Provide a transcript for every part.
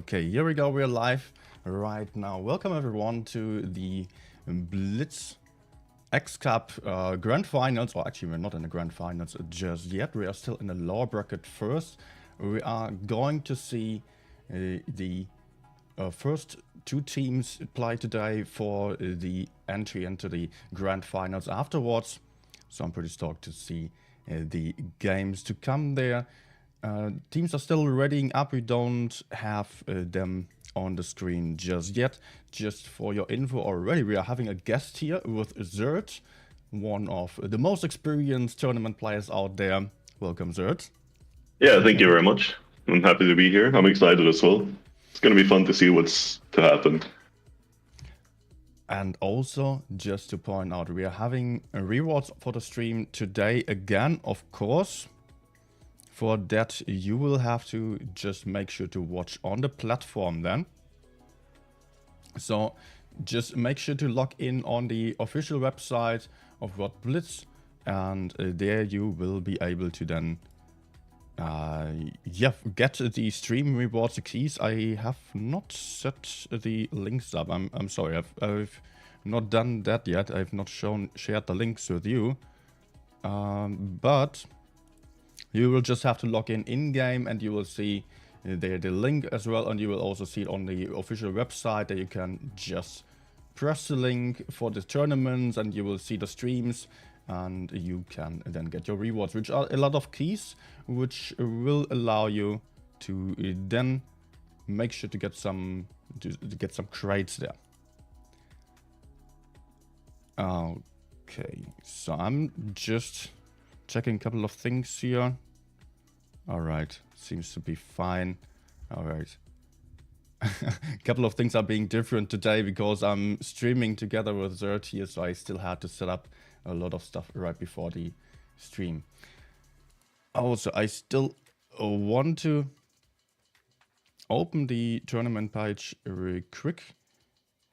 Okay, here we go. We're live right now. Welcome everyone to the Blitz X Cup Grand Finals. Or actually, we're not in the Grand Finals just yet. We are still in the lower bracket first. We are going to see the first two teams play today for the entry into the Grand Finals afterwards. So I'm pretty stoked to see the games to come there. Teams are still readying up. We don't have them on the screen just yet. Just for your info already, we are having a guest here with Zert, one of the most experienced tournament players out there. Welcome, Zert. Yeah, thank you very much. I'm happy to be here. I'm excited as well. It's going to be fun to see what's to happen. And also, just to point out, we are having rewards for the stream today again, of course. For that, you will have to just make sure to watch on the platform then. So just make sure to log in on the official website of Blitz, and there you will be able to then get the stream rewards, the keys. I have not set the links up. I'm sorry, I've not done that yet. I've not shared the links with you, but you will just have to log in game, and you will see the link as well, and you will also see it on the official website that you can just press the link for the tournaments, and you will see the streams, and you can then get your rewards, which are a lot of keys, which will allow you to then make sure to get some crates there. Okay, so I'm just checking a couple of things here. All right, seems to be fine. All right. A couple of things are being different today because I'm streaming together with Zert here, so I still had to set up a lot of stuff right before the stream. Also, I still want to open the tournament page really quick.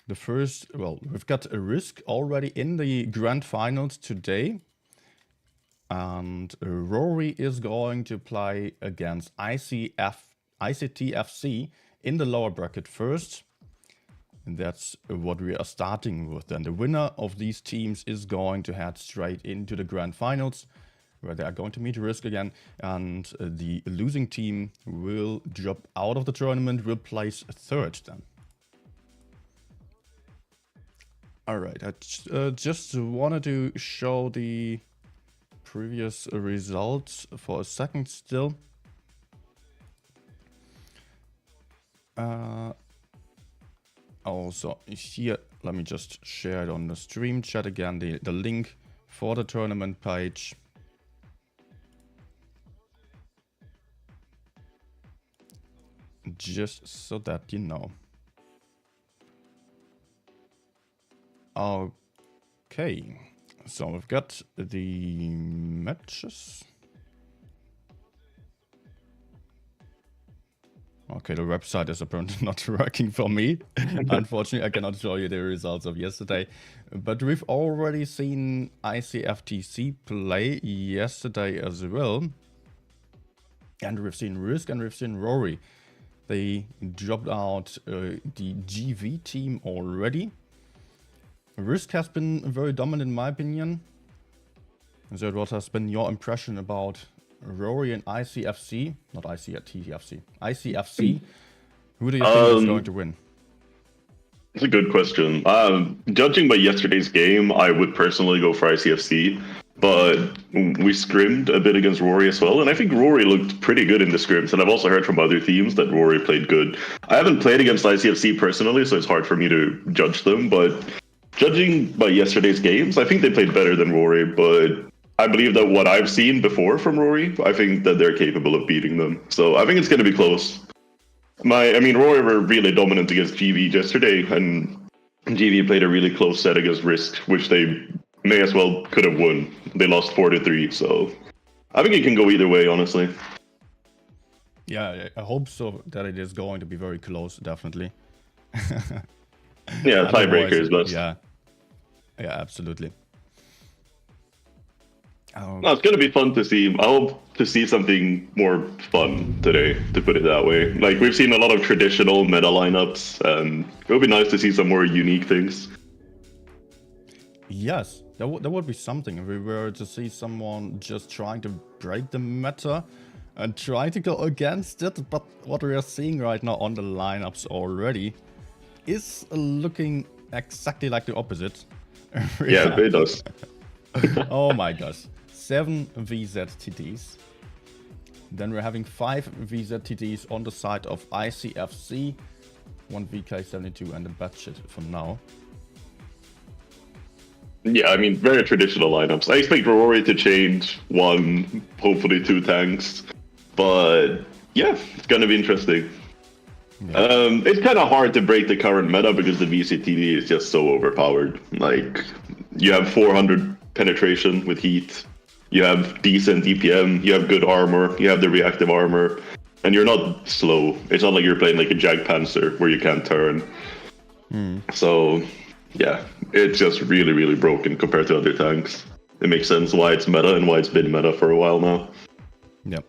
The first, well, we've got a Risk already in the Grand Finals today. And Rory is going to play against ICTFC in the lower bracket first. And that's what we are starting with. And the winner of these teams is going to head straight into the Grand Finals, where they are going to meet Risk again. And the losing team will drop out of the tournament, will place third then. All right, I just wanted to show the previous results for a second still. Also here, let me just share it on the stream chat again, the link for the tournament page. Just so that you know. Okay. So we've got the matches. Okay, the website is apparently not working for me. Unfortunately, I cannot show you the results of yesterday. But we've already seen ICFTC play yesterday as well. And we've seen Risk and we've seen Rory. They dropped out the GV team already. Risk has been very dominant in my opinion. So what has been your impression about Rory and ICFC? Not ICTFC. ICFC. Who do you think is going to win? It's a good question. Judging by yesterday's game, I would personally go for ICFC, but we scrimmed a bit against Rory as well, and I think Rory looked pretty good in the scrims, and I've also heard from other teams that Rory played good. I haven't played against ICFC personally, so it's hard for me to judge them, but judging by yesterday's games, I think they played better than Rory, but I believe that what I've seen before from Rory, I think that they're capable of beating them. So I think it's going to be close. Rory were really dominant against GV yesterday, and GV played a really close set against Risk, which they may as well could have won. They lost 4-3, so I think it can go either way, honestly. Yeah, I hope so that it is going to be very close, definitely. Yeah, tiebreaker is best. Yeah, absolutely. No, it's going to be fun to see. I hope to see something more fun today, to put it that way. Like, we've seen a lot of traditional meta lineups, and it would be nice to see some more unique things. Yes, that would be something if we were to see someone just trying to break the meta and try to go against it. But what we are seeing right now on the lineups already is looking exactly like the opposite. Yeah, it does. Oh my gosh. 7 VZTDs. Then we're having 5 VZTDs on the side of ICFC, 1 VK72 and a batshit for now. Yeah, very traditional lineups. I expect Rory to change 1, hopefully 2 tanks. But yeah, it's going to be interesting. Yeah. It's kind of hard to break the current meta because the VCTD is just so overpowered. Like, you have 400 penetration with heat, you have decent DPM, you have good armor, you have the reactive armor, and you're not slow. It's not like you're playing like a Jag Panzer where you can't turn. So yeah, it's just really, really broken compared to other tanks. It makes sense why it's meta and why it's been meta for a while now. Yep.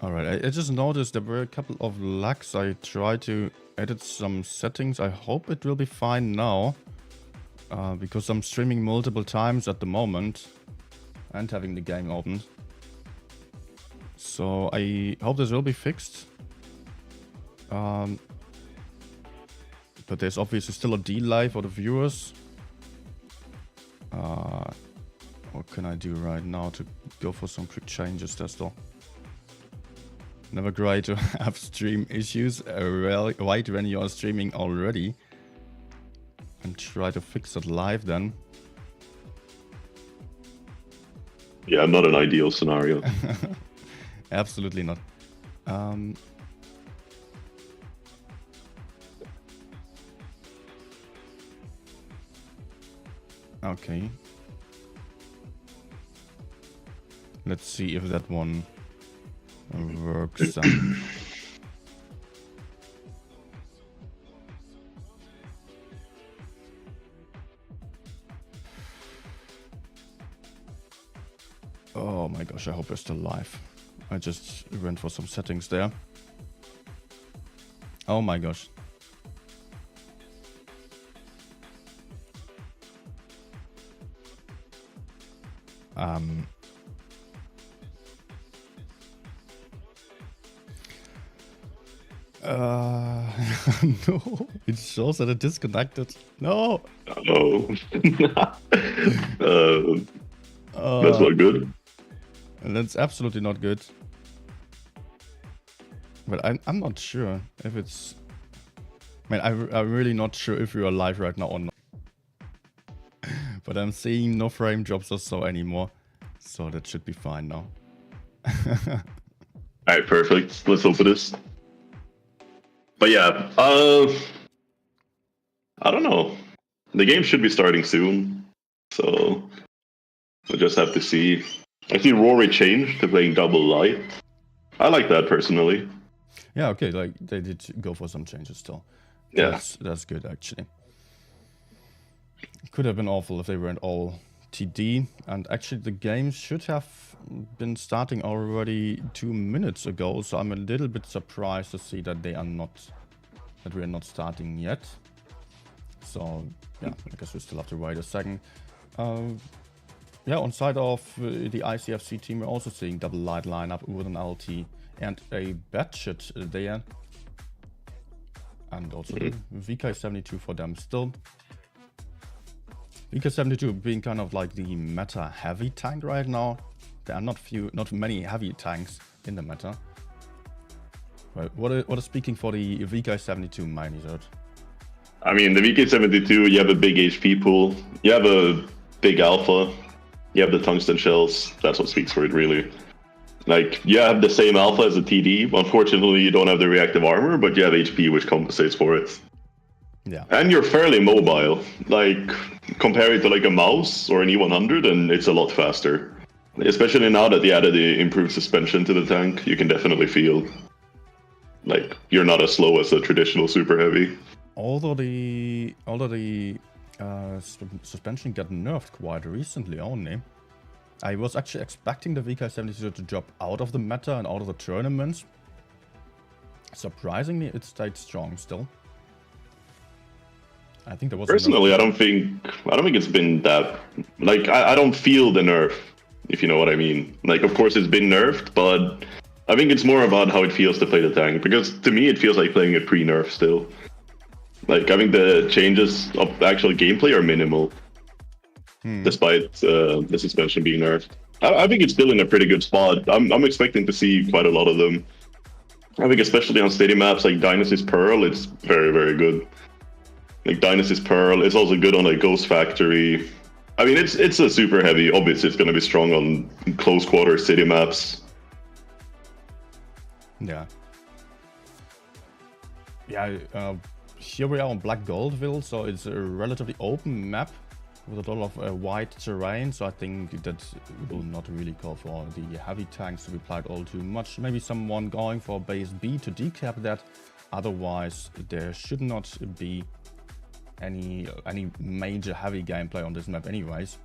Alright, I just noticed there were a couple of lags. I tried to edit some settings. I hope it will be fine now. Because I'm streaming multiple times at the moment and having the game open. So I hope this will be fixed. But there's obviously still a delay for the viewers. What can I do right now to go for some quick changes? That's all. Never great to have stream issues right when you are streaming already. And try to fix it live then. Yeah, not an ideal scenario. Absolutely not. Okay. Let's see if that one works. Oh my gosh, I hope you're still live. I just went for some settings there. Oh my gosh. No, it shows that it disconnected. No. Oh. That's not good. And that's absolutely not good. But I'm not sure if it's... I'm really not sure if we are live right now or not. But I'm seeing no frame drops or so anymore. So that should be fine now. Alright, perfect. Let's hope it is. But yeah, I don't know. The game should be starting soon. So we'll just have to see. I see Rory changed to playing double light. I like that personally. Yeah, okay, like they did go for some changes still. Yeah. That's good actually. It could have been awful if they weren't all TD. And actually the game should have been starting already 2 minutes ago. So I'm a little bit surprised to see that we are not starting yet. So yeah, I guess we still have to wait a second. Yeah, on side of the ICFC team, we're also seeing double light lineup with an LT and a batshit there. and also the VK72 for them still. VK72 being kind of like the meta heavy tank right now. There are not many heavy tanks in the meta. But what is speaking for the VK72 main resort? I mean, the VK72, you have a big HP pool, you have a big alpha, you have the tungsten shells. That's what speaks for it, really. Like, you have the same alpha as a TD. Unfortunately, you don't have the reactive armor, but you have HP, which compensates for it. Yeah. And you're fairly mobile. Like, compare it to like a mouse or an E100, and it's a lot faster. Especially now that they added the improved suspension to the tank, you can definitely feel like you're not as slow as a traditional super heavy. Although the suspension got nerfed quite recently only. I was actually expecting the VK72 to drop out of the meta and out of the tournaments. Surprisingly, it stayed strong still. I think there was personally, I don't think it's been that, like, I don't feel the nerf, if you know what I mean. Like, of course it's been nerfed, but I think it's more about how it feels to play the tank, because to me it feels like playing a pre-nerf still. Like, I think the changes of actual gameplay are minimal, despite the suspension being nerfed. I think it's still in a pretty good spot. I'm expecting to see quite a lot of them. I think especially on steady maps like Dynasty's Pearl, it's very, very good. Like Dynasty's Pearl, it's also good on like Ghost Factory. I mean, it's a super heavy. Obviously, it's going to be strong on close quarter city maps. Yeah. Yeah, here we are on Black Goldville, so it's a relatively open map with a lot of wide terrain, so I think that will not really call for the heavy tanks to be applied all too much. Maybe someone going for base B to decap that. Otherwise, there should not be any major heavy gameplay on this map anyways.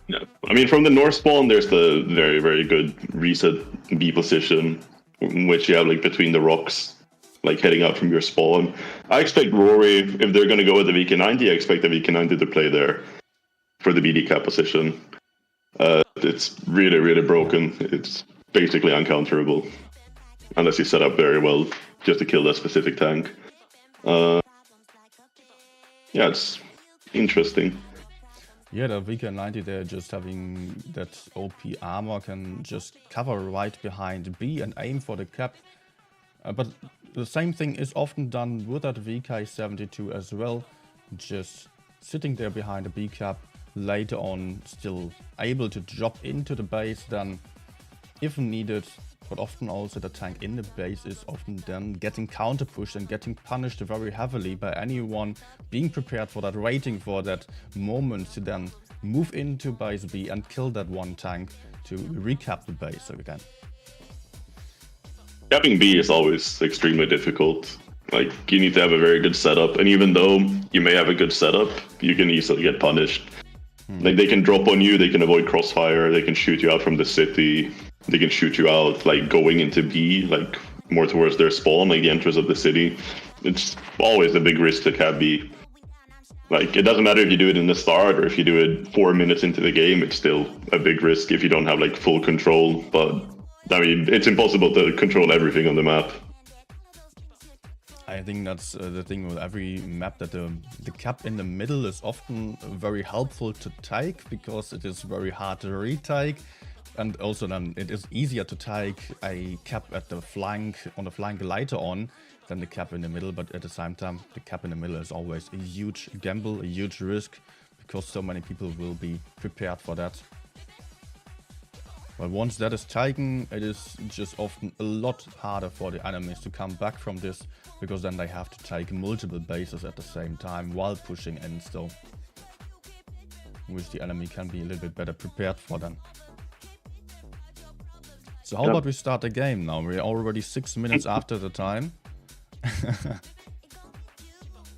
Yeah, I mean, from the north spawn, there's the very, very good reset B position, which you have like between the rocks, like heading out from your spawn. I expect Rory, if they're going to go with the VK90, I expect the VK90 to play there for the BD cap position. It's really, really broken. It's basically uncounterable, unless you set up very well just to kill that specific tank. Yeah, it's interesting. Yeah, the VK90 there just having that OP armor can just cover right behind B and aim for the cap. But the same thing is often done with that VK72 as well. Just sitting there behind the B cap, later on still able to drop into the base then if needed. But often also the tank in the base is often then getting counter pushed and getting punished very heavily by anyone being prepared for that, waiting for that moment to then move into base B and kill that one tank to recap the base again. Capping B is always extremely difficult. Like, you need to have a very good setup, and even though you may have a good setup, you can easily get punished. Like, they can drop on you, they can avoid crossfire, they can shoot you out from the city, they can shoot you out, like, going into B, like, more towards their spawn, like the entrance of the city. It's always a big risk to cap B. Like, it doesn't matter if you do it in the start or if you do it 4 minutes into the game, it's still a big risk if you don't have, like, full control. But, I mean, it's impossible to control everything on the map. I think that's the thing with every map, that the cap in the middle is often very helpful to take because it is very hard to retake, and also then it is easier to take a cap at the flank, on the flank later on than the cap in the middle. But at the same time, the cap in the middle is always a huge gamble, a huge risk, because so many people will be prepared for that. But once that is taken, it is just often a lot harder for the enemies to come back from this, because then they have to take multiple bases at the same time while pushing in still, which the enemy can be a little bit better prepared for then. So how about we start the game now? We're already 6 minutes after the time.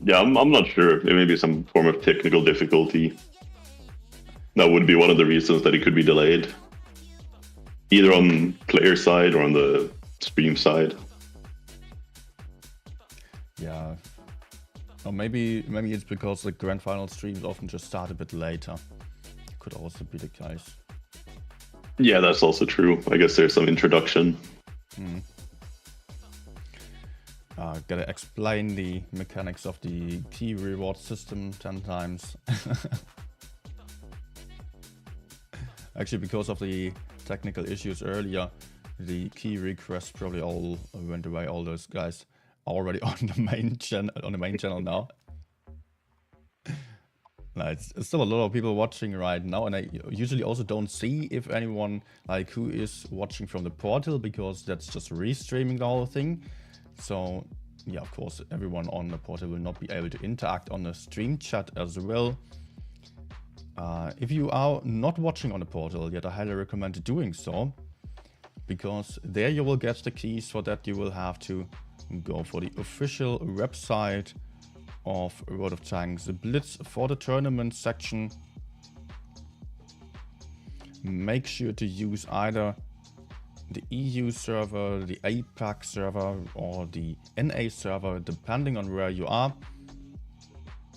Yeah, I'm not sure. There may be some form of technical difficulty. That would be one of the reasons that it could be delayed, either on player side or on the stream side. Yeah, or maybe it's because the grand final streams often just start a bit later. Could also be the case. Yeah, that's also true. I guess there's some introduction. Gotta explain the mechanics of the key reward system 10 times. Actually, because of the technical issues earlier, the key requests probably all went away. All those guys already on the main channel now. It's still a lot of people watching right now, and I usually also don't see if anyone like who is watching from the portal, because that's just restreaming the whole thing. So yeah, of course, everyone on the portal will not be able to interact on the stream chat as well. If you are not watching on the portal yet, I highly recommend doing so, because there you will get the keys. For that you will have to go for the official website of World of Tanks, the Blitz, for the tournament section. Make sure to use either the EU server, the APAC server, or the NA server, depending on where you are.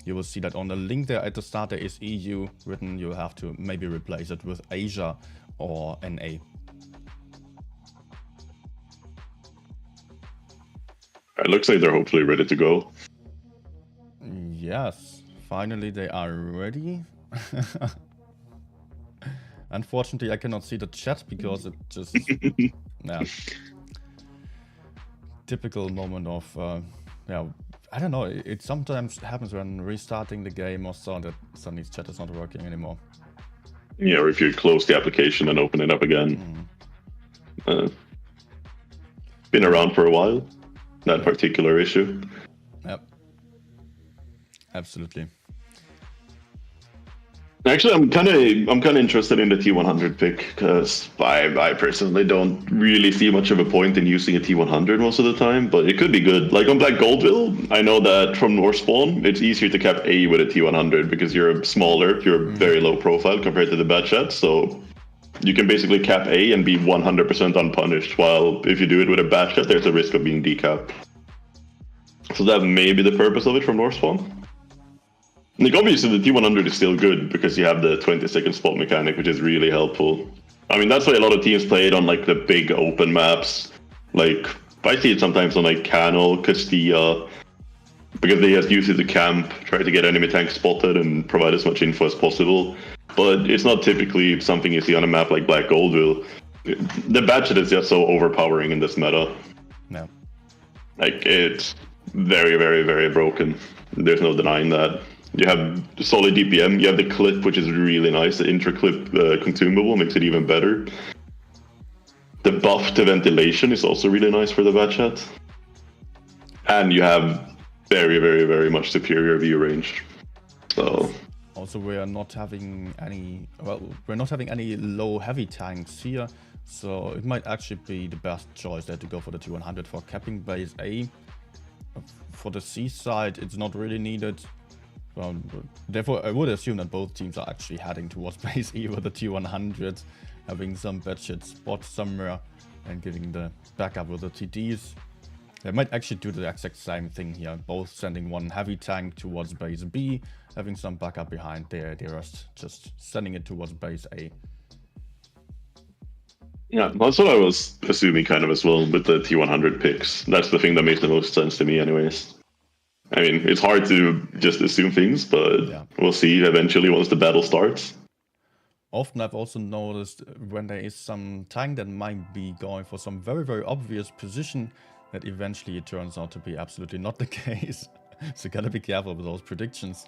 You will see that on the link there at the start there is EU written. You'll have to maybe replace it with Asia or NA. It looks like they're hopefully ready to go. Yes, finally they are ready. Unfortunately, I cannot see the chat because it just... yeah. Typical moment of... yeah, I don't know, it sometimes happens when restarting the game or so that suddenly chat is not working anymore. Yeah, or if you close the application and open it up again. Been around for a while, that particular issue. Yep. Absolutely. Actually, I'm kind of interested in the T100 pick, because I personally don't really see much of a point in using a T100 most of the time, but it could be good. Like on Black Goldville, I know that from North Spawn, it's easier to cap A with a T100 because you're smaller, you're very low profile compared to the bad chat, so you can basically cap A and be 100% unpunished, while if you do it with a bad chat, there's a risk of being decapped. So that may be the purpose of it from North Spawn. Like, obviously, the T100 is still good because you have the 20-second spot mechanic, which is really helpful. I mean, that's why a lot of teams play it on, like, the big open maps. Like, I see it sometimes on, like, Canal, Castilla, because they just use it to camp, try to get enemy tanks spotted, and provide as much info as possible. But it's not typically something you see on a map like Black Goldville. The Batchet is just so overpowering in this meta. No. Like, it's very, very, very broken. There's no denying that. You have solid DPM, you have the clip, which is really nice. The intra-clip consumable makes it even better. The buff to ventilation is also really nice for the Batchat. And you have very, very, very much superior view range. So... Also, we are not having any... Well, we're not having any low heavy tanks here. So it might actually be the best choice there to go for the T100 for capping base A. For the C side, it's not really needed. Therefore, I would assume that both teams are actually heading towards base E with the T100, having some batchet spot somewhere and giving the backup with the TDs. They might actually do the exact same thing here, both sending one heavy tank towards base B, having some backup behind there, the rest just sending it towards base A. Yeah, that's what I was assuming kind of as well with the T100 picks. That's the thing that makes the most sense to me anyways. I mean, it's hard to just assume things, but yeah, we'll see eventually once the battle starts. Often I've also noticed when there is some tank that might be going for some very, very obvious position, that eventually it turns out to be absolutely not the case. So gotta be careful with those predictions.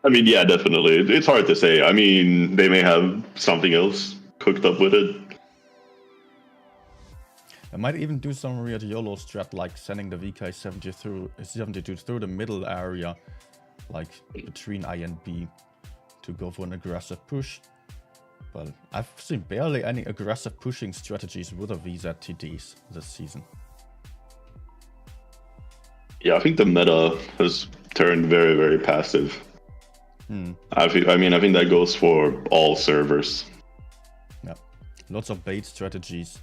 I mean, yeah, definitely. It's hard to say. I mean, they may have something else cooked up with it. I might even do some weird YOLO strat, like sending the VK-72 through the middle area, like between I and B, to go for an aggressive push. But I've seen barely any aggressive pushing strategies with the VZTDs this season. Yeah, I think the meta has turned very, very passive. I think that goes for all servers. Yeah, lots of bait strategies.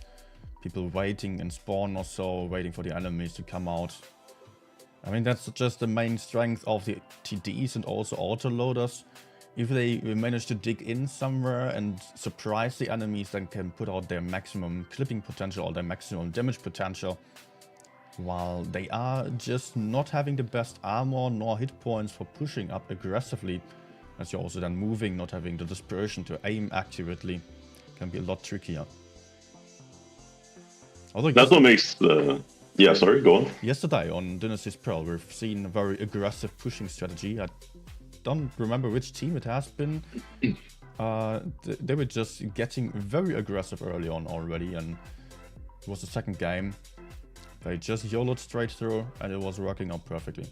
People waiting in spawn or so, waiting for the enemies to come out. I mean, that's just the main strength of the TDs and also autoloaders. If they manage to dig in somewhere and surprise the enemies, then can put out their maximum clipping potential or their maximum damage potential. while they are just not having the best armor nor hit points for pushing up aggressively, as you're also then moving, not having the dispersion to aim accurately, can be a lot trickier. Although That's what makes the... Yeah, sorry, go on. Yesterday on Dynasty's Pearl, we've seen a very aggressive pushing strategy. I don't remember which team it has been. They were just getting very aggressive early on already, and it was the second game. They just YOLO'd straight through, and it was working out perfectly.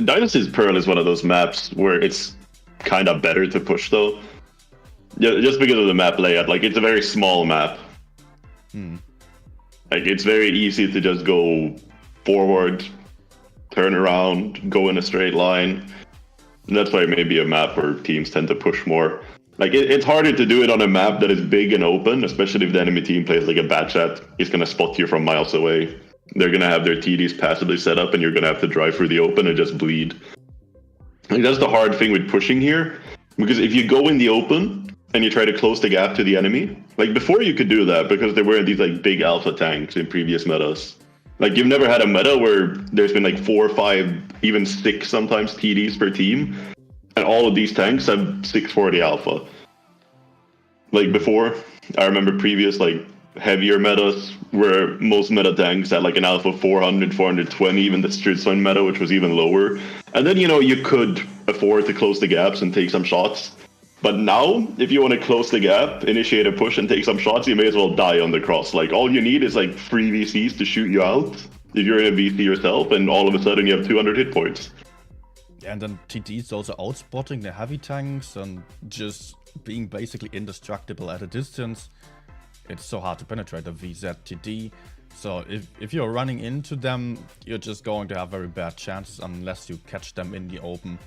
Dynasty's Pearl is one of those maps where it's kind of better to push, though. Yeah, just because of the map layout. Like, it's a very small map. Like, it's very easy to just go forward, turn around, go in a straight line. And that's why it may be a map where teams tend to push more. Like, it's harder to do it on a map that is big and open, especially if the enemy team plays like a bad chat. He's going to spot you from miles away. They're going to have their TDs passively set up, and you're going to have to drive through the open and just bleed. Like, that's the hard thing with pushing here. Because if you go in the open and you try to close the gap to the enemy, like before you could do that because there were these like big alpha tanks in previous metas. Like, you've never had a meta where there's been like 4 or 5, even 6 sometimes TDs per team, and all of these tanks have 640 alpha. Like before, I remember previous like heavier metas where most meta tanks had like an alpha 400, 420, even the Stridsvagn meta, which was even lower. And then, you know, you could afford to close the gaps and take some shots. But now, if you want to close the gap, initiate a push and take some shots, you may as well die on the cross. Like, all you need is like 3 VCs to shoot you out if you're in a VC yourself, and all of a sudden you have 200 hit points. And then TD's also outspotting the heavy tanks and just being basically indestructible at a distance. It's so hard to penetrate the VZ TD. So if you're running into them, you're just going to have very bad chances unless you catch them in the open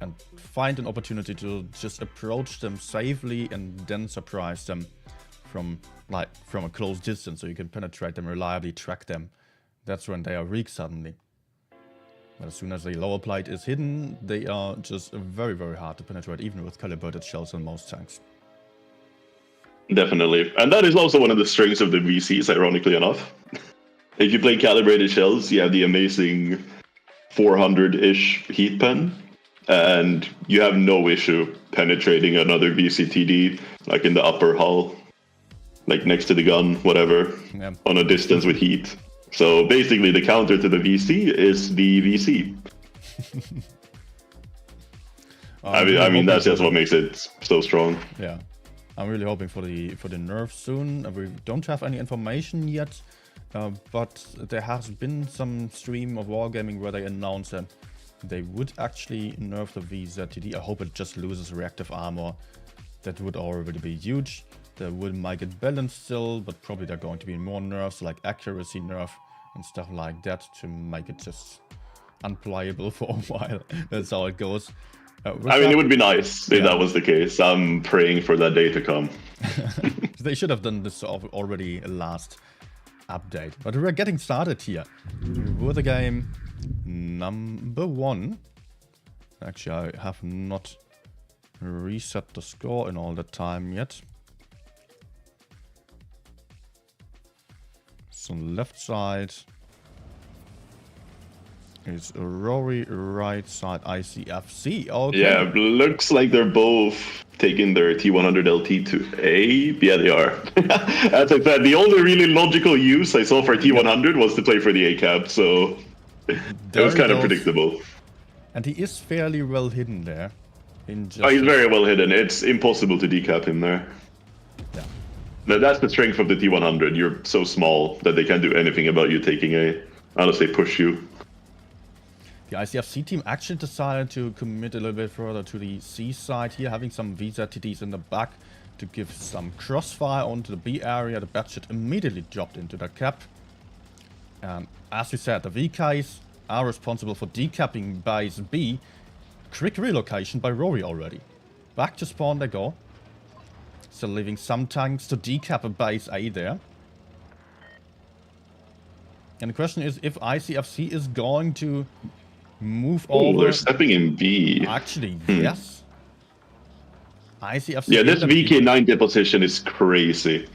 and find an opportunity to just approach them safely and then surprise them from a close distance, so you can penetrate them reliably, track them. That's when they are weak suddenly. But as soon as the lower plate is hidden, they are just very, very hard to penetrate, even with calibrated shells on most tanks. Definitely. And that is also one of the strengths of the VCs, ironically enough. If you play calibrated shells, you have the amazing 400-ish heat pen, and you have no issue penetrating another VCTD, like in the upper hull, like next to the gun, whatever, on a distance with heat. So basically the counter to the VC is the VC. I mean that's just what makes it so strong. Yeah, I'm really hoping for the nerf soon. We don't have any information yet, but there has been some stream of Wargaming where they announced that they would actually nerf the VZTD. I hope it just loses reactive armor. That would already be huge. They would make it balanced still, but probably there are going to be more nerfs, like accuracy nerf and stuff like that, to make it just unplayable for a while. That's how it goes. I mean, it would be nice if that was the case. I'm praying for that day to come. They should have done this already last update. But we're getting started here with the game number 1. Actually, I have not reset the score in all the time yet. So left side is Rory, right side ICFC. Okay. Yeah, looks like they're both taking their T100 LT to A. Yeah, they are. As I said, the only really logical use I saw for T100 was to play for the A cap, so it was kind of predictable. And he is fairly well hidden there. Oh, he's very well hidden. It's impossible to decap him there. Yeah. Now, that's the strength of the T100. You're so small that they can't do anything about you taking A, unless they push you. The ICFC team actually decided to commit a little bit further to the C side here, having some VZTDs in the back to give some crossfire onto the B area. The batshit immediately dropped into the cap. And as we said, the VKs are responsible for decapping base B. Quick relocation by Rory already. Back to spawn they go. Still leaving some tanks to decap a base A there. And the question is if ICFC is going to move over. They're stepping in B. Actually, yes. ICFC. Yeah, this VK9 deposition is crazy.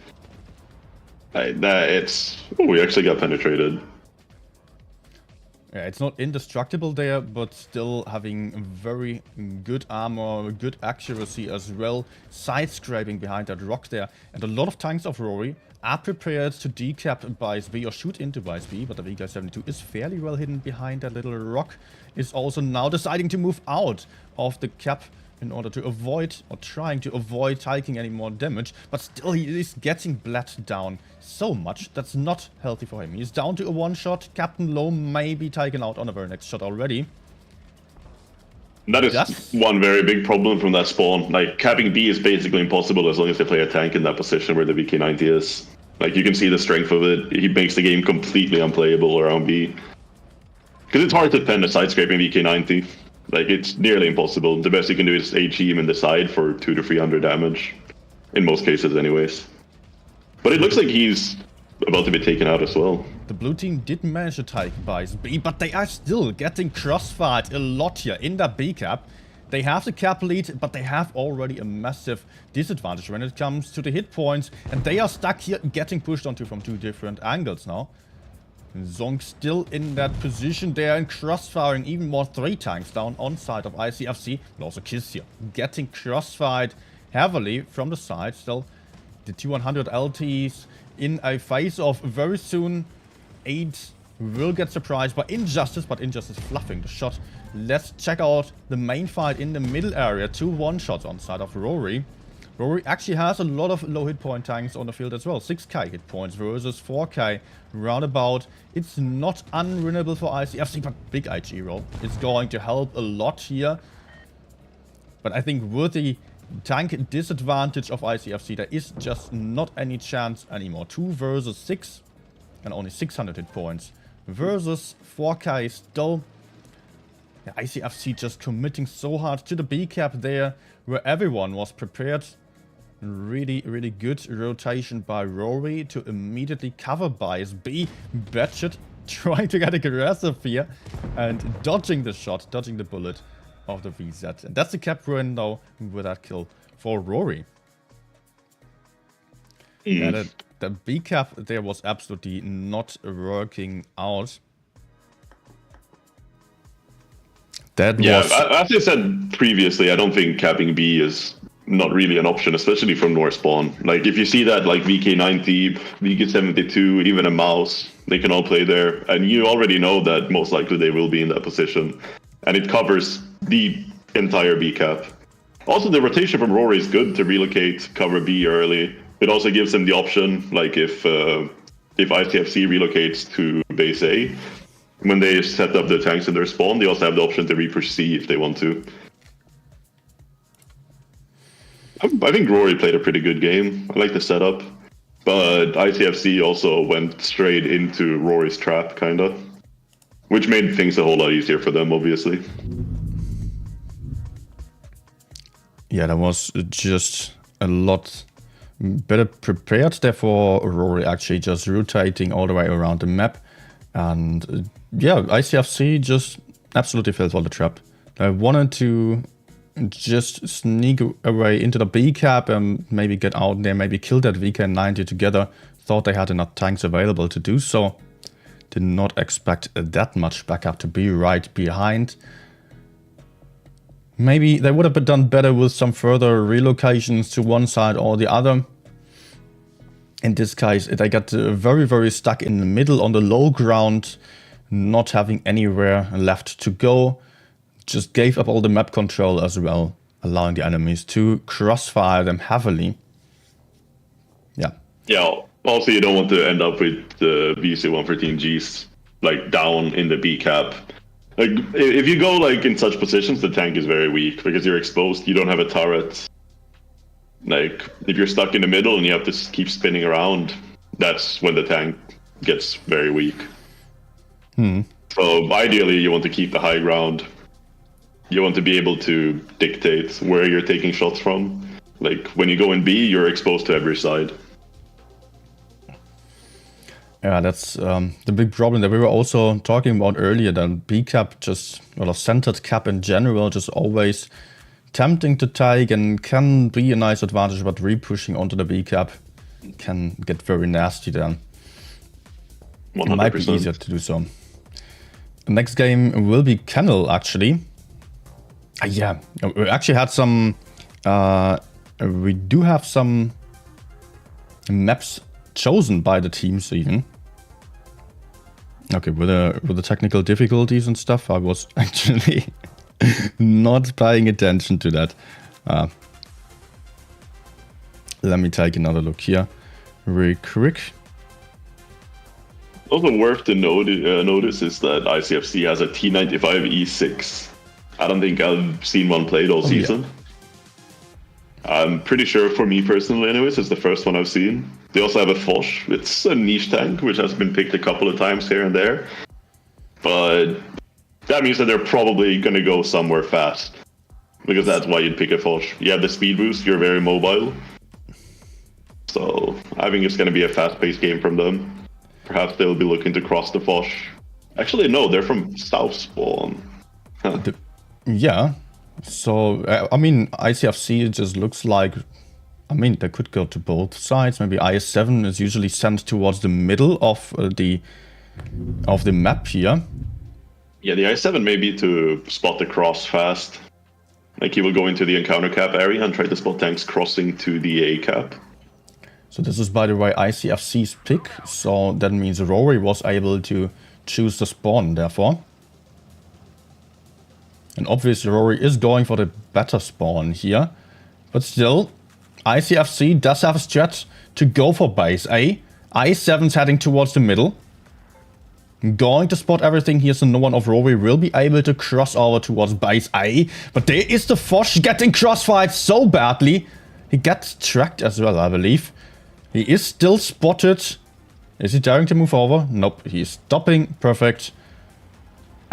We actually got penetrated. Yeah, it's not indestructible there, but still having very good armor, good accuracy as well. Side scraping behind that rock there. And a lot of tanks of Rory are prepared to decap Bice B or shoot into Bice B, but the VK72 is fairly well hidden behind that little rock. Is also now deciding to move out of the cap in order to avoid, or trying to avoid taking any more damage. But still, he is getting bled down so much. That's not healthy for him. He's down to a one-shot. Captain Low may be taken out on the very next shot already. That is one very big problem from that spawn. Like, capping B is basically impossible as long as they play a tank in that position where the VK90 is. Like, you can see the strength of it. He makes the game completely unplayable around B. Because it's hard to defend a side-scraping VK90. Like, it's nearly impossible. The best you can do is HE him in the side for 200 to 300 damage. In most cases, anyways. But it looks like he's about to be taken out as well. The blue team did manage to take Bice B, but they are still getting crossfired a lot here in that B cap. They have the cap lead, but they have already a massive disadvantage when it comes to the hit points. And they are stuck here, getting pushed onto from two different angles now. Zong still in that position there and crossfiring even more 3 tanks down on side of ICFC. And also Kiss here, getting crossfired heavily from the side. Still, the 200 LTs in a face-off very soon. 8 will get surprised by Injustice, but Injustice fluffing the shot. Let's check out the main fight in the middle area. 2 one-shots on side of Rory. Rory actually has a lot of low hit point tanks on the field as well. 6k hit points versus 4k roundabout. It's not unwinnable for ICFC, but big IG roll is going to help a lot here. But I think with the tank disadvantage of ICFC, there is just not any chance anymore. 2 versus 6 and only 600 hit points versus 4k still. Yeah, ICFC just committing so hard to the B cap there, where everyone was prepared. Really, really good rotation by Rory to immediately cover Bice B. Batchet trying to get aggressive here and dodging the shot, dodging the bullet of the VZ. And that's the cap win though with that kill for Rory. Yeah, the B cap there was absolutely not working out. That was... Yeah, as I said previously, I don't think capping B is not really an option, especially from North spawn. Like, if you see that, like, VK90, VK72, even a Mouse, they can all play there. And you already know that most likely they will be in that position. And it covers the entire B cap. Also, the rotation from Rory is good to relocate, cover B early. It also gives them the option, like, if ITFC relocates to base A, when they set up the tanks in their spawn, they also have the option to repush C if they want to. I think Rory played a pretty good game. I like the setup. But ITFC also went straight into Rory's trap, kinda. Which made things a whole lot easier for them, obviously. Yeah, that was just a lot better prepared. Therefore, Rory actually just rotating all the way around the map. And yeah, ICFC just absolutely fell for the trap. I wanted to just sneak away into the B cap and maybe get out there, maybe kill that VK90 together. Thought they had enough tanks available to do so. Did not expect that much backup to be right behind. Maybe they would have done better with some further relocations to one side or the other. In this case, they got very, very stuck in the middle on the low ground, not having anywhere left to go. Just gave up all the map control as well, allowing the enemies to crossfire them heavily. Yeah. Yeah. Also, you don't want to end up with the BC-113Gs like down in the B cap. Like, if you go like in such positions, the tank is very weak because you're exposed. You don't have a turret. Like, if you're stuck in the middle and you have to keep spinning around, that's when the tank gets very weak. So ideally, you want to keep the high ground. You want to be able to dictate where you're taking shots from. Like, when you go in B, you're exposed to every side. Yeah, that's the big problem that we were also talking about earlier. That B cap just, well, centered cap in general, just always tempting to take and can be a nice advantage, but re-pushing onto the B cap can get very nasty then. 100%. It might be easier to do so. The next game will be Kennel, actually. Yeah, we actually had some... we do have some maps chosen by the teams even. Okay, with the technical difficulties and stuff, I was actually not paying attention to that. Let me take another look here real quick. Also worth to notice is that ICFC has a T95E6. I don't think I've seen one played all season. Yeah. I'm pretty sure for me personally anyways, it's the first one I've seen. They also have a Foch. It's a niche tank, which has been picked a couple of times here and there. But that means that they're probably going to go somewhere fast. Because that's why you'd pick a Foch. You have the speed boost, you're very mobile. So I think it's going to be a fast-paced game from them. Perhaps they'll be looking to cross the Foch. Actually, no, they're from South Spawn. Huh. Yeah. So, I mean, ICFC just looks like... I mean, they could go to both sides. Maybe IS-7 is usually sent towards the middle of the map here. Yeah, the IS-7 may be to spot the cross fast. Like he will go into the encounter cap area and try to spot tanks crossing to the A cap. So this is, by the way, ICFC's pick. So that means Rory was able to choose the spawn, therefore. And obviously Rory is going for the better spawn here. But still, ICFC does have a strat to go for base A. I7's heading towards the middle. Going to spot everything here, so no one of Rory will be able to cross over towards base A. But there is the Foch getting crossfired so badly. He gets tracked as well, I believe. He is still spotted. Is he daring to move over? Nope, he is stopping. Perfect.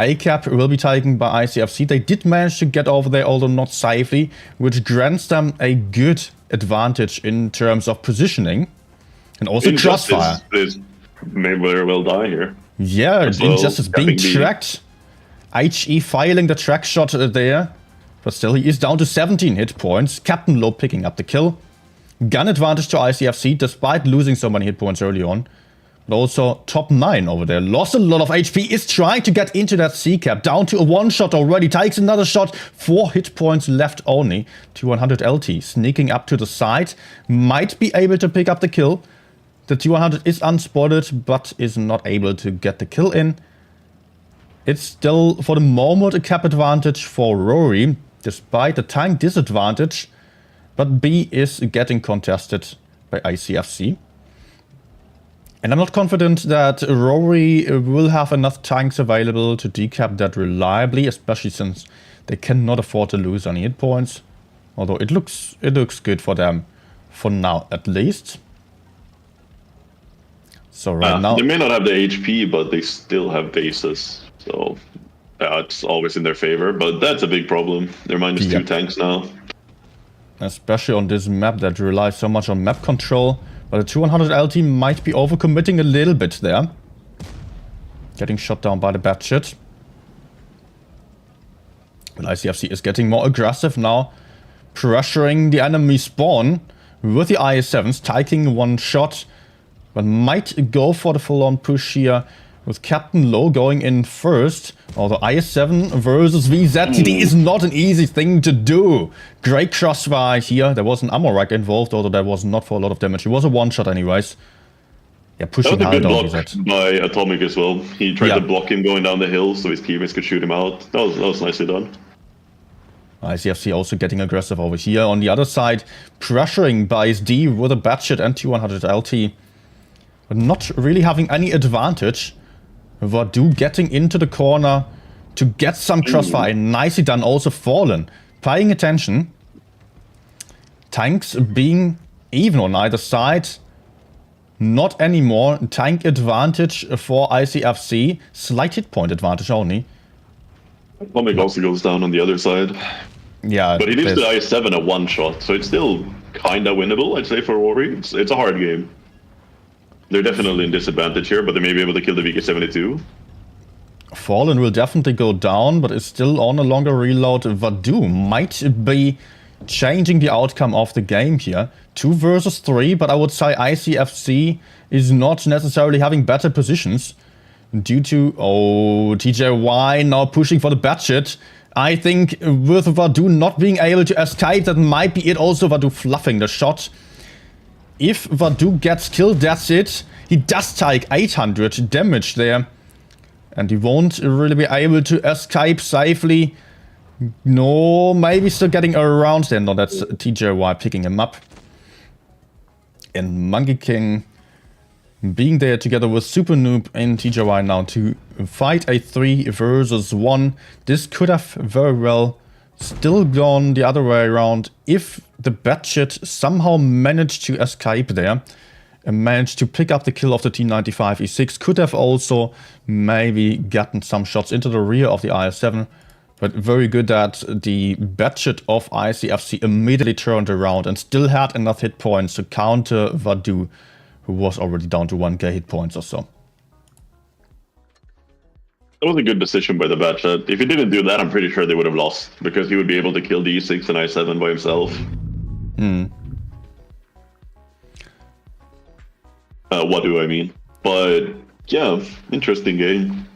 A-cap will be taken by ICFC. They did manage to get over there, although not safely, which grants them a good advantage in terms of positioning. And also crossfire. This may very well die here. Yeah, Injustice being tracked. HE filing the track shot there. But still, he is down to 17 hit points. Captain Low picking up the kill. Gun advantage to ICFC, despite losing so many hit points early on. But also top 9 over there. Lost a lot of HP, is trying to get into that C-cap. Down to a one-shot already, takes another shot. 4 hit points left only. 200 LT, sneaking up to the side. Might be able to pick up the kill. The 200 is unspotted, but is not able to get the kill in. It's still, for the moment, a cap advantage for Rory, despite the tank disadvantage. But B is getting contested by ICFC. And I'm not confident that Rory will have enough tanks available to decap that reliably, especially since they cannot afford to lose any hit points. Although it looks good for them, for now at least. So now... They may not have the HP, but they still have bases. So it's always in their favor, but that's a big problem. They're minus 2 tanks now. Especially on this map that relies so much on map control. But the 200 LT might be overcommitting a little bit there. Getting shot down by the Batshit. But ICFC is getting more aggressive now. Pressuring the enemy spawn with the IS-7s. Taking one shot. But might go for the full-on push here. With Captain Low going in first. Although IS-7 versus VZTD is not an easy thing to do. Great crossfire here. There was an ammo rack involved, although that was not for a lot of damage. It was a one-shot anyways. Yeah, pushing hard down. That was a good block by Atomic as well. He tried to block him going down the hill so his teammates could shoot him out. That was nicely done. ICFC also getting aggressive over here. On the other side, pressuring Bice D with a Batshit and 200 LT. But not really having any advantage. Vadu getting into the corner to get some crossfire. Nicely done, also Fallen. Paying attention. Tanks being even on either side. Not anymore. Tank advantage for ICFC. Slight hit point advantage only. Atomic also goes down on the other side. Yeah. But he leaves the IS-7 a one-shot, so it's still kinda winnable, I'd say, for Rory. It's a hard game. They're definitely in disadvantage here, but they may be able to kill the VK-72. Fallen will definitely go down, but is still on a longer reload. Vadu might be changing the outcome of the game here. 2 versus 3, but I would say ICFC is not necessarily having better positions due to, TJY now pushing for the budget. I think with Vadu not being able to escape, that might be it. Also Vadu fluffing the shot. If Vadu gets killed, that's it. He does take 800 damage there. And he won't really be able to escape safely. No, maybe still getting around there. No, that's TJY picking him up. And Monkey King being there together with Super Noob and TJY now to fight a 3 versus 1. This could have very well still gone the other way around if the Batshit somehow managed to escape there and managed to pick up the kill of the T95 E6. Could have also maybe gotten some shots into the rear of the IS-7. But very good that the Batshit of ICFC immediately turned around and still had enough hit points to counter Vadu, who was already down to 1k hit points or so. That was a good decision by the Batshit. If he didn't do that, I'm pretty sure they would have lost, because he would be able to kill the E6 and I7 by himself. What do I mean? But yeah, interesting game.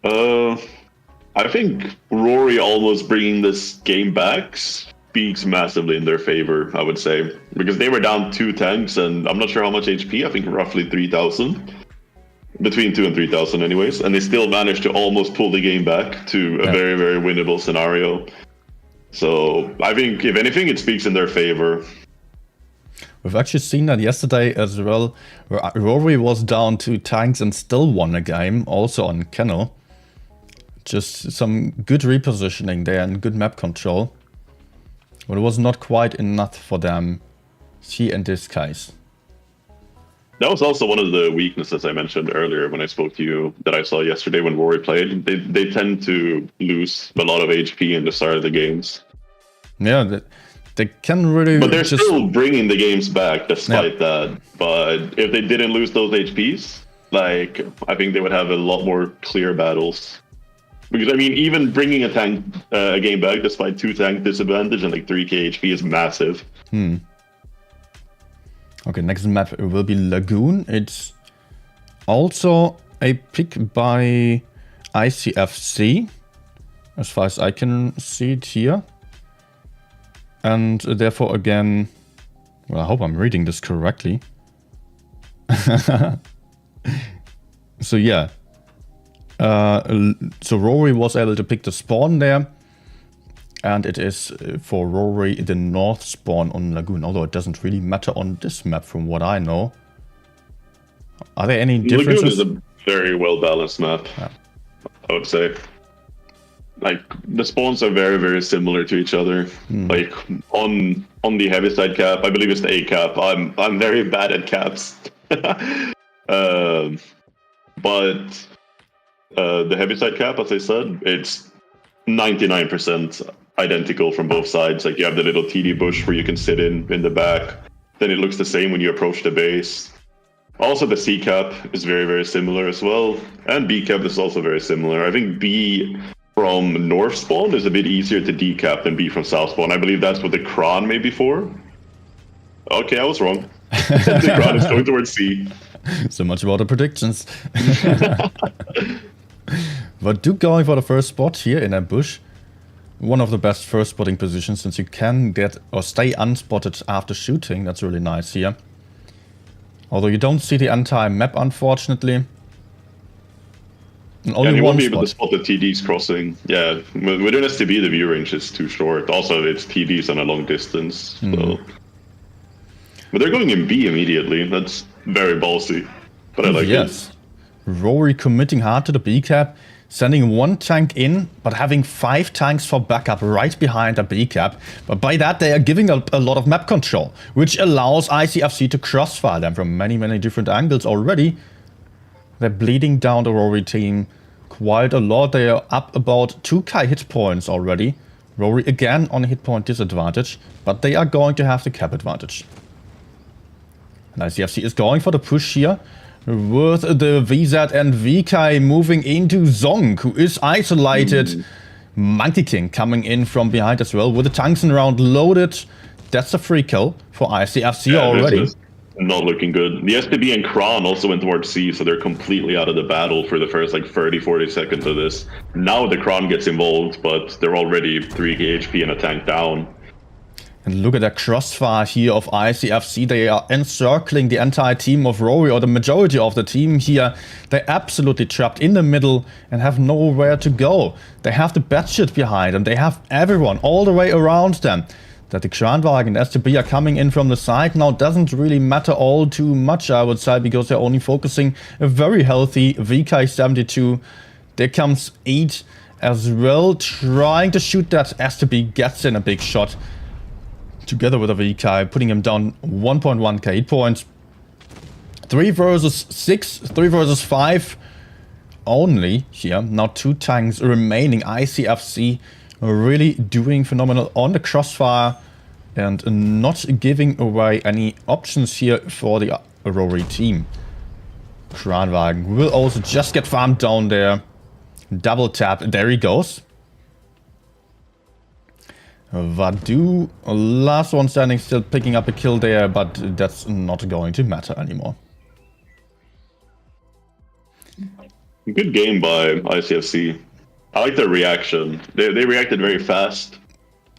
I think Rory almost bringing this game back speaks massively in their favor, I would say. Because they were down 2 tanks, and I'm not sure how much HP, I think roughly 3,000. Between 2 and 3,000 anyways. And they still managed to almost pull the game back to a very, very winnable scenario. So I think, if anything, it speaks in their favor. We've actually seen that yesterday as well, where Rory was down 2 tanks and still won a game, also on Kennel. Just some good repositioning there and good map control. But it was not quite enough for them here in this case. That was also one of the weaknesses I mentioned earlier when I spoke to you that I saw yesterday when Rory played. They tend to lose a lot of HP in the start of the games. Yeah, they can really... But they're still bringing the games back despite that. But if they didn't lose those HPs, like, I think they would have a lot more clear battles. Because, I mean, even bringing a tank a game back despite 2 tank disadvantage and like 3k HP is massive. Okay, next map will be Lagoon. It's also a pick by ICFC, as far as I can see it here. And therefore, again, well, I hope I'm reading this correctly. So yeah. So Rory was able to pick the spawn there. And it is for Rory the north spawn on Lagoon, although it doesn't really matter on this map from what I know. Are there any differences? Lagoon is a very well balanced map, I would say. Like, the spawns are very, very similar to each other. Like, on the heavy side cap, I believe it's the A cap. I'm very bad at caps. But the heavy side cap, as I said, it's 99% identical from both sides. Like, you have the little TD bush where you can sit in the back. Then it looks the same when you approach the base. Also, the C cap is very, very similar as well. And B cap is also very similar. I think B from north spawn is a bit easier to decap than B from south spawn. I believe that's what the Kron made before. Okay, I was wrong. The Kron is going towards C. So much about the predictions. But Duke going for the first spot here in a bush. One of the best first spotting positions, since you can get or stay unspotted after shooting. That's really nice here. Although you don't see the entire map, unfortunately. And you won't be able to spot the TDs crossing. Yeah, with an STB, the view range is too short. Also, it's TDs on a long distance. So. But they're going in B immediately. That's very ballsy. But I like it. Yes. Rory committing hard to the B cap, sending 1 tank in, but having 5 tanks for backup right behind the B cap. But by that, they are giving a lot of map control, which allows ICFC to crossfire them from many, many different angles already. They're bleeding down the Rory team quite a lot. They are up about 2k hit points already. Rory again on a hit point disadvantage, but they are going to have the cap advantage. And ICFC is going for the push here, with the VZ and VK moving into Zonk, who is isolated Monkey King coming in from behind as well with the tungsten round loaded. That's a free kill for ICFC already. This is not looking good. The STB and Kron also went towards C, so they're completely out of the battle for the first like 30-40 seconds of this. Now the Kron gets involved, but they're already 3 HP and a tank down. And look at that crossfire here of ICFC. They are encircling the entire team of Rory, or the majority of the team here. They're absolutely trapped in the middle and have nowhere to go. They have the Batshit behind them. They have everyone all the way around them. That the Kranwagen and STB are coming in from the side now doesn't really matter all too much, I would say, because they're only focusing a very healthy VK72. There comes 8 as well, trying to shoot that. STB gets in a big shot together with a VK, putting him down 1.1k hit points. 3 versus 6, 3 versus 5 only here. Now 2 tanks remaining. ICFC really doing phenomenal on the crossfire and not giving away any options here for the Rory team. Kranwagen will also just get farmed down there. Double tap, there he goes. Vadu, last one standing, still picking up a kill there, but that's not going to matter anymore. Good game by ICFC. I like their reaction. They reacted very fast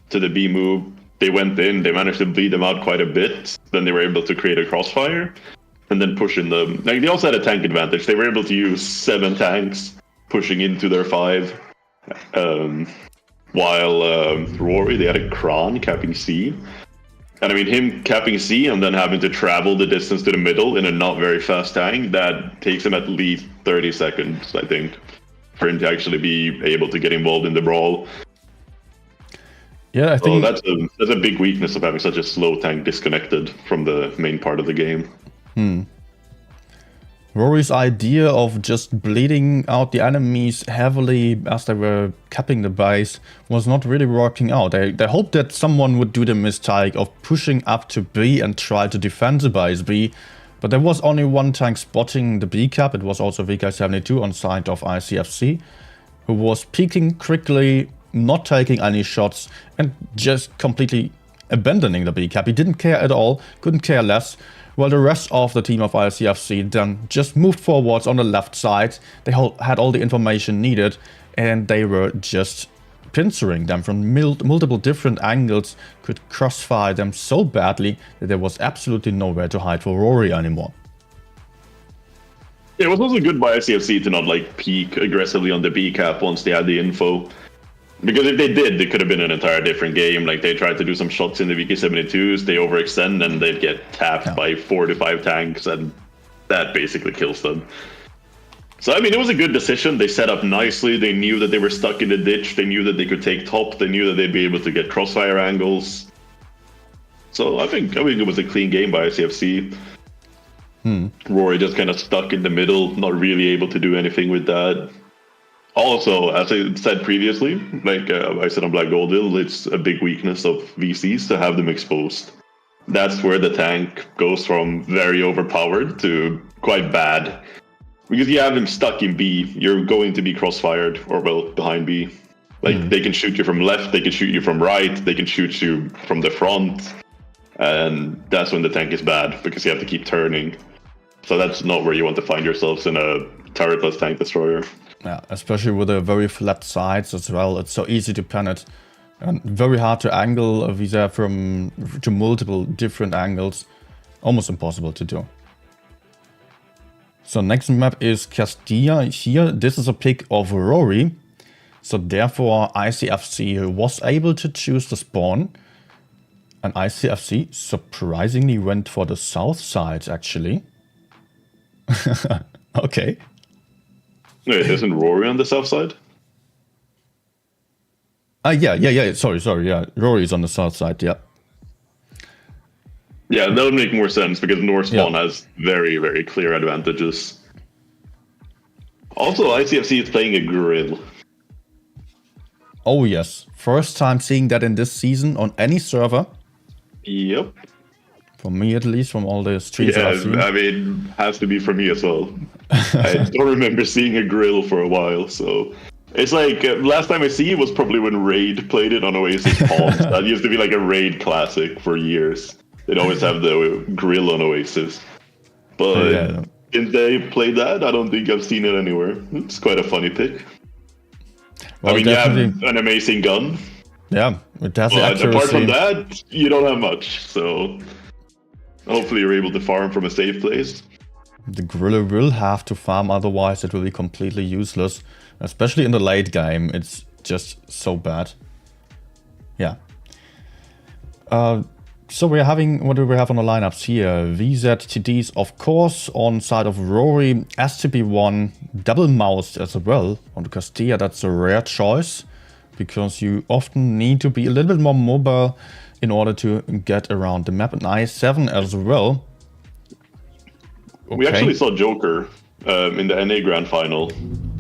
to the B move. They went in, they managed to bleed them out quite a bit. Then they were able to create a crossfire and then push in them. Like, they also had a tank advantage. They were able to use 7 tanks pushing into their 5. While Rory, they had a Kron capping C. And I mean, him capping C and then having to travel the distance to the middle in a not very fast tank, that takes him at least 30 seconds, I think, for him to actually be able to get involved in the brawl. Yeah, I think that's a big weakness of having such a slow tank disconnected from the main part of the game. Rory's idea of just bleeding out the enemies heavily as they were capping the base was not really working out. They hoped that someone would do the mistake of pushing up to B and try to defend the base B, but there was only 1 tank spotting the B cap. It was also VK72 on side of ICFC, who was peeking quickly, not taking any shots and just completely abandoning the B cap. He didn't care at all, couldn't care less. While the rest of the team of ICFC then just moved forwards on the left side. They had all the information needed and they were just pincering them from multiple different angles, could crossfire them so badly that there was absolutely nowhere to hide for Rory anymore. It was also good by ICFC to not like peek aggressively on the B cap once they had the info. Because if they did, it could have been an entire different game. Like, they tried to do some shots in the VK72s, they overextend, and they'd get tapped by 4 to 5 tanks, and that basically kills them. So, I mean, it was a good decision. They set up nicely. They knew that they were stuck in the ditch. They knew that they could take top. They knew that they'd be able to get crossfire angles. So, I think it was a clean game by ICFC. Rory just kind of stuck in the middle, not really able to do anything with that. Also, as I said previously, like I said on Black Goldil, it's a big weakness of VCs to have them exposed. That's where the tank goes from very overpowered to quite bad. Because you have them stuck in B, you're going to be crossfired, or well, behind B. Like, they can shoot you from left, they can shoot you from right, they can shoot you from the front. And that's when the tank is bad, because you have to keep turning. So that's not where you want to find yourselves in a turretless tank destroyer. Yeah, especially with the very flat sides as well. It's so easy to pan it and very hard to angle a Visa to multiple different angles. Almost impossible to do. So next map is Castilla here. This is a pick of Rory. So therefore ICFC was able to choose the spawn. And ICFC surprisingly went for the south side actually. Okay. Wait, isn't Rory on the south side? Yeah. Sorry. Yeah, Rory is on the south side. Yeah. Yeah, that would make more sense because North spawn has very, very clear advantages. Also, ICFC is playing a grill. Oh yes, first time seeing that in this season on any server. Yep. For me at least, from all the streams I've seen. I mean, has to be for me as well. I don't remember seeing a grill for a while, so It's like last time I see it was probably when Raid played it on Oasis Palms. That used to be like a Raid classic for years. They'd always have the grill on Oasis. But since they played that, I don't think I've seen it anywhere. It's quite a funny pick. Well, I mean, you have an amazing gun. Yeah, it has the But accuracy. apart from that, you don't have much. So hopefully you're able to farm from a safe place. The Gorilla will have to farm, otherwise it will be completely useless. Especially in the late game, it's just so bad. Yeah. So we're having, what do we have on the lineups here? VZ, TDs, of course, on side of Rory, STB1, double moused as well. On the Castilla, that's a rare choice, because you often need to be a little bit more mobile in order to get around the map. And I7 as well. Okay. We actually saw Joker in the NA Grand Final.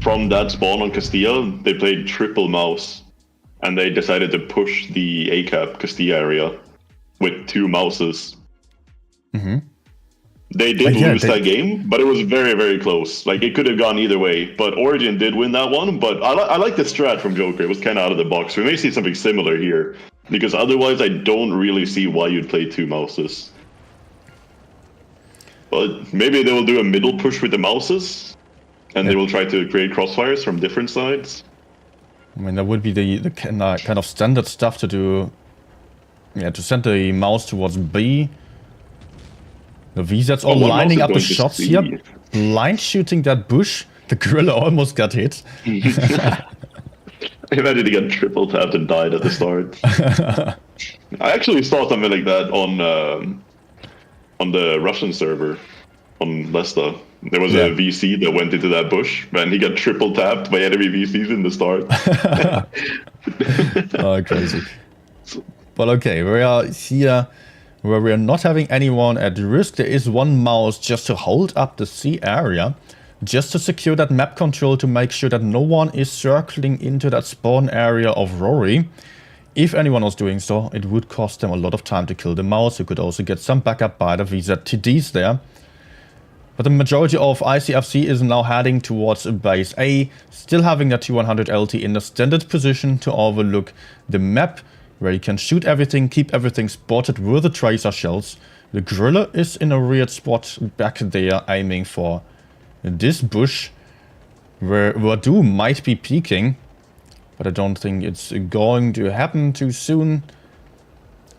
From that spawn on Castilla, they played triple mouse, and they decided to push the ACAP Castilla area with 2 mouses. Mm-hmm. They did lose that game, but it was very, very close. Like, it could have gone either way, but Origin did win that one. But I like the strat from Joker. It was kind of out of the box. We may see something similar here, because otherwise I don't really see why you'd play 2 mouses. But maybe they will do a middle push with the mouses, and they will try to create crossfires from different sides. I mean, that would be the kind of standard stuff to do. Yeah, to send the mouse towards B. The VZ's all lining up the shots here. Blind shooting that bush. The gorilla almost got hit. I imagine he got triple tapped and died at the start. I actually saw something like that on the Russian server, on Lesta. There was a VC that went into that bush, and he got triple tapped by enemy VCs in the start. Oh, crazy. But okay, we are here where we are not having anyone at risk. There is one mouse just to hold up the C area, just to secure that map control, to make sure that no one is circling into that spawn area of Rory. If anyone was doing so, it would cost them a lot of time to kill the mouse. You could also get some backup by the VZTDs there. But the majority of ICFC is now heading towards base A, still having that T100 LT in the standard position to overlook the map, where you can shoot everything, keep everything spotted with the tracer shells. The gorilla is in a weird spot back there, aiming for this bush, where Wadu might be peeking. But I don't think it's going to happen too soon.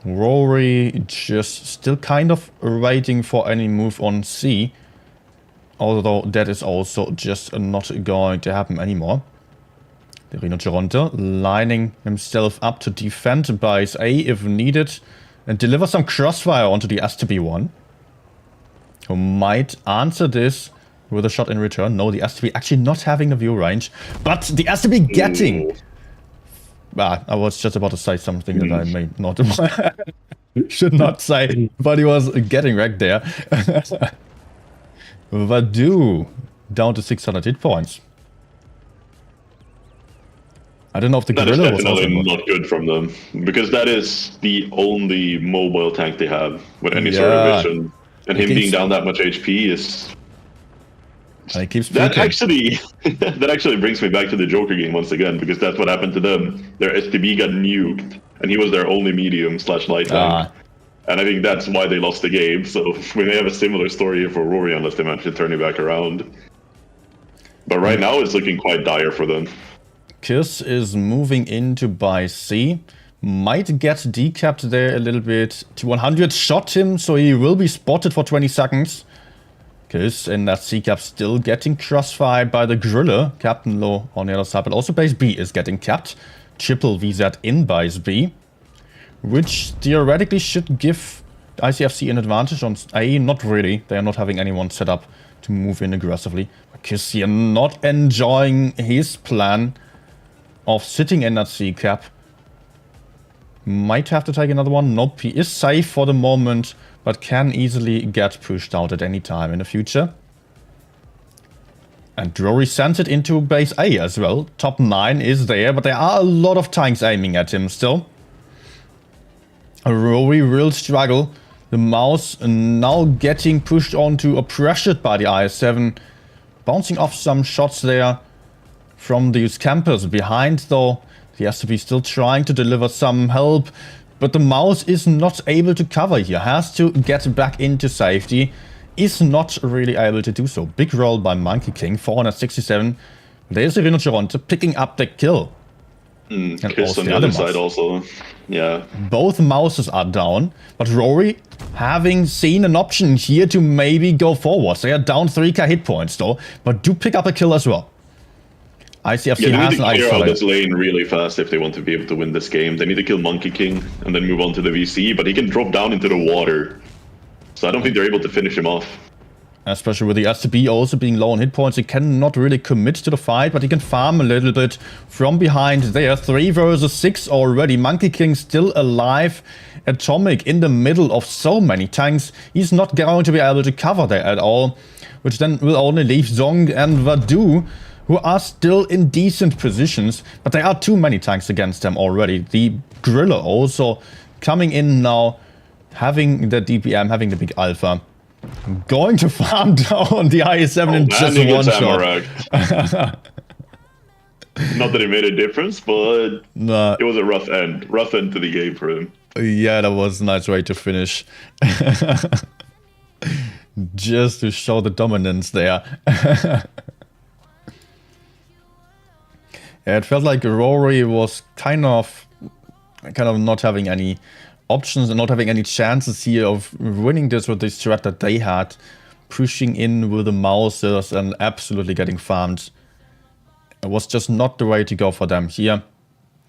Rory just still kind of waiting for any move on C. Although that is also just not going to happen anymore. The Rhinoceronte lining himself up to defend base A if needed. And deliver some crossfire onto the STB1. Who might answer this with a shot in return. No, the STB actually not having the view range. But the STB getting... I was just about to say something that I may not should not say, but he was getting wrecked there. Wadu down to 600 hit points. I don't know if the gorilla was also not good from them, because that is the only mobile tank they have with any sort of vision, and him being down that much HP is. And he keeps that actually brings me back to the Joker game once again, because that's what happened to them. Their STB got nuked, and he was their only medium/light tank. And I think that's why they lost the game. So we may have a similar story here for Rory, unless they manage to turn it back around. But right now it's looking quite dire for them. Kiss is moving into by C. Might get decapped there a little bit. T100 shot him, so he will be spotted for 20 seconds. Kiss in that C-cap still getting crossfire by the gorilla. Captain Low on the other side, but also base B is getting capped. Triple VZ in base B, which theoretically should give ICFC an advantage on A. Not really. They are not having anyone set up to move in aggressively. Kiss here not enjoying his plan of sitting in that C-cap. Might have to take another one. Nope, he is safe for the moment, but can easily get pushed out at any time in the future. And Rory sends it into base A as well. Top 9 is there, but there are a lot of tanks aiming at him still. Rory will struggle. The mouse now getting pushed onto or pressured by the IS-7. Bouncing off some shots there from these campers behind, though. The SCP still trying to deliver some help, but the mouse is not able to cover here. Has to get back into safety. Is not really able to do so. Big roll by Monkey King, 467. There's a Rhinoceronte picking up the kill. Kiss on the other side also. Yeah. Both mouses are down, but Rory having seen an option here to maybe go forward. They are down 3k hit points though, but do pick up a kill as well. ICFC has an they need to clear out isolator. this lane really fast if they want to be able to win this game. They need to kill Monkey King and then move on to the VC, but he can drop down into the water. So I don't think they're able to finish him off. Especially with the SCP also being low on hit points, he cannot really commit to the fight, but he can farm a little bit from behind there. 3 versus 6 already. Monkey King still alive. Atomic in the middle of so many tanks. He's not going to be able to cover there at all, which then will only leave Zong and Vadu, who are still in decent positions, but there are too many tanks against them already. The Gorilla also coming in now, having the DPM, having the big Alpha. Going to farm down the IS-7 in just one shot. Not that it made a difference, but nah. It was a rough end. Rough end to the game for him. Yeah, that was a nice way to finish. Just to show the dominance there. Yeah, it felt like Rory was kind of not having any options and not having any chances here of winning this with the strat that they had, pushing in with the mouses and absolutely getting farmed. It was just not the way to go for them here.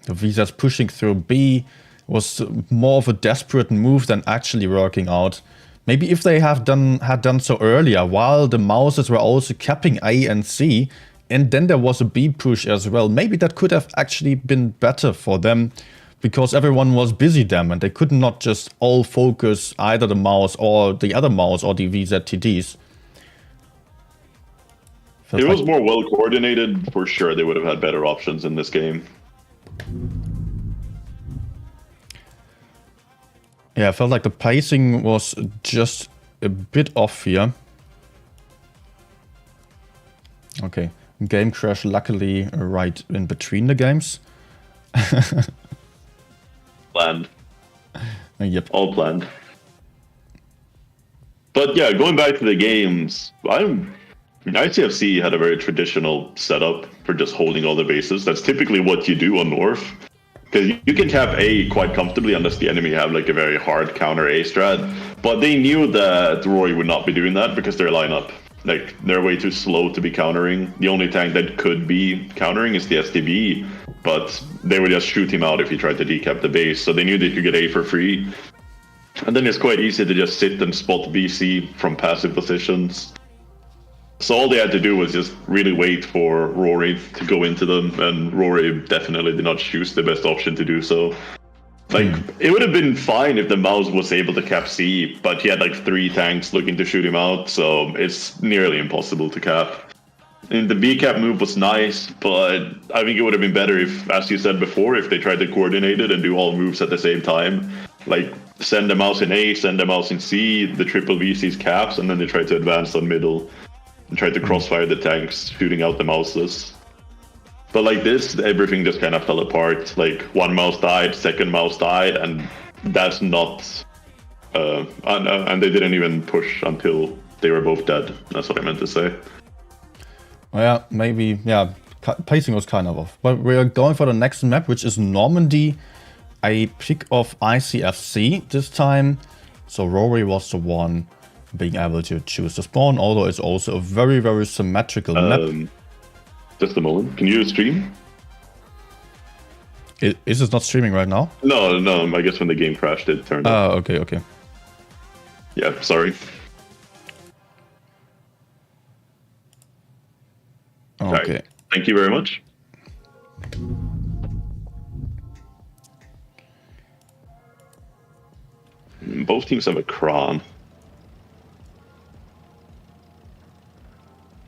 The Visas pushing through B was more of a desperate move than actually working out. Maybe if they had done so earlier, while the mouses were also capping A and C, and then there was a B push as well, maybe that could have actually been better for them. Because everyone was busy then, and they could not just all focus either the mouse or the other mouse or the VZTDs. If it was more well coordinated, for sure they would have had better options in this game. Yeah, I felt like the pacing was just a bit off here. Okay, game crash luckily right in between the games. Planned. Yep. All planned. But yeah, going back to the games, ICFC had a very traditional setup for just holding all the bases. That's typically what you do on North. Because you can cap A quite comfortably unless the enemy have like a very hard counter A strat. But they knew that Rory would not be doing that because their lineup, like, they're way too slow to be countering. The only tank that could be countering is the STB, but they would just shoot him out if he tried to decap the base. So they knew they could get A for free. And then it's quite easy to just sit and spot BC from passive positions. So all they had to do was just really wait for Rory to go into them, and Rory definitely did not choose the best option to do so. Like, it would have been fine if the mouse was able to cap C, but he had like 3 tanks looking to shoot him out, so it's nearly impossible to cap. And the B cap move was nice, but I think it would have been better if, as you said before, if they tried to coordinate it and do all moves at the same time. Like, send the mouse in A, send the mouse in C, the triple VC's caps, and then they try to advance on middle and try to crossfire the tanks, shooting out the mouses. But like this, everything just kind of fell apart. Like, one mouse died, second mouse died, and that's not... and they didn't even push until they were both dead. That's what I meant to say. Well, yeah, maybe, yeah, pacing was kind of off. But we're going for the next map, which is Normandy. A pick of ICFC this time. So Rory was the one being able to choose the spawn, although it's also a very, very symmetrical map. Just a moment. Can you stream? Is it not streaming right now? No, I guess when the game crashed, it turned off. Oh, okay. Yeah, sorry. Okay. Right. Thank you very much. Both teams have a Kron.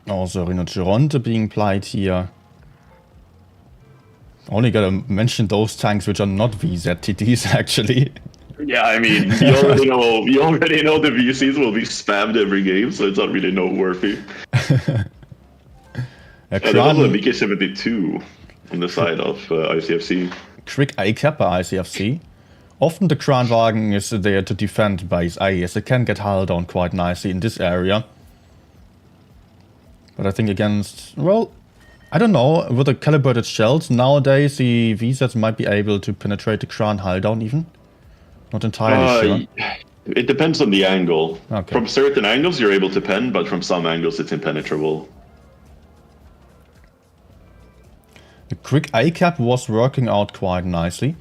Also, Rhinoceronte being played here. Only gotta mention those tanks which are not VZTDs actually. Yeah, I mean, you already know the VCs will be spammed every game, so it's not really noteworthy. There's also a VK72 on the side of ICFC. Quick A-cap by ICFC. Often the Kranwagen is there to defend base A, as it can get hull down quite nicely in this area. But I think against, well, I don't know, with the calibrated shells, nowadays the VZs might be able to penetrate the Kran hull down even. Not entirely sure. It depends on the angle. Okay. From certain angles you're able to pen, but from some angles it's impenetrable. The quick A-cap was working out quite nicely.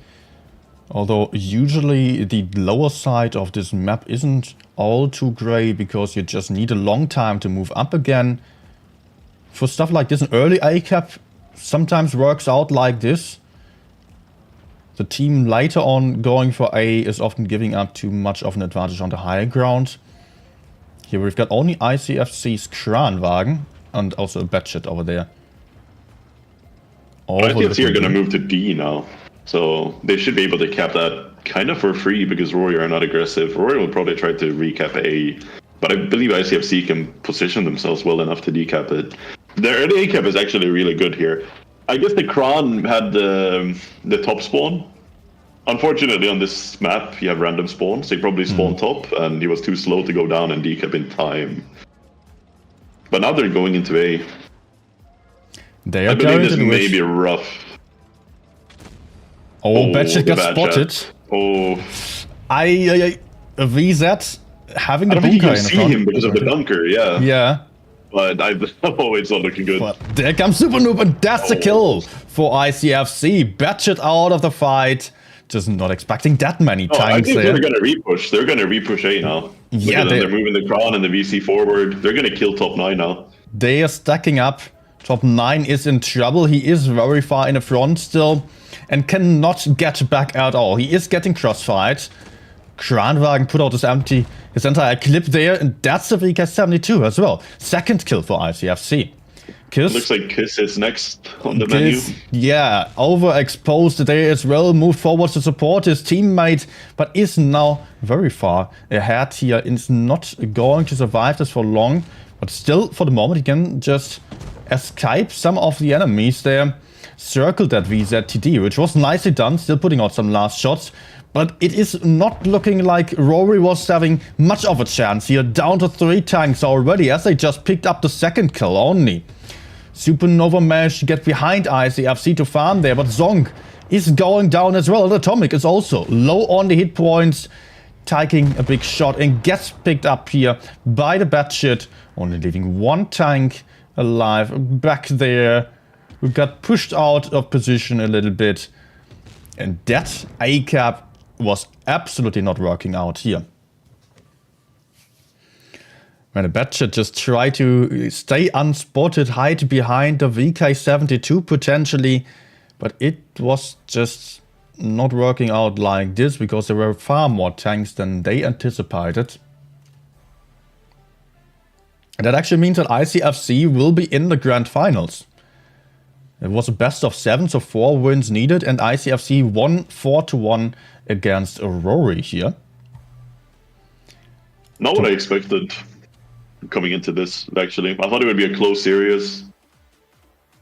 Although usually the lower side of this map isn't all too grey because you just need a long time to move up again. For stuff like this, an early A-cap sometimes works out like this. The team later on going for A is often giving up too much of an advantage on the higher ground. Here we've got only ICFC's Kranwagen and also a batshit over there. ICFC are going to move to D now. So they should be able to cap that kind of for free because Rory are not aggressive. Rory will probably try to recap A, but I believe ICFC can position themselves well enough to decap it. Their early A cap is actually really good here. I guess the Kran had the top spawn. Unfortunately, on this map, you have random spawns. They probably spawned top, and he was too slow to go down and decap in time. But now they're going into A. I believe this may be rough. Oh, Batshit got spotted. Oh. VZ having the bunker in front. I don't think you can see him because of the bunker, yeah. Yeah. But it's not looking good. But there comes Super Noob, and that's the kill for ICFC. Batshit out of the fight. Just not expecting that many tanks I think there. they're going to repush. They're going to repush A now. Yeah, they're moving the Kran and the VC forward. They're going to kill top 9 now. They are stacking up. Top 9 is in trouble. He is very far in the front still and cannot get back at all. He is getting crossfired. Kranwagen put out his entire clip there, and that's the VK72 as well. Second kill for ICFC. Kiss. Looks like Kiss is next on the menu. Yeah, overexposed there as well. Moved forward to support his teammate, but is now very far ahead here. Is not going to survive this for long, but still for the moment he can just escape some of the enemies there. Circle that VZTD, which was nicely done, still putting out some last shots. But it is not looking like Rory was having much of a chance here. Down to 3 tanks already, as they just picked up the second kill only. Supernova managed to get behind ICFC to farm there, but Zong is going down as well. And Atomic is also low on the hit points, taking a big shot and gets picked up here by the Batshit. Only leaving 1 tank alive back there. We got pushed out of position a little bit. And that A-cap was absolutely not working out here. When the Batshit just tried to stay unspotted, hide behind the VK72 potentially, but it was just not working out like this because there were far more tanks than they anticipated. And that actually means that ICFC will be in the grand finals. It was a best of 7, so 4 wins needed, and ICFC won 4-1 against Rory here. Not what I expected coming into this, actually. I thought it would be a close series,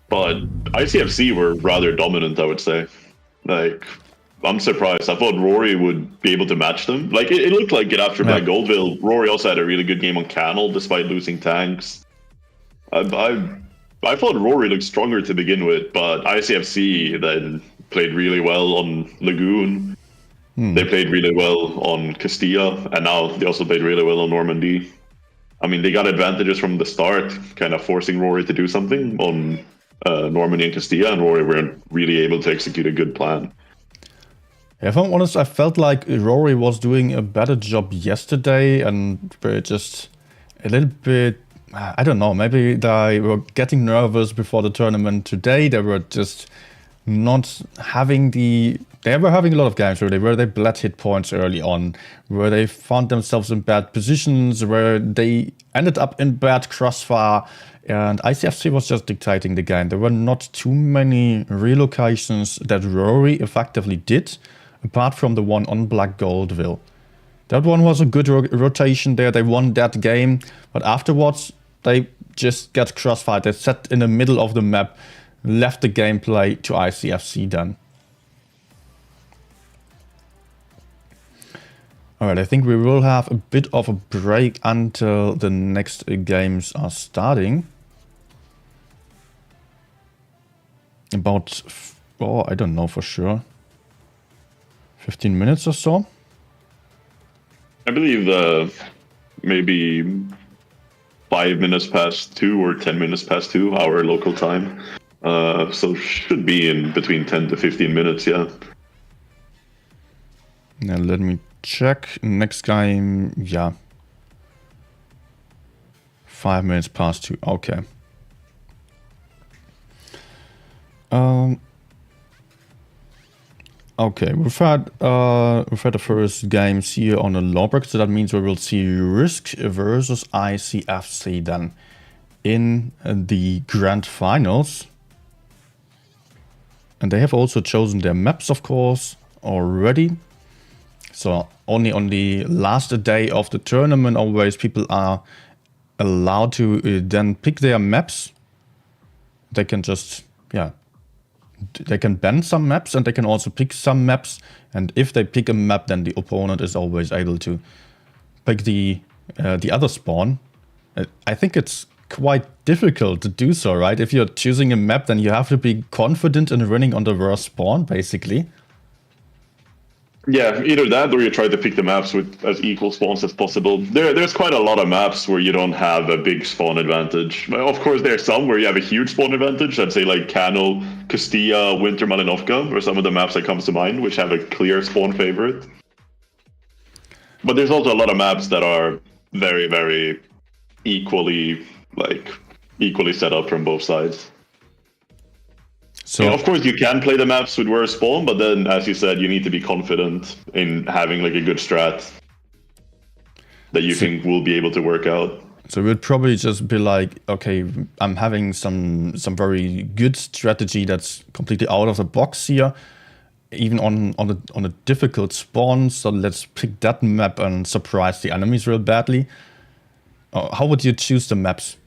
but ICFC were rather dominant, I would say. Like, I'm surprised. I thought Rory would be able to match them. Like, it looked like it after Black Goldville. Rory also had a really good game on Canal, despite losing tanks. I thought Rory looked stronger to begin with, but ICFC then played really well on Lagoon. They played really well on Castilla, and now they also played really well on Normandy. I mean, they got advantages from the start, kind of forcing Rory to do something on Normandy and Castilla, and Rory weren't really able to execute a good plan. If I'm honest, I felt like Rory was doing a better job yesterday, and we're just a little bit, I don't know, maybe they were getting nervous before the tournament today. They were just not having they were having a lot of games really where they bled hit points early on, where they found themselves in bad positions, where they ended up in bad crossfire, and ICFC was just dictating the game. There were not too many relocations that Rory effectively did, apart from the one on Black Goldville. That one was a good rotation there. They won that game, but afterwards they just get crossfire. They sat in the middle of the map, left the gameplay to ICFC then. Alright, I think we will have a bit of a break until the next games are starting. About, I don't know for sure, 15 minutes or so. I believe maybe 5 minutes past 2 or 10 minutes past 2 our local time. So should be in between 10 to 15 minutes, yeah. Now let me check. Next game, yeah. 5 minutes past 2, okay. Okay, we've had the first games here on the low bracket, so that means we will see Risk versus ICFC then in the grand finals. And they have also chosen their maps, of course, already. So only on the last day of the tournament, always people are allowed to then pick their maps. They can just, yeah. They can ban some maps and they can also pick some maps. And if they pick a map, then the opponent is always able to pick the other spawn. I think it's quite difficult to do so, right? If you're choosing a map, then you have to be confident in running on the worst spawn, basically. Yeah, either that or you try to pick the maps with as equal spawns as possible. There's quite a lot of maps where you don't have a big spawn advantage. Of course, there's some where you have a huge spawn advantage. I'd say like Canal, Castilla, Winter Malinovka are some of the maps that comes to mind, which have a clear spawn favorite. But there's also a lot of maps that are very, very equally set up from both sides. So of course you can play the maps with worse spawn, but then as you said, you need to be confident in having like a good strat that you think will be able to work out. So it would probably just be like, okay, I'm having some very good strategy that's completely out of the box here, even on a difficult spawn. So let's pick that map and surprise the enemies real badly. How would you choose the maps?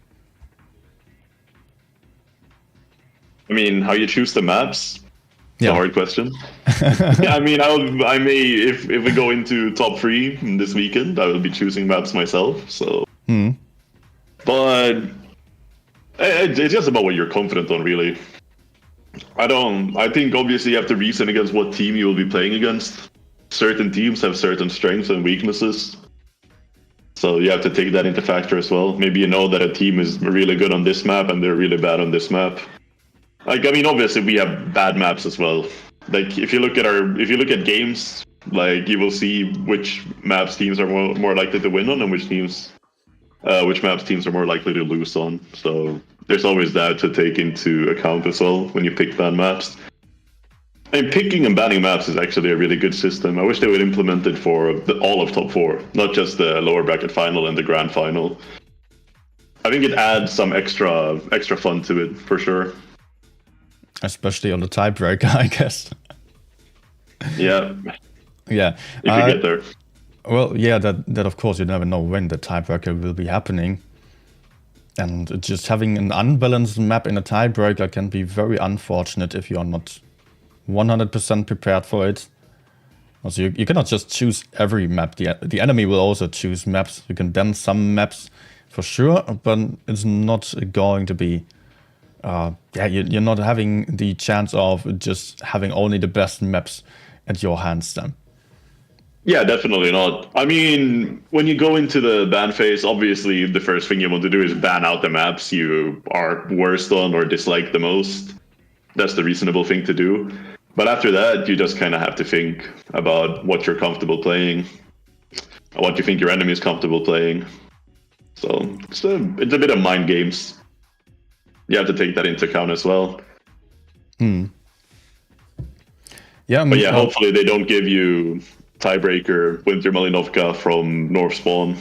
I mean, how you choose the maps? It's a hard question. I mean, I may, if we go into top 3 this weekend, I will be choosing maps myself. So, but it's just about what you're confident on, really. I think obviously you have to reason against what team you will be playing against. Certain teams have certain strengths and weaknesses. So you have to take that into factor as well. Maybe you know that a team is really good on this map and they're really bad on this map. Like, I mean, obviously we have bad maps as well. Like, if you look at games, like you will see which maps teams are more likely to win on and which maps teams are more likely to lose on. So there's always that to take into account as well when you pick bad maps. And picking and banning maps is actually a really good system. I wish they would implement it for all of top 4, not just the lower bracket final and the grand final. I think it adds some extra fun to it for sure. Especially on the tiebreaker, I guess. Yeah. Yeah. If you get there. Well, yeah, that of course you never know when the tiebreaker will be happening. And just having an unbalanced map in a tiebreaker can be very unfortunate if you are not 100% prepared for it. Also, you cannot just choose every map. The enemy will also choose maps. You can ban some maps for sure, but it's not going to be... you're not having the chance of just having only the best maps at your hands then. Yeah, definitely not. I mean, when you go into the ban phase, obviously the first thing you want to do is ban out the maps you are worst on or dislike the most. That's the reasonable thing to do. But after that, you just kind of have to think about what you're comfortable playing, what you think your enemy is comfortable playing. So it's a bit of mind games. You have to take that into account as well. Yeah, but yeah, hopefully they don't give you tiebreaker Winter Malinovka from North Spawn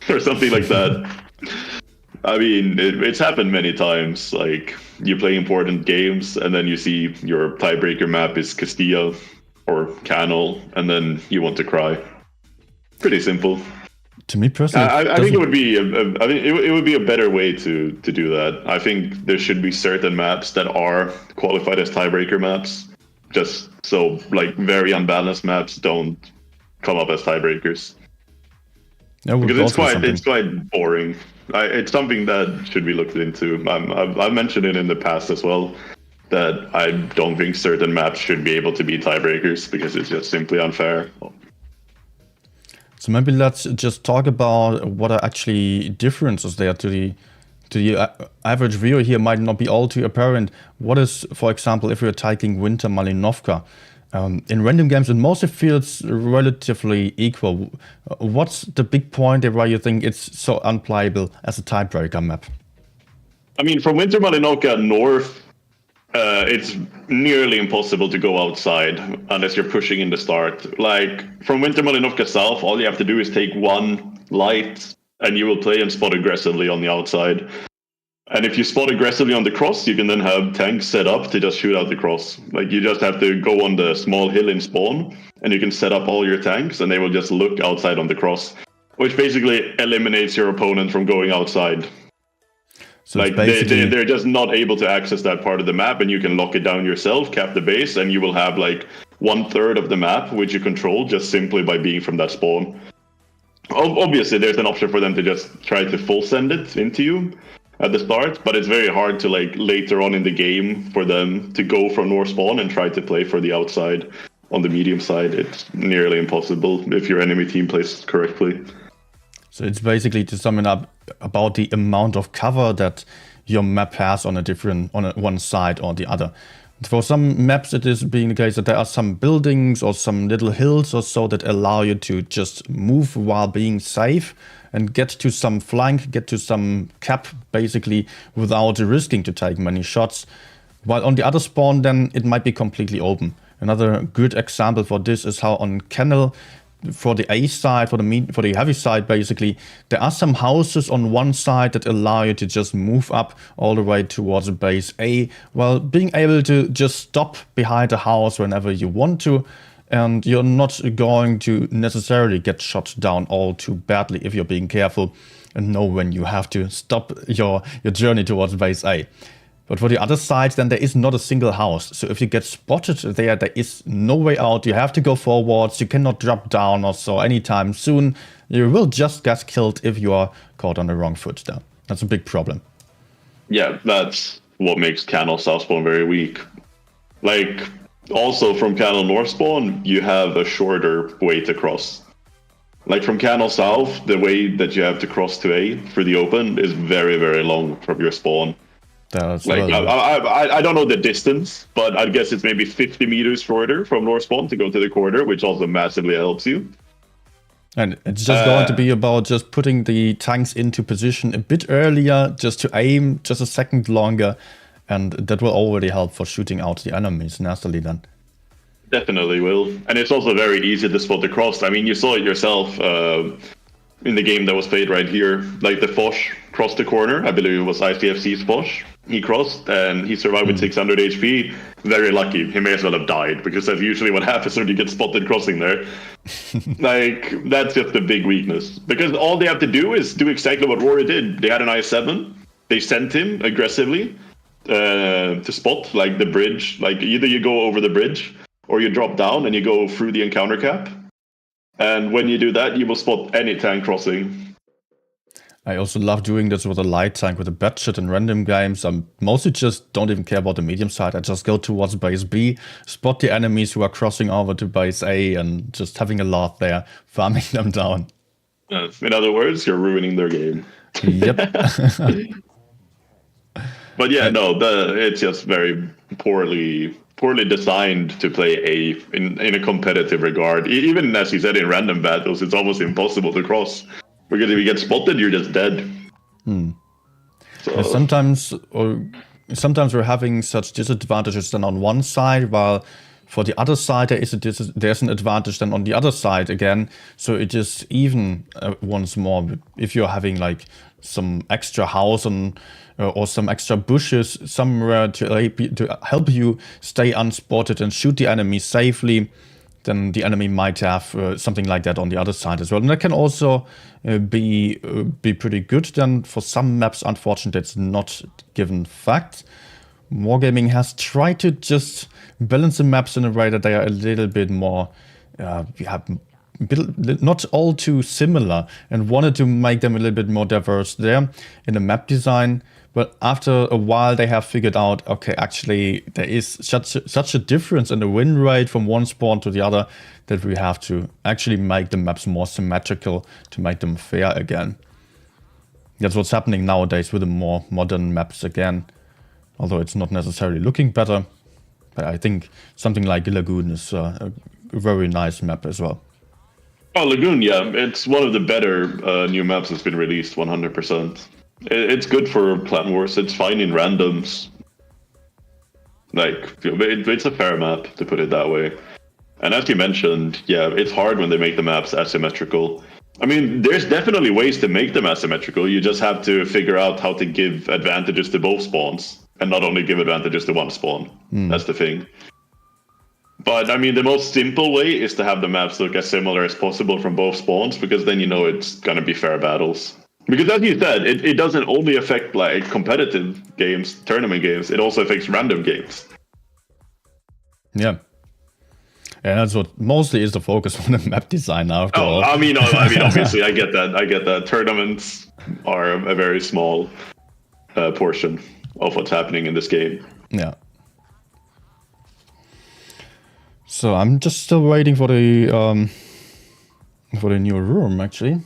or something like that. I mean, it's happened many times. Like, you play important games and then you see your tiebreaker map is Castilla or Canal, and then you want to cry. Pretty simple. To me personally, I think it would be. I mean, it would be a better way to do that. I think there should be certain maps that are qualified as tiebreaker maps, just so like very unbalanced maps don't come up as tiebreakers. Because it's quite boring. It's something that should be looked into. I've mentioned it in the past as well, that I don't think certain maps should be able to be tiebreakers because it's just simply unfair. So maybe let's just talk about what are actually differences there to the average viewer here might not be all too apparent. What is, for example, if we're taking Winter Malinovka? In random games, it mostly feels relatively equal. What's the big point there why you think it's so unplayable as a tiebreaker map? I mean, from Winter Malinovka north, it's nearly impossible to go outside unless you're pushing in the start. Like, from Winter Malinovka south, all you have to do is take one light, and you will play and spot aggressively on the outside. And if you spot aggressively on the cross, you can then have tanks set up to just shoot out the cross. Like, you just have to go on the small hill in spawn, and you can set up all your tanks, and they will just look outside on the cross, which basically eliminates your opponent from going outside. So like, they're just not able to access that part of the map, and you can lock it down yourself, cap the base, and you will have like 1/3 of the map, which you control just simply by being from that spawn. Obviously, there's an option for them to just try to full send it into you at the start, but it's very hard to like later on in the game for them to go from north spawn and try to play for the outside on the medium side. It's nearly impossible if your enemy team plays correctly. So it's basically, to sum it up, about the amount of cover that your map has on one side or the other. For some maps, it is being the case that there are some buildings or some little hills or so that allow you to just move while being safe and get to some flank, get to some cap, basically, without risking to take many shots. While on the other spawn, then it might be completely open. Another good example for this is how on Kennel, for the A side, for the heavy side, basically, there are some houses on one side that allow you to just move up all the way towards base A, while being able to just stop behind a house whenever you want to, and you're not going to necessarily get shot down all too badly if you're being careful and know when you have to stop your journey towards base A. But for the other side, then there is not a single house. So if you get spotted there is no way out. You have to go forwards. You cannot drop down or so anytime soon. You will just get killed if you are caught on the wrong foot there. That's a big problem. Yeah, that's what makes Canal South spawn very weak. Like, also from Canal North spawn, you have a shorter way to cross. Like, from Canal South, the way that you have to cross to A for the open is very, very long from your spawn. Like, I don't know the distance, but I guess it's maybe 50 meters shorter from north spawn to go to the corner, which also massively helps you. And it's just going to be about just putting the tanks into position a bit earlier, just to aim just a second longer, and that will already help for shooting out the enemies nastily then. Definitely will. And it's also very easy to spot the cross. I mean, you saw it yourself in the game that was played right here. Like, the Foch crossed the corner. I believe it was ICFC's Foch. He crossed and he survived with 600 HP. Very lucky. He may as well have died, because that's usually what happens when you get spotted crossing there. Like, that's just a big weakness. Because all they have to do is do exactly what Rory did. They had an I7. They sent him aggressively to spot, like, the bridge. Like, either you go over the bridge or you drop down and you go through the encounter cap. And when you do that, you will spot any tank crossing. I also love doing this with a light tank, with a batshit in random games. I mostly just don't even care about the medium side. I just go towards base B, spot the enemies who are crossing over to base A, and just having a laugh there, farming them down. In other words, you're ruining their game. Yep. But yeah, no, it's just very poorly designed to play A in a competitive regard. Even as you said, in random battles, it's almost impossible to cross. Because if you get spotted, you're just dead. So. Yeah, sometimes we're having such disadvantages then on one side, while for the other side there's an advantage then on the other side again. So it is even once more, if you're having like some extra house or some extra bushes somewhere to help you stay unspotted and shoot the enemy safely, then the enemy might have something like that on the other side as well. And that can also be pretty good. Then for some maps, unfortunately, it's not given fact. Wargaming has tried to just balance the maps in a way that they are a little bit more, not all too similar, and wanted to make them a little bit more diverse there in the map design. But after a while, they have figured out, okay, actually, there is such a difference in the win rate from one spawn to the other that we have to actually make the maps more symmetrical to make them fair again. That's what's happening nowadays with the more modern maps again. Although it's not necessarily looking better. But I think something like Lagoon is a very nice map as well. Oh, Lagoon, yeah. It's one of the better new maps that's been released, 100%. It's good for Clan Wars. It's fine in randoms. Like, it's a fair map, to put it that way. And as you mentioned, yeah, it's hard when they make the maps asymmetrical. I mean, there's definitely ways to make them asymmetrical. You just have to figure out how to give advantages to both spawns, and not only give advantages to one spawn. That's the thing. But, I mean, the most simple way is to have the maps look as similar as possible from both spawns, because then you know it's going to be fair battles. Because as you said, it doesn't only affect like competitive games, tournament games, it also affects random games. Yeah. And that's what mostly is the focus on the map design now. I mean, obviously, I get that. Tournaments are a very small portion of what's happening in this game. Yeah. So I'm just still waiting for the new room, actually.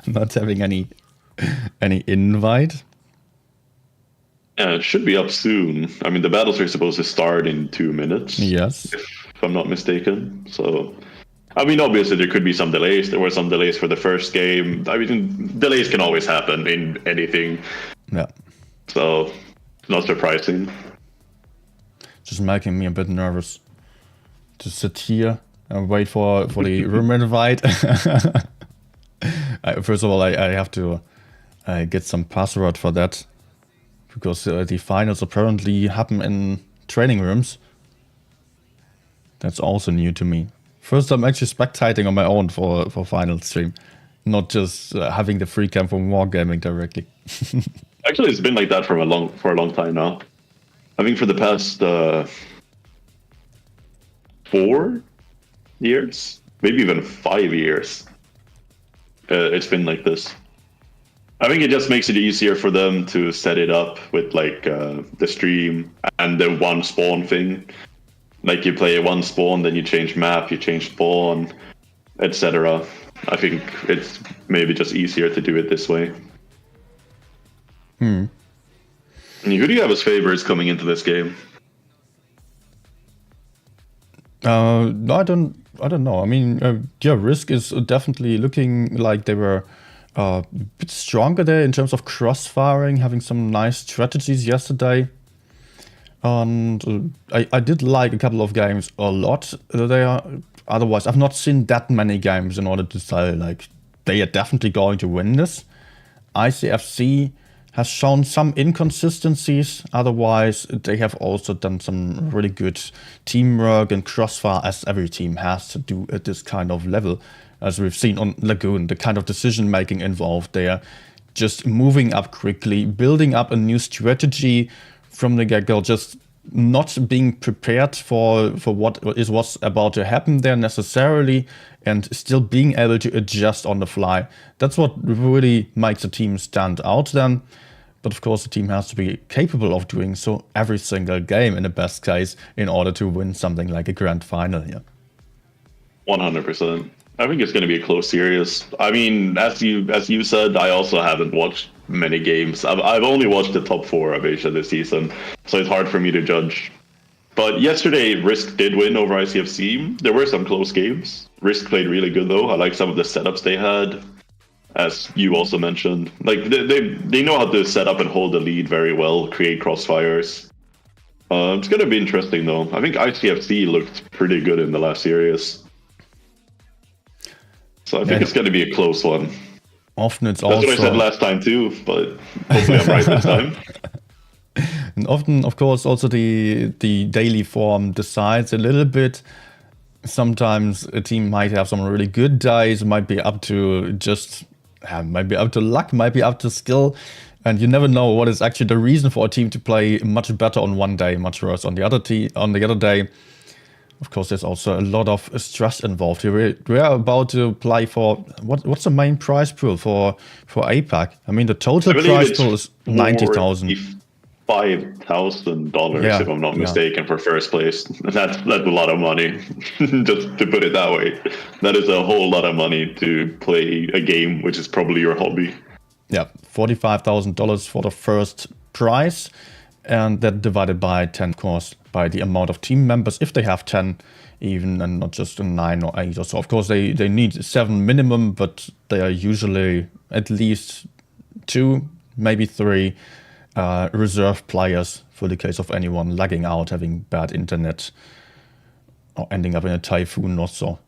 Not having any invite. Yeah, it should be up soon. I mean, the battles are supposed to start in 2 minutes. Yes. If I'm not mistaken. So, I mean, obviously there could be some delays. There were some delays for the first game. I mean, delays can always happen in anything. Yeah. So, not surprising. Just making me a bit nervous to sit here and wait for the room invite. First of all, I have to get some password for that, because the finals apparently happen in training rooms. That's also new to me. First, I'm actually spectating on my own for final stream, not just having the free cam from Wargaming directly. Actually, it's been like that for a long time now. I think for the past 4 years, maybe even 5 years. It's been like this. I think it just makes it easier for them to set it up with like the stream and the one spawn thing. Like you play one spawn, then you change map, you change spawn, etc. I think it's maybe just easier to do it this way. And who do you have as favorites coming into this game? No, I don't know. I mean, yeah, Risk is definitely looking like they were a bit stronger there in terms of cross-firing, having some nice strategies yesterday. And I did like a couple of games a lot. Otherwise, I've not seen that many games in order to say, like, they are definitely going to win this. ICFC has shown some inconsistencies. Otherwise, they have also done some really good teamwork and crossfire, as every team has to do at this kind of level. As we've seen on Lagoon, the kind of decision-making involved there. Just moving up quickly, building up a new strategy from the get-go, just not being prepared for what's about to happen there necessarily, and still being able to adjust on the fly. That's what really makes a team stand out then. But of course, the team has to be capable of doing so every single game in the best case in order to win something like a grand final here. 100%. I think it's going to be a close series. I mean, as you said, I also haven't watched many games. I've only watched the top 4 of Asia this season, so it's hard for me to judge. But yesterday, Risk did win over ICFC. There were some close games. Risk played really good, though. I like some of the setups they had, as you also mentioned. Like, they know how to set up and hold the lead very well, create crossfires. It's going to be interesting, though. I think ICFC looked pretty good in the last series. So I think it's going to be a close one. Often it's That's also... what I said last time too, but hopefully I'm right this time. And often, of course, also the daily form decides a little bit sometimes a team might have some really good dice, might be up to might be up to luck, might be up to skill, and you never know what is actually the reason for a team to play much better on one day, much worse on the other day. Of course, there's also a lot of stress involved here. We're about to play for what's the main prize pool for APAC? I mean, the total prize pool is $90,000. $5,000, if I'm not mistaken, for first place. That's a lot of money, just to put it that way. That is a whole lot of money to play a game, which is probably your hobby. Yeah, $45,000 for the first prize, and that divided by 10, of course, by the amount of team members, if they have 10 even, and not just a 9 or 8 or so. Of course, they need 7 minimum, but they are usually at least 2, maybe 3 reserve players for the case of anyone lagging out, having bad internet, or ending up in a typhoon or so.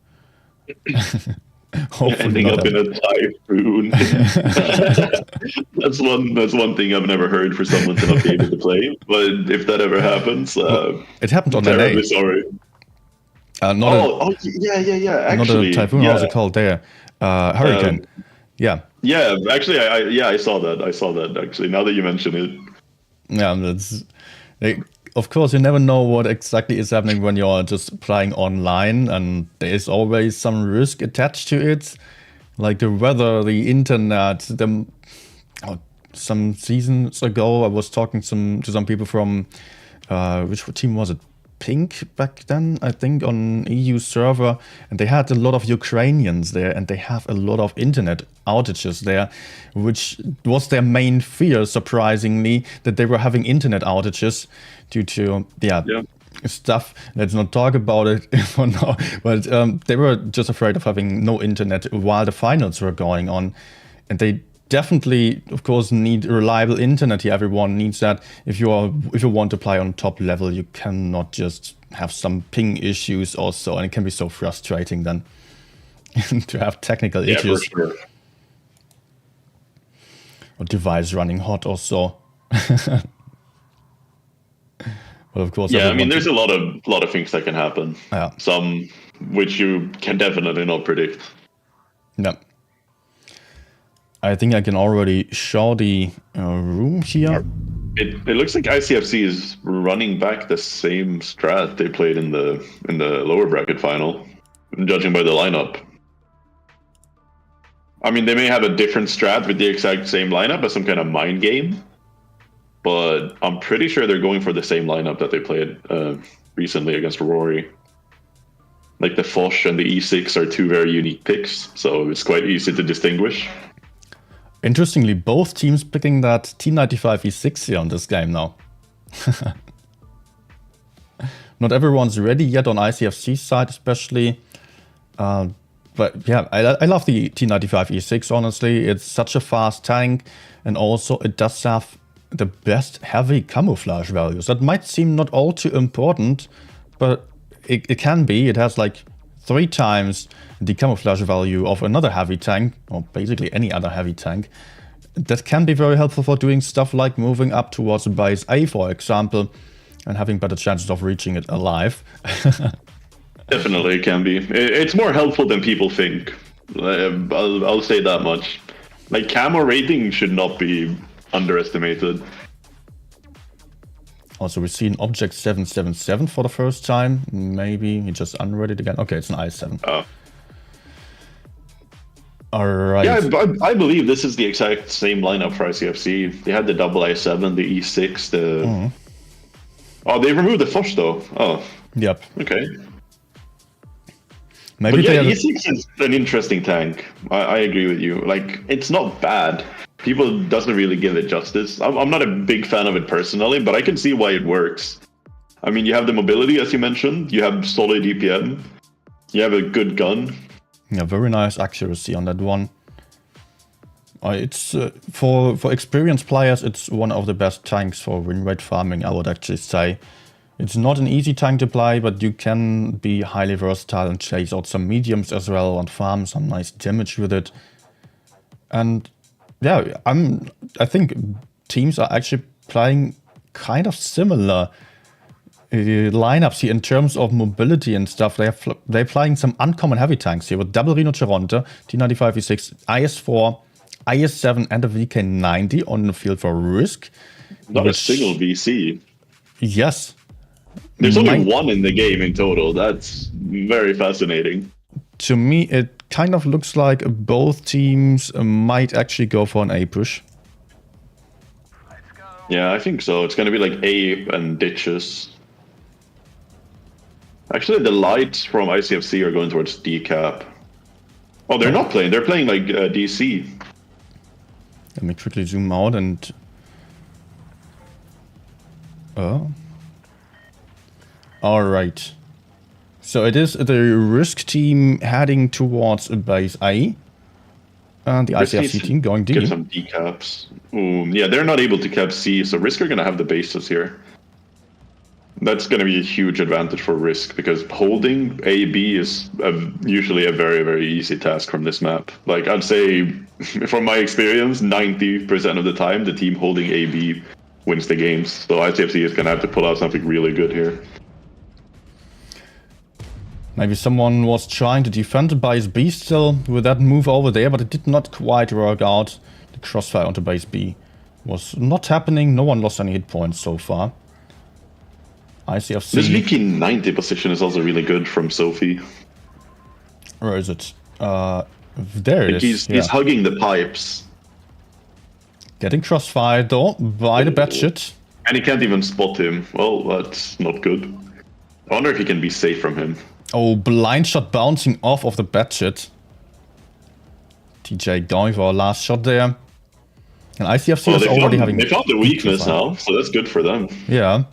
Ending up in a typhoon. That's one thing I've never heard for someone to not be able to play. But if that ever happens, it happened on terribly NA. Sorry. Yeah. Actually, not a typhoon. How's it called there? Hurricane. Yeah. Yeah. Actually, I saw that. I saw that. Actually, now that you mention it. Yeah, of course, you never know what exactly is happening when you're just playing online, and there is always some risk attached to it, like the weather, the internet. Some seasons ago, I was talking to some people from which team was it? Pink back then, I think, on EU server, and they had a lot of Ukrainians there, and they have a lot of internet outages there, which was their main fear, surprisingly, that they were having internet outages due to stuff. Let's not talk about it for now, but they were just afraid of having no internet while the finals were going on, and they definitely, of course, need reliable internet here. Everyone needs that. If you want to play on top level, you cannot just have some ping issues also, and it can be so frustrating then to have technical issues. For sure. Or device running hot or so. But of course, I mean, there's a lot of things that can happen. Yeah. Some which you can definitely not predict. Yeah. I think I can already show the room here. It looks like ICFC is running back the same strat they played in the lower bracket final, judging by the lineup. I mean, they may have a different strat with the exact same lineup as some kind of mind game, but I'm pretty sure they're going for the same lineup that they played recently against Rory. Like the Foch and the E6 are two very unique picks, so it's quite easy to distinguish. Interestingly, both teams picking that T95 E6 here on this game now. Not everyone's ready yet on ICFC's side, especially. But yeah, I love the T95 E6, honestly. It's such a fast tank, and also it does have the best heavy camouflage values. That might seem not all too important, but it can be. It has like 3 times the camouflage value of another heavy tank, or basically any other heavy tank. That can be very helpful for doing stuff like moving up towards base A, for example, and having better chances of reaching it alive. Definitely it can be. It's more helpful than people think. I'll say that much. Like, camo rating should not be underestimated. Also, we see an object 777 for the first time. Maybe he just unread it again. Okay, it's an I7. Oh. All right. Yeah, I believe this is the exact same lineup for ICFC. They had the double I7, the E6, the... Oh, they removed the Foch though. Oh. Yep. Okay. Maybe but yeah, E6 is an interesting tank. I agree with you. Like, it's not bad. People doesn't really give it justice. I'm not a big fan of it personally, but I can see why it works. I mean, you have the mobility, as you mentioned. You have solid DPM. You have a good gun. Yeah, very nice accuracy on that one. It's for experienced players, it's one of the best tanks for win rate farming, I would actually say. It's not an easy tank to play, but you can be highly versatile and chase out some mediums as well and farm some nice damage with it. And yeah, I think teams are actually playing kind of similar lineups here in terms of mobility and stuff. They're playing some uncommon heavy tanks here with double Rhinoceronte, T95 E6, IS4, IS7 and a VK90 on the field for Risk. Not a single VC. Yes. There's only one in the game in total. That's very fascinating. To me, it kind of looks like both teams might actually go for an A push. Yeah, I think so. It's going to be like A and ditches. Actually, the lights from ICFC are going towards decap. Oh, they're not playing. They're playing like DC. Let me quickly zoom out and... Oh. Alright. So it is the Risk team heading towards base A. And the ICFC team going D. Get some decaps. Ooh, yeah, they're not able to cap C, so Risk are going to have the bases here. That's going to be a huge advantage for Risk, because holding A-B is usually a very, very easy task from this map. Like, I'd say, from my experience, 90% of the time, the team holding A-B wins the games. So ICFC is going to have to pull out something really good here. Maybe someone was trying to defend base B still with that move over there, but it did not quite work out. The crossfire onto base B was not happening. No one lost any hit points so far. ICFC. This VK90 position is also really good from Sophie. Where is it? There it is. He's hugging the pipes. Getting crossfired though by the batshit. And he can't even spot him. Well, that's not good. I wonder if he can be safe from him. Oh, blind shot bouncing off of the batshit. TJ going for a last shot there. And ICFC is already having... They found the weakness now, so that's good for them. Yeah.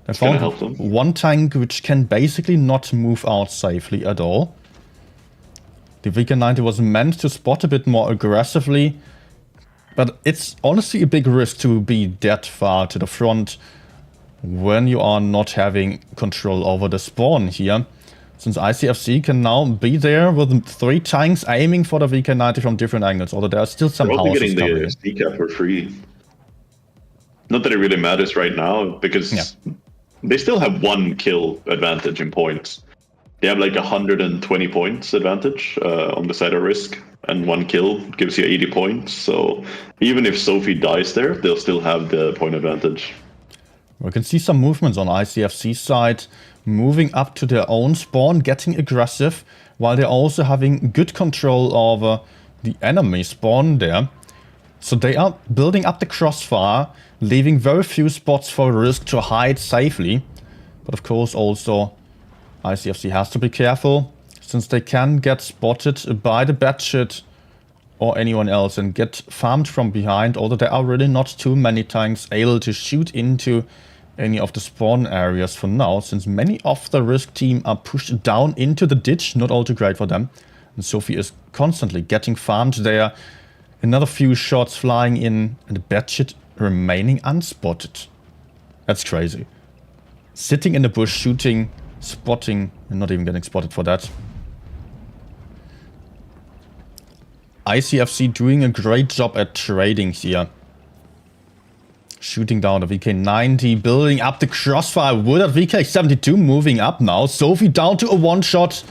They found one tank which can basically not move out safely at all. The VK90 was meant to spot a bit more aggressively. But it's honestly a big risk to be that far to the front when you are not having control over the spawn here. Since ICFC can now be there with 3 tanks aiming for the VK90 from different angles, although there are still some houses getting the decap for free. Not that it really matters right now, because they still have 1 kill advantage in points. They have like 120 points advantage on the side of Risk, and 1 kill gives you 80 points. So even if Sophie dies there, they'll still have the point advantage. We can see some movements on ICFC's side, moving up to their own spawn, getting aggressive, while they're also having good control over the enemy spawn there. So they are building up the crossfire, leaving very few spots for Risk to hide safely. But of course also ICFC has to be careful, since they can get spotted by the batshit or anyone else and get farmed from behind, although there are really not too many tanks able to shoot into any of the spawn areas for now, since many of the Risk team are pushed down into the ditch, not all too great for them. And Sophie is constantly getting farmed there. Another few shots flying in, and the batshit remaining unspotted. That's crazy. Sitting in the bush, shooting, spotting, and not even getting spotted for that. ICFC doing a great job at trading here. Shooting down the VK90, building up the crossfire with a VK72 moving up now. Sophie down to a 1-shot.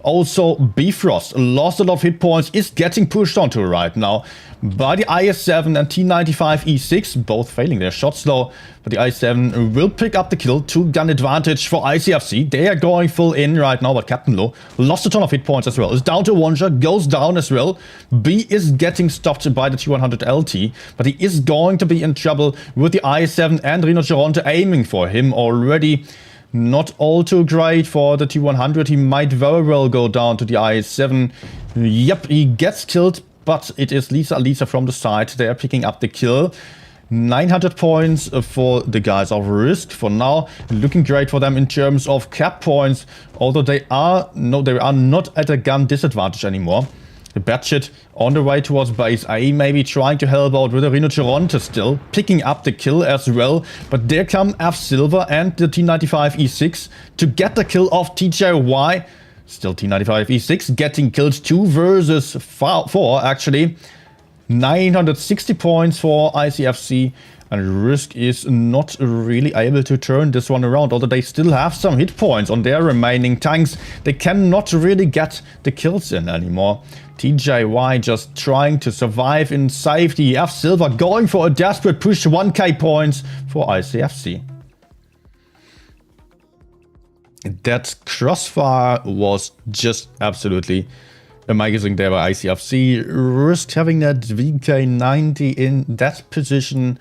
Also, Bifrost lost a lot of hit points, is getting pushed onto right now by the IS7 and T95 E6, both failing their shots though. But the IS7 will pick up the kill, 2-gun advantage for ICFC. They are going full in right now, but Captain Low lost a ton of hit points as well. Is down to 1-shot, goes down as well. B is getting stopped by the T100 LT, but he is going to be in trouble with the IS7 and Rhinoceronte aiming for him already. Not all too great for the T100. He might very well go down to the IS7. Yep, he gets killed, but it is Lisa from the side. They are picking up the kill. 900 points for the guys of Risk for now. Looking great for them in terms of cap points, although they are not at a gun disadvantage anymore. The batshit on the way towards base A, maybe trying to help out with the Rhinoceronte still, picking up the kill as well. But there come F Silver and the T95 E6 to get the kill of TJY. Still T95 E6 getting killed 2 versus 4 actually. 960 points for ICFC. And Risk is not really able to turn this one around, although they still have some hit points on their remaining tanks. They cannot really get the kills in anymore. TJY just trying to survive in safety. F Silver going for a desperate push, 1k points for ICFC. That crossfire was just absolutely amazing there by ICFC. Risk having that VK90 in that position.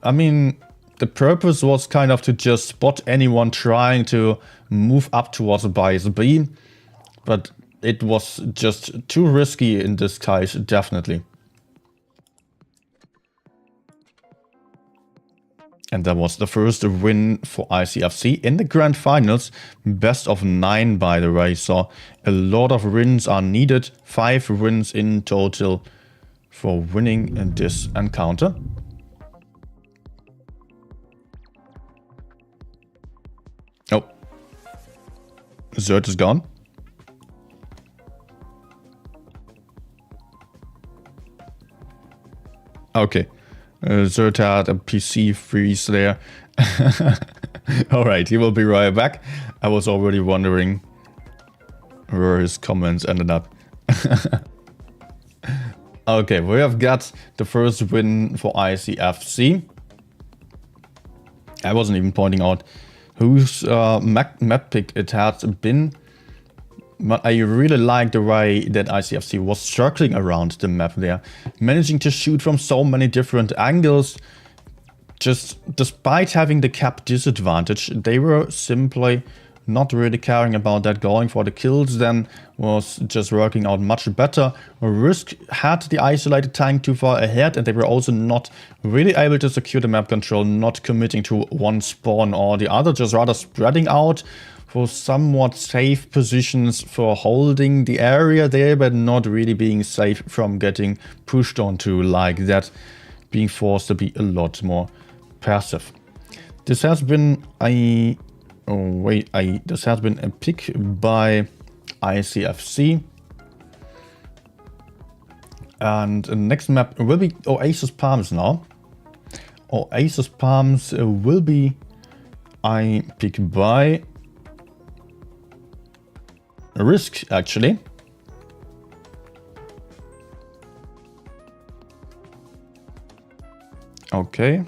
I mean, the purpose was kind of to just spot anyone trying to move up towards base B, but it was just too risky in this case, definitely. And that was the first win for ICFC in the Grand Finals. Best of 9, by the way, so a lot of wins are needed. 5 wins in total for winning in this encounter. Oh, Zert is gone. Okay. Zert had a PC freeze there. Alright, he will be right back. I was already wondering where his comments ended up. Okay, we have got the first win for ICFC. I wasn't even pointing out whose map pick it had been. But I really like the way that ICFC was circling around the map there. Managing to shoot from so many different angles. Just despite having the cap disadvantage, they were simply not really caring about that. Going for the kills then was just working out much better. Risk had the isolated tank too far ahead, and they were also not really able to secure the map control, not committing to one spawn or the other, just rather spreading out for somewhat safe positions for holding the area there, but not really being safe from getting pushed onto like that, being forced to be a lot more passive. This has been a this has been a pick by ICFC, and the next map will be Oasis Palms now. Oasis Palms will be a pick by Risk, actually. Okay.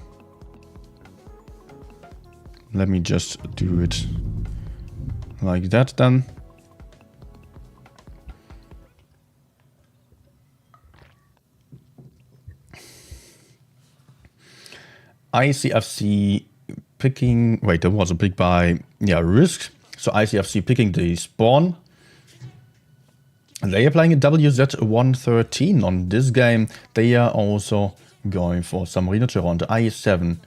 Let me just do it like that then. ICFC picking, wait, there was a pick by, yeah, Risk. So ICFC picking the spawn. They are playing a WZ113 on this game. They are also going for some Rhinocher on the i7.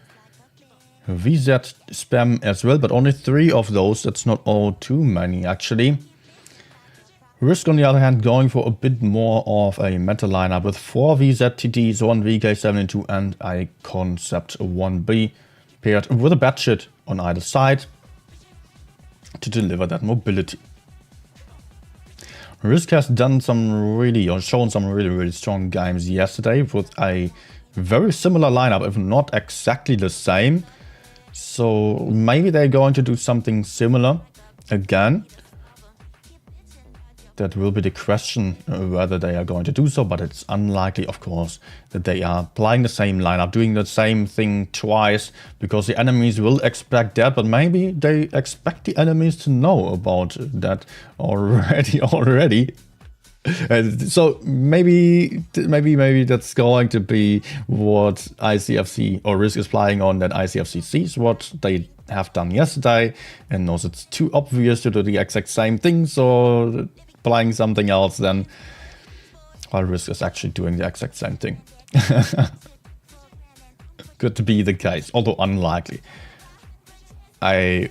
VZ spam as well, but only 3 of those. That's not all too many, actually. Risk, on the other hand, going for a bit more of a meta lineup with 4 VZTDs, 1 VK72 and a Concept 1B paired with a Batshit on either side to deliver that mobility. Risk has done some really, or shown some really strong games yesterday with a very similar lineup, if not exactly the same. So maybe they're going to do something similar again. That will be the question, whether they are going to do so, but it's unlikely, of course, that they are playing the same lineup, doing the same thing twice, because the enemies will expect that, but maybe they expect the enemies to know about that already. So maybe that's going to be what ICFC or Risk is playing on, that ICFC sees what they have done yesterday and knows it's too obvious to do the exact same thing, so playing something else then, while Risk is actually doing the exact same thing. Could be the case, although unlikely. I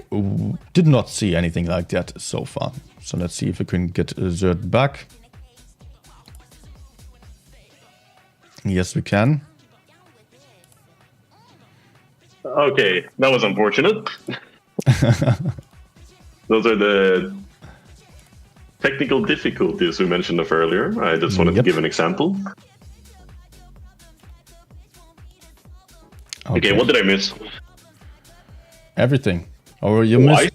did not see anything like that so far. So let's see if we can get Zert back. Yes, we can. Okay, that was unfortunate. Those are the technical difficulties we mentioned earlier. I just wanted to give an example. Okay, what did I miss? Everything. Or you Oh,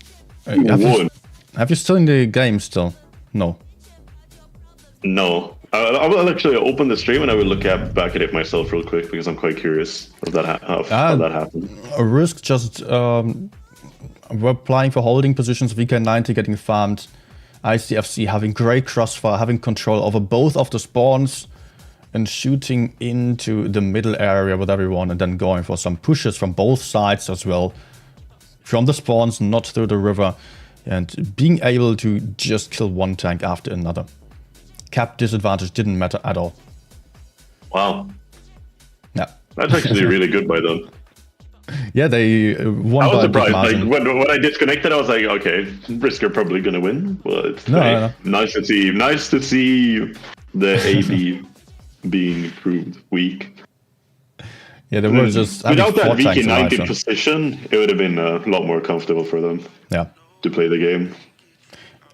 missed... have you still in the game still? No. No. I will actually open the stream and I will look back at it myself real quick because I'm quite curious of that how that happened. Risk just were applying for holding positions, VK90 getting farmed, ICFC having great crossfire, having control over both of the spawns and shooting into the middle area with everyone and then going for some pushes from both sides as well. From the spawns, not through the river, and being able to just kill one tank after another. Cap disadvantage didn't matter at all. Wow. Yeah. That's actually really good by them. Yeah, they won by a big margin. Like, when I disconnected, I was like, okay, Risk are probably going to win. But no. Nice to see the AB being proved weak. Yeah, they were just without that VK90 position, it would have been a lot more comfortable for them. Yeah. To play the game.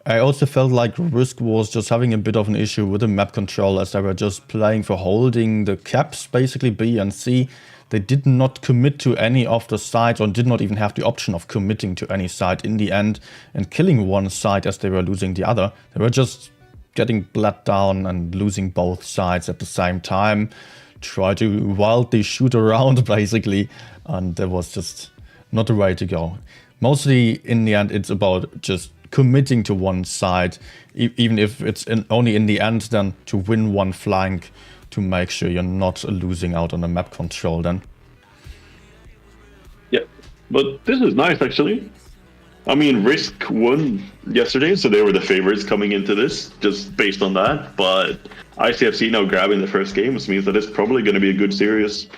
I also felt like Risk was just having a bit of an issue with the map control as they were just playing for holding the caps, basically B and C. They did not commit to any of the sides or did not even have the option of committing to any side in the end and killing one side as they were losing the other. They were just getting bled down and losing both sides at the same time. Try to wildly shoot around basically, and that was just not the way to go. Mostly in the end it's about just committing to one side, even if it's only in the end then to win one flank to make sure you're not losing out on the map control then. Yeah, but this is nice actually. I mean, Risk won yesterday, so they were the favorites coming into this, just based on that. But ICFC now grabbing the first games means that it's probably going to be a good series.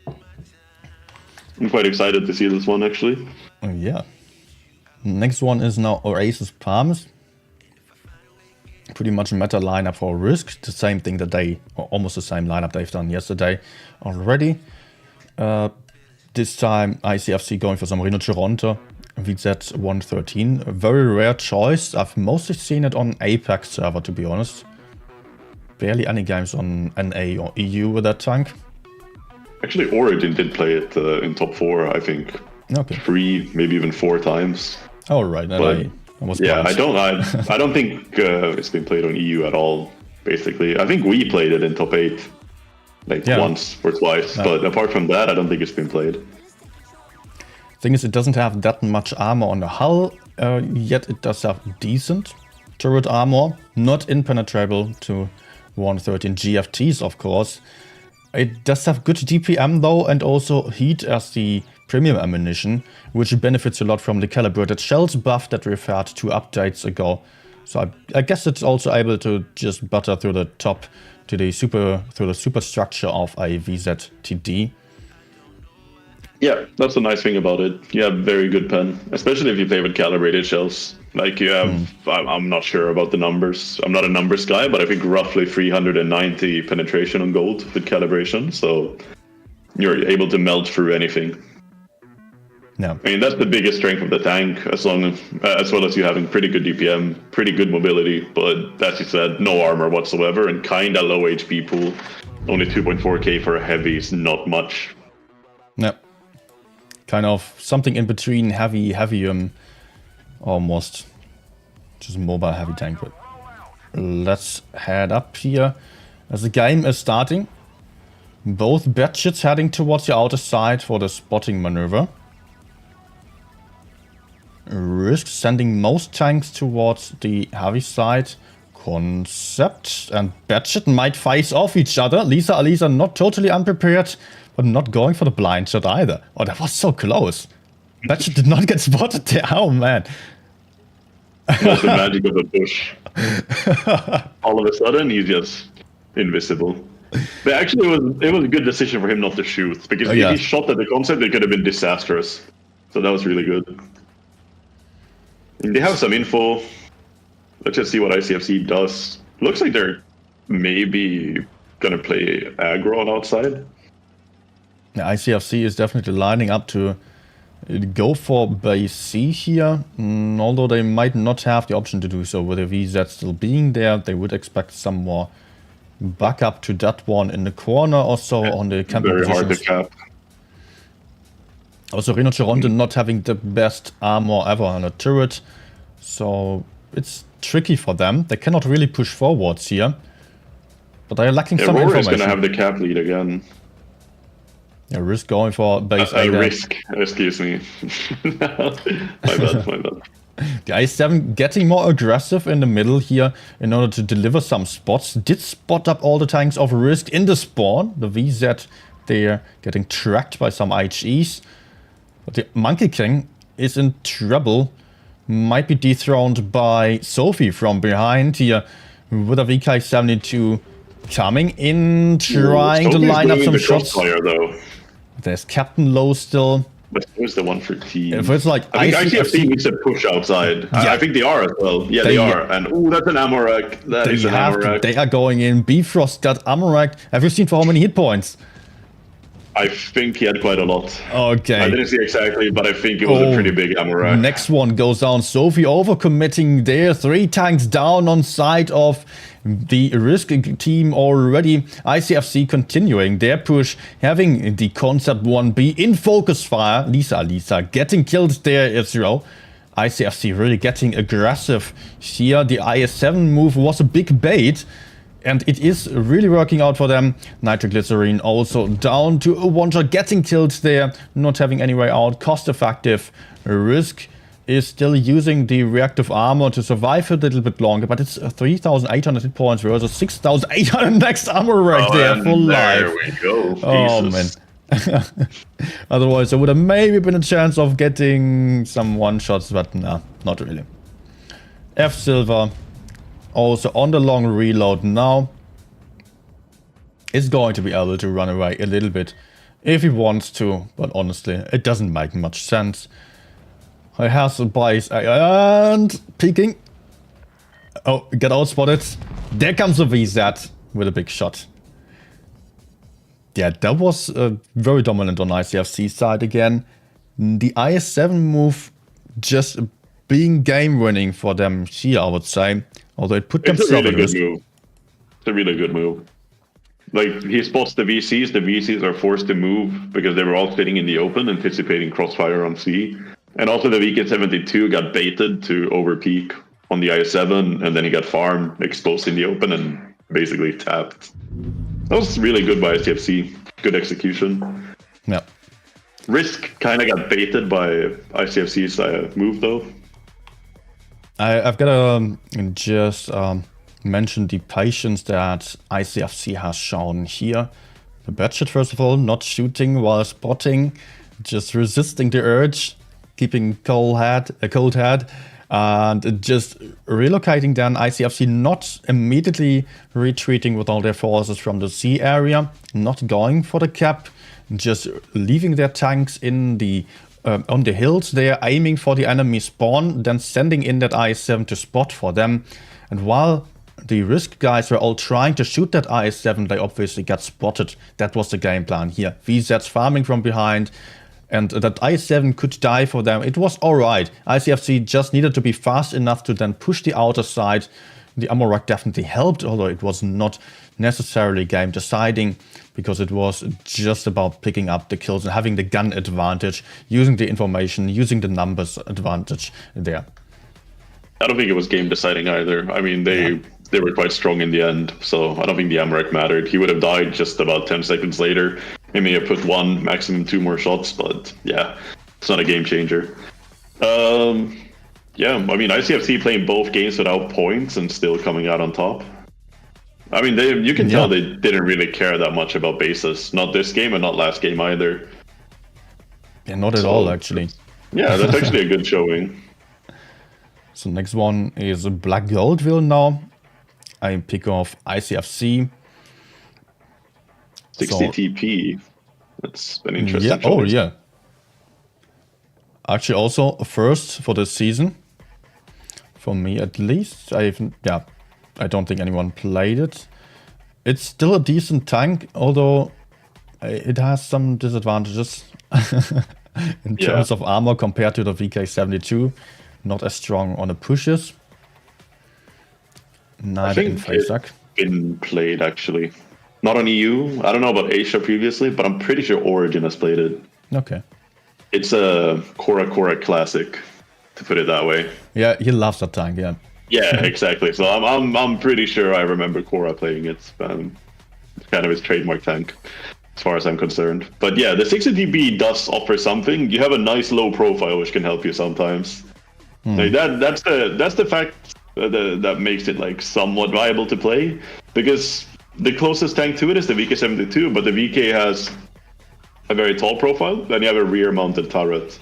I'm quite excited to see this one, actually. Oh, yeah. Next one is now Oasis Palms. Pretty much a meta lineup for Risk. The same thing that or almost the same lineup they've done yesterday already. This time ICFC going for some Reno Toronto. VZ113, a very rare choice. I've mostly seen it on APAC server, to be honest. Barely any games on NA or EU with that tank. Actually, Origin did play it in top 4, I think. Okay. 3, maybe even 4 times. Oh right, and I was I don't think it's been played on EU at all. Basically, I think we played it in top 8, once or twice. But apart from that, I don't think it's been played. Thing is, it doesn't have that much armor on the hull, yet it does have decent turret armor, not impenetrable to 113 GFTs, of course. It does have good DPM though, and also heat as the premium ammunition, which benefits a lot from the calibrated shells buff that referred to updates ago. So I guess it's also able to just butter through the top to the superstructure of a VZTD. Yeah, that's the nice thing about it. You have very good pen, especially if you play with calibrated shells. Like you have, I'm not sure about the numbers. I'm not a numbers guy, but I think roughly 390 penetration on gold with calibration. So you're able to melt through anything. Yeah. I mean, that's the biggest strength of the tank, as well as you having pretty good DPM, pretty good mobility, but as you said, no armor whatsoever and kind of low HP pool. Only 2.4k for a heavy is not much. Yeah. Kind of something in between heavy, almost just mobile heavy tank. But let's head up here as the game is starting. Both batches heading towards the outer side for the spotting maneuver. Risk sending most tanks towards the heavy side. Concept and Batchet might face off each other. Alisa not totally unprepared, but not going for the blind shot either. Oh, that was so close. Batchet did not get spotted there. Oh, man. That's the magic of the bush. All of a sudden, he's just invisible. But actually, it was a good decision for him not to shoot, because if he shot at the concept, it could have been disastrous. So that was really good. And they have some info. Let's just see what ICFC does. Looks like they're maybe gonna play aggro on outside. Yeah, ICFC is definitely lining up to go for base C here. Although they might not have the option to do so with the VZ still being there. They would expect some more backup to that one in the corner or so on the camping very positions. Hard to cap. Also, Rhinoceronte not having the best armor ever on a turret. So it's tricky for them. They cannot really push forwards here. But they're lacking some Rory's information. gonna have the cap lead again. Yeah, Risk going for base A. Risk, excuse me. My bad. The i7 getting more aggressive in the middle here in order to deliver some spots. Did spot up all the tanks of Risk in the spawn. The VZ there getting tracked by some IHEs. But the Monkey King is in trouble. Might be dethroned by Sophie from behind here with a VK72 coming in, trying to line up some shots. Though. There's Captain Low still. But who's the one for team? If it's like I think ICFC needs to push outside. Yeah. I think they are as well. Yeah, they are. And that's an Amorak. That is an Amorak. They are going in. Bifrost got Amorak. Have you seen for how many hit points? I think he had quite a lot. Okay. I didn't see exactly, but I think it was a pretty big Amorak. Next one goes down. Sophie overcommitting there. 3 tanks down on side of the Risk team already. ICFC continuing their push, having the Concept 1B in focus fire. Lisa getting killed there as well. ICFC really getting aggressive here. The IS-7 move was a big bait. And it is really working out for them. Nitroglycerine also down to a one-shot, getting killed there, not having any way out. Cost effective. Risk is still using the reactive armor to survive a little bit longer, but it's 3,800 hit points versus 6,800 next armor rack there for life. There we go. Oh, man. Otherwise, there would have maybe been a chance of getting some one-shots, but nah, not really. F Silver. Also on the long reload now, is going to be able to run away a little bit if he wants to, but honestly, it doesn't make much sense. He has a base and peeking. Oh, get outspotted. There comes a VZ with a big shot. Yeah, that was very dominant on ICFC side again. The IS-7 move just being game winning for them here, I would say. Although it put themselves in risk. It's a really good move. Like, he spots the VCs are forced to move because they were all sitting in the open, anticipating crossfire on C. And also the VK72 got baited to overpeak on the IS-7, and then he got farmed, exposed in the open, and basically tapped. That was really good by ICFC. Good execution. Yeah. Risk kind of got baited by ICFC's move, though. I've got to just mention the patience that ICFC has shown here. The Batshit, first of all, not shooting while spotting, just resisting the urge, keeping a cold head, and just relocating then ICFC, not immediately retreating with all their forces from the C area, not going for the cap, just leaving their tanks in the on the hills there, aiming for the enemy spawn, then sending in that IS-7 to spot for them. And while the Risk guys were all trying to shoot that IS-7, they obviously got spotted. That was the game plan here. VZ's farming from behind, and that IS-7 could die for them. It was alright. ICFC just needed to be fast enough to then push the outer side. The Amorak definitely helped, although it was not necessarily game deciding, because it was just about picking up the kills and having the gun advantage, using the information, using the numbers advantage there. I don't think it was game deciding either. I mean, they were quite strong in the end, so I don't think the Amorak mattered. He would have died just about 10 seconds later. He may have put 1, maximum 2 more shots, but yeah, it's not a game changer. Yeah, I mean, ICFC playing both games without points and still coming out on top. I mean, you can tell they didn't really care that much about bases. Not this game and not last game either. Yeah, not at all, actually. Yeah, that's actually a good showing. So next one is Black Goldville now. I pick off ICFC. 60 TP. That's an interesting choice. Oh, yeah. Actually, also first for this season. For me, at least. I don't think anyone played it. It's still a decent tank, although it has some disadvantages in terms of armor compared to the VK72. Not as strong on the pushes. Neither in FaceTag. Been played actually. Not on EU. I don't know about Asia previously, but I'm pretty sure Origin has played it. Okay. It's a Korra classic, to put it that way. Yeah, he loves that tank, yeah. Yeah, exactly. So I'm pretty sure I remember Korra playing it. It's kind of his trademark tank, as far as I'm concerned. But yeah, the 60 DB does offer something. You have a nice low profile, which can help you sometimes. Like that's the fact that makes it like somewhat viable to play, because the closest tank to it is the VK72, but the VK has a very tall profile, then you have a rear-mounted turret.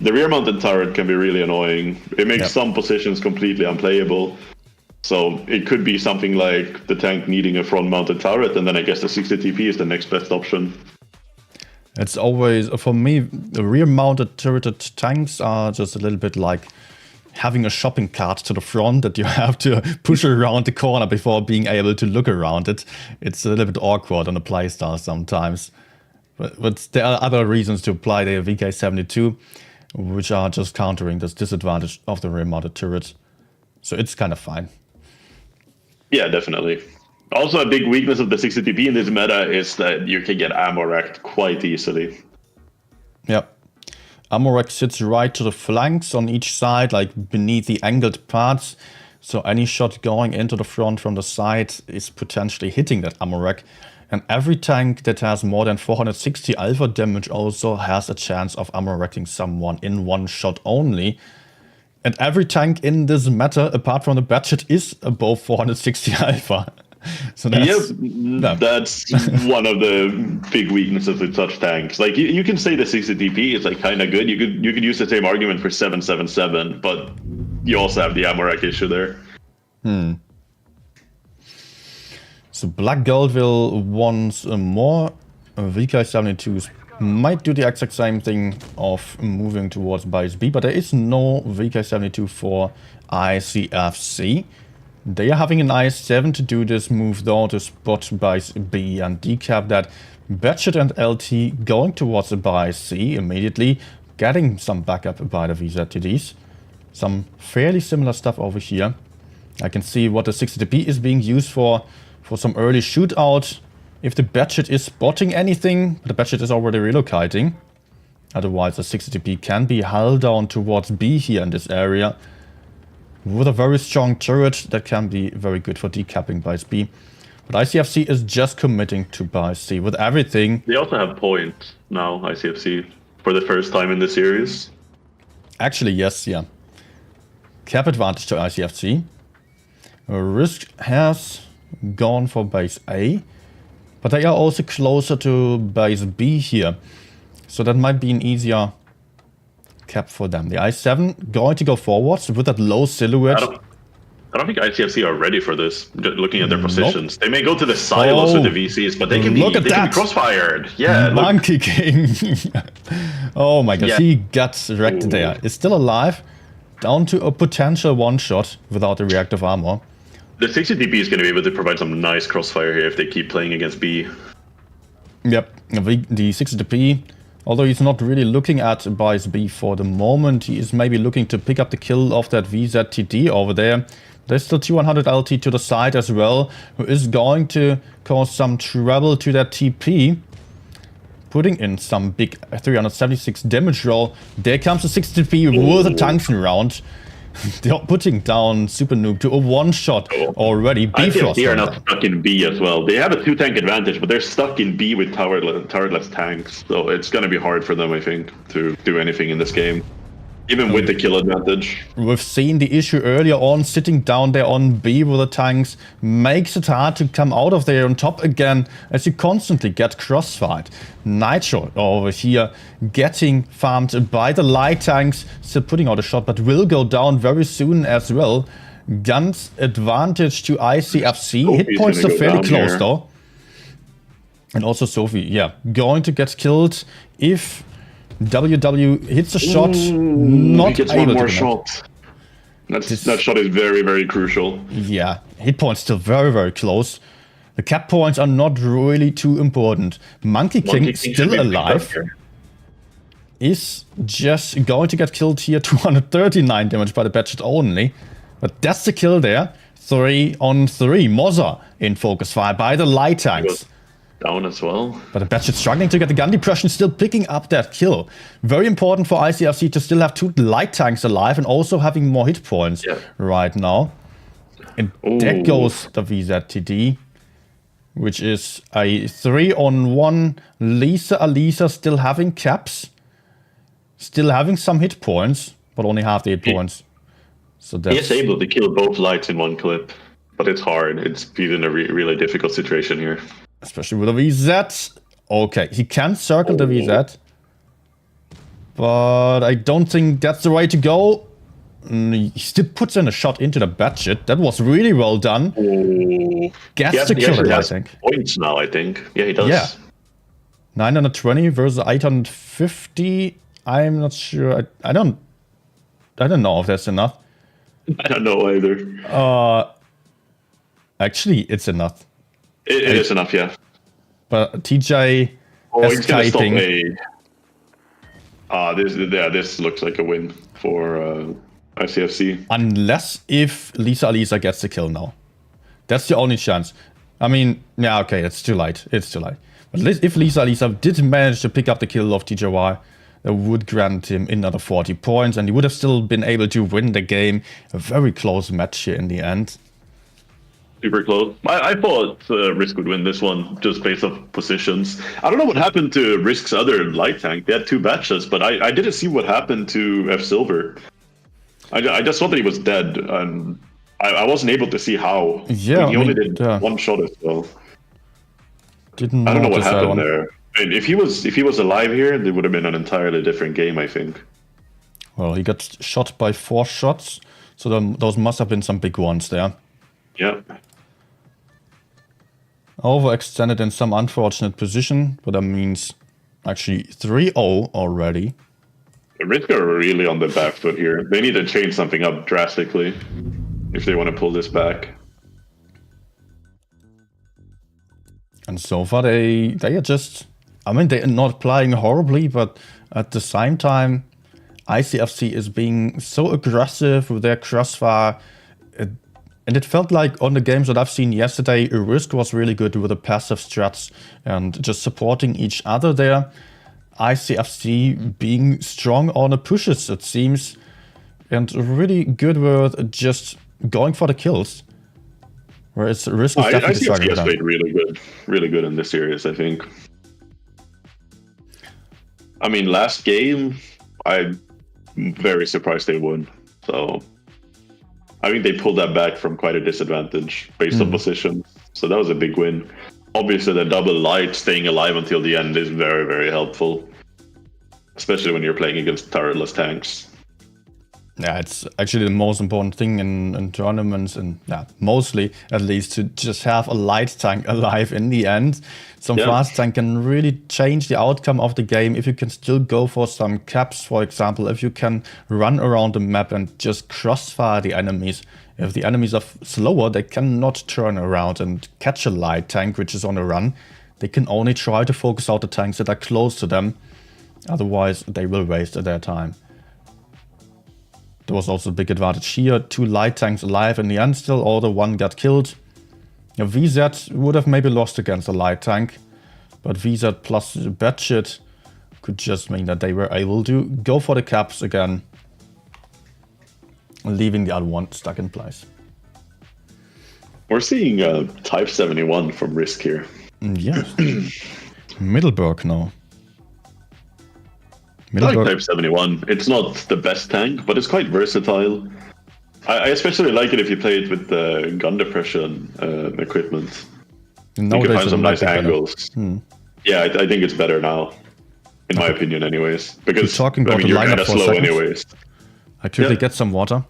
The rear-mounted turret can be really annoying. It makes some positions completely unplayable. So it could be something like the tank needing a front-mounted turret, and then I guess the 60 TP is the next best option. It's always, for me, the rear-mounted turreted tanks are just a little bit like having a shopping cart to the front that you have to push around the corner before being able to look around it. It's a little bit awkward on the playstyle sometimes. But there are other reasons to apply the VK72, which are just countering this disadvantage of the rear-mounted turret. So it's kind of fine. Yeah, definitely. Also, a big weakness of the 60 TP in this meta is that you can get ammo racked quite easily. Yep. Ammo rack sits right to the flanks on each side, like beneath the angled parts. So any shot going into the front from the side is potentially hitting that ammo rack. And every tank that has more than 460 alpha damage also has a chance of ammo racking someone in one shot only. And every tank in this meta, apart from the Batchet, is above 460 alpha. So that's, that's one of the big weaknesses with such tanks. Like you can say the 60 DP is like kind of good. You could use the same argument for 777, but you also have the ammo rack issue there. So Black Gold will once more. VK72s might do the exact same thing of moving towards Bias B, but there is no VK72 for ICFC. They are having an IS-7 to do this move though, to spot Bias B and decap that. Batchet and LT going towards the Bias C immediately, getting some backup by the VZTDs. Some fairly similar stuff over here. I can see what the 60TP is being used for some early shootout. If the Batchet is spotting anything, the Batchet is already relocating. Otherwise the 60TP can be held down towards B here in this area. With a very strong turret that can be very good for decapping Bias B. But ICFC is just committing to Bias C with everything. They also have point now, ICFC, for the first time in the series. Actually, yes, yeah. Cap advantage to ICFC. Risk has gone for base A, but they are also closer to base B here. So that might be an easier cap for them. The I-7 going to go forwards with that low silhouette. I don't think ICFC are ready for this, looking at their positions. Nope. They may go to the silos with the VCs, but they can be crossfired. Yeah, Monkey King. Oh my gosh, he got wrecked there. Is still alive, down to a potential one-shot without the reactive armor. The 60 DP is going to be able to provide some nice crossfire here if they keep playing against B. Yep, the 60 DP, although he's not really looking at Bias B for the moment, he is maybe looking to pick up the kill of that VZTD over there. There's still 200 LT to the side as well, who is going to cause some trouble to that TP. Putting in some big 376 damage roll. There comes the 60 DP with a tungsten round. They're putting down Super Noob to a one-shot already. They are not stuck in B as well. They have a two-tank advantage, but they're stuck in B with turretless tanks. So it's going to be hard for them, I think, to do anything in this game. Even with the kill advantage. We've seen the issue earlier on, sitting down there on B with the tanks makes it hard to come out of there on top again, as you constantly get crossfired. Nitro over here getting farmed by the light tanks, still putting out a shot, but will go down very soon as well. Guns advantage to ICFC. Hit points still fairly close though. And also Sophie, yeah, going to get killed if WW hits a shot, not gets able one more to shot. That shot is very, very crucial. Yeah, hit points still very, very close. The cap points are not really too important. Monkey King still alive. Is just going to get killed here. 239 damage by the Batchet only. But that's the kill there. 3 on 3. Mozza in focus fire by the light tanks. down as well. But the Batch is struggling to get the gun depression, still picking up that kill. Very important for ICFC to still have 2 light tanks alive and also having more hit points right now. And there goes the VZTD, which is a 3-on-1. Alisa still having caps, still having some hit points, but only half the hit points. So that's... He is able to kill both lights in one clip, but it's hard. He's in a really difficult situation here. Especially with a VZ. Okay, he can circle the VZ. But I don't think that's the way to go. He still puts in a shot into the Batshit. That was really well done. Gets the kill, I think. Points now, I think. Yeah, he does. Yeah. 920 versus 850. I'm not sure. I don't know if that's enough. I don't know either. Actually, it's enough. It is enough, yeah. But TJ he's gonna stop this looks like a win for ICFC. Unless if Alisa gets the kill now. That's the only chance. I mean, yeah, okay, it's too late. It's too late. But if Alisa did manage to pick up the kill of TJY, that would grant him another 40 points, and he would have still been able to win the game. A very close match here in the end. Super close. I thought Risk would win this one just based off positions. I don't know what happened to Risk's other light tank. They had 2 batches, but I didn't see what happened to F Silver. I just thought that he was dead, and I wasn't able to see how. Yeah, he only did 1 shot as well. I don't know what happened there. I mean, if he was alive here, it would have been an entirely different game, I think. Well, he got shot by 4 shots, so those must have been some big ones there. Yeah. Overextended in some unfortunate position, but that means actually 3-0 already. The Risk are really on the back foot here. They need to change something up drastically if they want to pull this back. And so far they are just... I mean, they are not playing horribly, but at the same time, ICFC is being so aggressive with their crossfire. And it felt like on the games that I've seen yesterday, Risk was really good with the passive strats and just supporting each other there. ICFC being strong on the pushes, it seems, and really good with just going for the kills. Whereas Risk is definitely struggling. ICFC has played really good in this series, I think. I mean, last game, I'm very surprised they won. So I think they pulled that back from quite a disadvantage based on position. So that was a big win. Obviously, the double light staying alive until the end is very, very helpful. Especially when you're playing against turretless tanks. Yeah, it's actually the most important thing in tournaments, and mostly at least, to just have a light tank alive in the end. Some fast tank can really change the outcome of the game if you can still go for some caps, for example, if you can run around the map and just crossfire the enemies. If the enemies are slower, they cannot turn around and catch a light tank which is on a run. They can only try to focus out the tanks that are close to them. Otherwise, they will waste their time. There was also a big advantage here. 2 light tanks alive in the end still, although 1 got killed. VZ would have maybe lost against a light tank, but VZ plus Batshit could just mean that they were able to go for the caps again, leaving the other one stuck in place. We're seeing Type 71 from Risk here. Yes. Middleburg now. I like Type 71. It's not the best tank, but it's quite versatile. I especially like it if you play it with the gun depression equipment. You can find some nice angles. Yeah, I think it's better now, in my opinion anyways. Because talking about you're kind of slow anyways. I quickly get some water.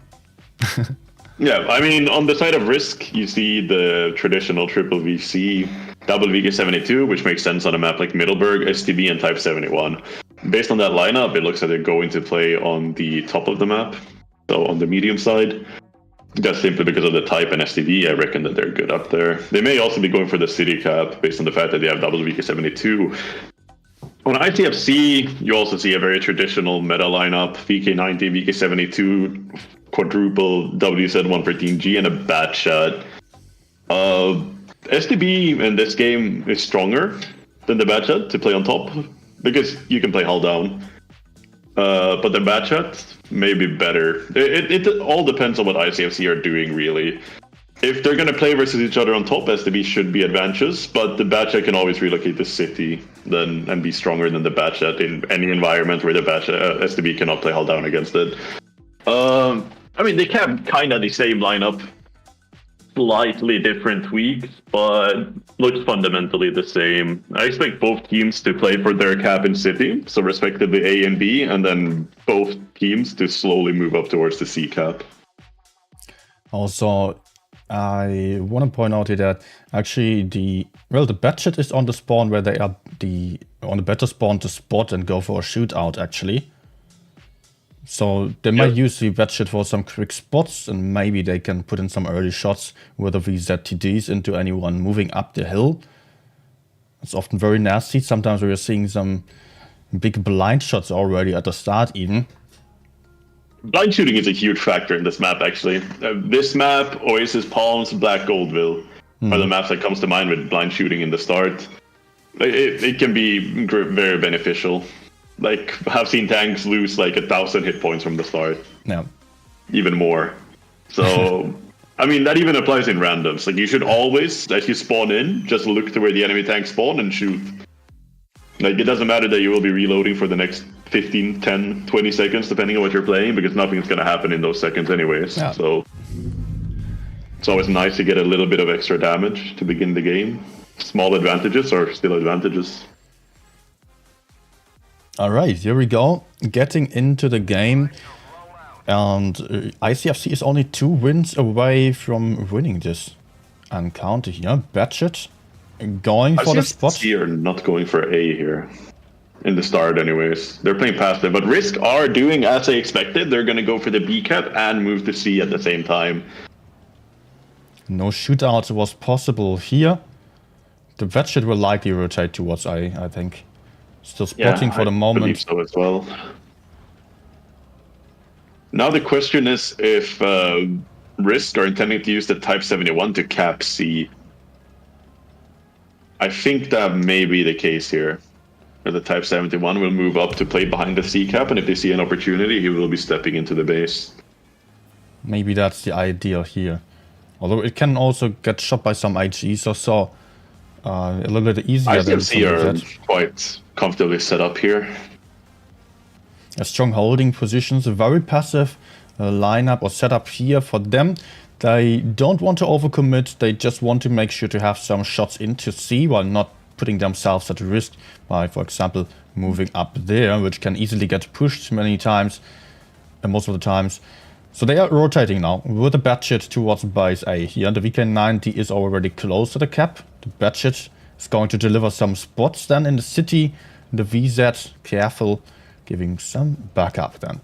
Yeah, I mean, on the side of Risk, you see the traditional triple VC, double VK72, which makes sense on a map like Middleburg, STB, and Type 71. Based on that lineup, it looks like they're going to play on the top of the map, so on the medium side. That's simply because of the Type and STB. I reckon that they're good up there. They may also be going for the city cap, based on the fact that they have double VK72. On ITFC, you also see a very traditional meta lineup, VK90, VK72, quadruple WZ113G, and a bat shot. SDB in this game is stronger than the Batchat to play on top because you can play hull down. But the Batchat may be better. It all depends on what ICFC are doing, really. If they're going to play versus each other on top, SDB should be advantageous, but the Batchat can always relocate the city and be stronger than the Batchat in any environment where the Batchat SDB cannot play hull down against it. I mean, they have kind of the same lineup, slightly different tweaks, but looks fundamentally the same. I expect both teams to play for their cap in city, so respectively A and B, and then both teams to slowly move up towards the C cap. Also, I want to point out here that actually the Batchat is on the spawn where they are on the better spawn to spot and go for a shootout actually. So they might use the Batchat for some quick spots, and maybe they can put in some early shots with the VZTDs into anyone moving up the hill. It's often very nasty. Sometimes we are seeing some big blind shots already at the start even. Blind shooting is a huge factor in this map, actually. This map, Oasis Palms, Black Goldville are the maps that comes to mind with blind shooting in the start. It can be very beneficial. Like, I've seen tanks lose like 1,000 hit points from the start. Yeah. Even more. So, I mean, that even applies in randoms. Like, you should always, as you spawn in, just look to where the enemy tanks spawn and shoot. Like, it doesn't matter that you will be reloading for the next 15, 10, 20 seconds, depending on what you're playing, because nothing's going to happen in those seconds anyways. Yeah. So, it's always nice to get a little bit of extra damage to begin the game. Small advantages are still advantages. All right, here we go. Getting into the game. And ICFC is only 2 wins away from winning this encounter here. Batchat going for the spot. ICFC are not going for A here. In the start anyways. They're playing passive, but Risk are doing as they expected. They're going to go for the B cap and move to C at the same time. No shootout was possible here. The Batchat will likely rotate towards A, I think. Still spotting for the moment. I believe so as well. Now the question is if Risk are intending to use the Type 71 to cap C. I think that may be the case here. The Type 71 will move up to play behind the C cap, and if they see an opportunity, he will be stepping into the base. Maybe that's the idea here. Although it can also get shot by some IGs or so. A little bit easier than ICFC are quite comfortably set up here. A strong holding positions, a very passive lineup or setup here for them. They don't want to overcommit. They just want to make sure to have some shots into C while not putting themselves at risk by, for example, moving up there, which can easily get pushed many times, and most of the times. So they are rotating now with the Batchat towards base A here. The VK90 is already close to the cap. The Batchat is going to deliver some spots then in the city. The VZ, careful, giving some backup then.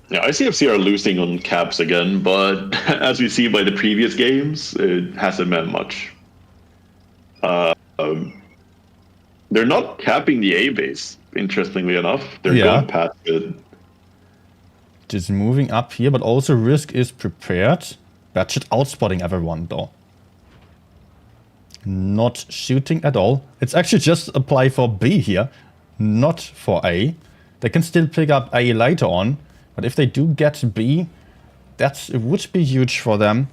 Yeah, ICFC are losing on caps again, but as we see by the previous games, it hasn't meant much. They're not capping the A base, interestingly enough. They're going past it. Just moving up here, but also Risk is prepared. Batchat outspotting everyone though. Not shooting at all. It's actually just a play for B here, not for A. They can still pick up A later on, but if they do get B, it would be huge for them.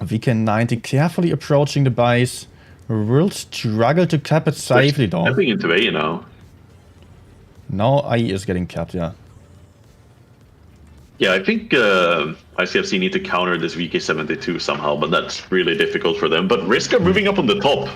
VK90 carefully approaching the base. Will struggle to cap it safely though. Stepping into A now. Now A is getting capped, yeah. Yeah, I think ICFC need to counter this VK72 somehow, but that's really difficult for them. But Risk are moving up on the top.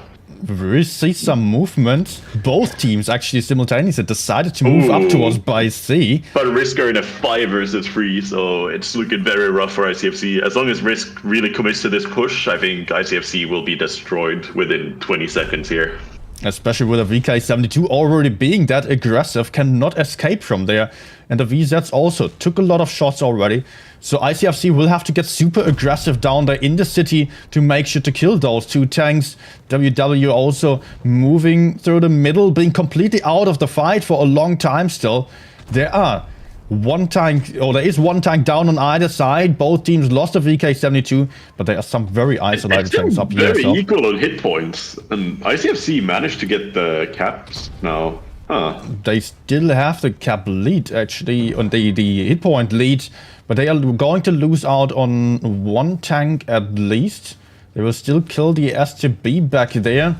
We see some movement. Both teams actually simultaneously decided to move up towards base C. But Risk are in a 5 versus 3, so it's looking very rough for ICFC. As long as Risk really commits to this push, I think ICFC will be destroyed within 20 seconds here. Especially with a VK72 already being that aggressive, cannot escape from there. And the VZs also took a lot of shots already. So ICFC will have to get super aggressive down there in the city to make sure to kill those 2 tanks. WW also moving through the middle, being completely out of the fight for a long time still. There are one tank, or there is one tank down on either side. Both teams lost a VK-72, but there are some very isolated tanks up here. Very equal on hit points, and ICFC managed to get the caps now. Huh. They still have the cap lead, actually, on the hit point lead, but they are going to lose out on one tank at least. They will still kill the STB back there,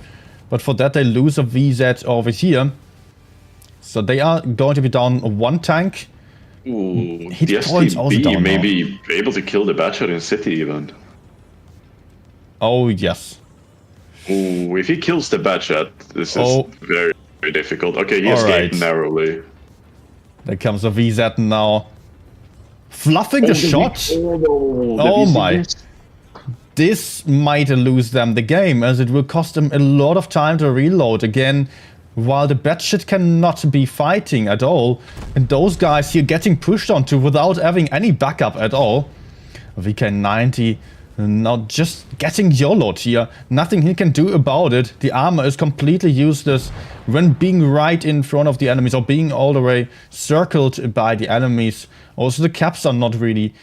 but for that they lose a VZ over here. So they are going to be down one tank. Ooh, hit the points also STB down may now. be able to kill the Batshot in City even. Oh, yes. Ooh, if he kills the Batshot, this is very, very difficult. Okay, he escaped narrowly. There comes a VZ now. Fluffing the shot. Oh my. This might lose them the game, as it will cost them a lot of time to reload again, while the Batshit cannot be fighting at all. And those guys here getting pushed onto without having any backup at all. VK90 now just getting YOLO'd here. Nothing he can do about it. The armor is completely useless when being right in front of the enemies or being all the way circled by the enemies. Also, the caps are not really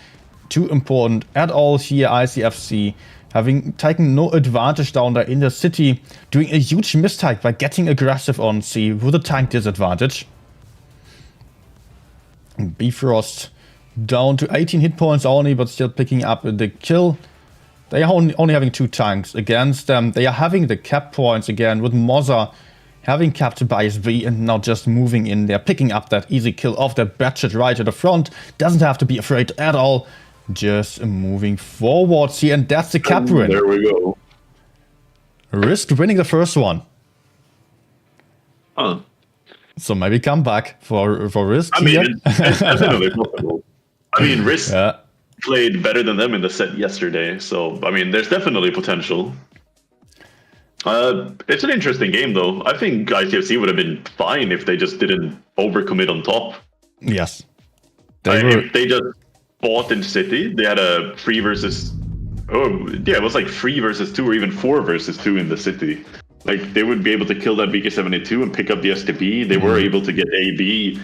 too important at all here. ICFC having taken no advantage down there in the city, doing a huge mistake by getting aggressive on C with a tank disadvantage. Bifrost down to 18 hit points only, but still picking up the kill. They are only having 2 tanks against them. They are having the cap points again with Mozza having capped by SB and now just moving in there, picking up that easy kill off that Batshit right at the front. Doesn't have to be afraid at all. Just moving forwards here, and that's the cap win. There we go. Risk winning the first one. Huh. So maybe come back for Risk. I mean, it's definitely possible. I mean, Risk Yeah. played better than them in the set yesterday, so I mean, there's definitely potential. It's an interesting game, though. I think ICFC would have been fine if they just didn't overcommit on top. Yes. If they just fought in City, they had a 3 versus... Oh, yeah, it was like 3 versus 2 or even 4 versus 2 in the City. Like, they would be able to kill that VK-72 and pick up the STB. They were able to get AB.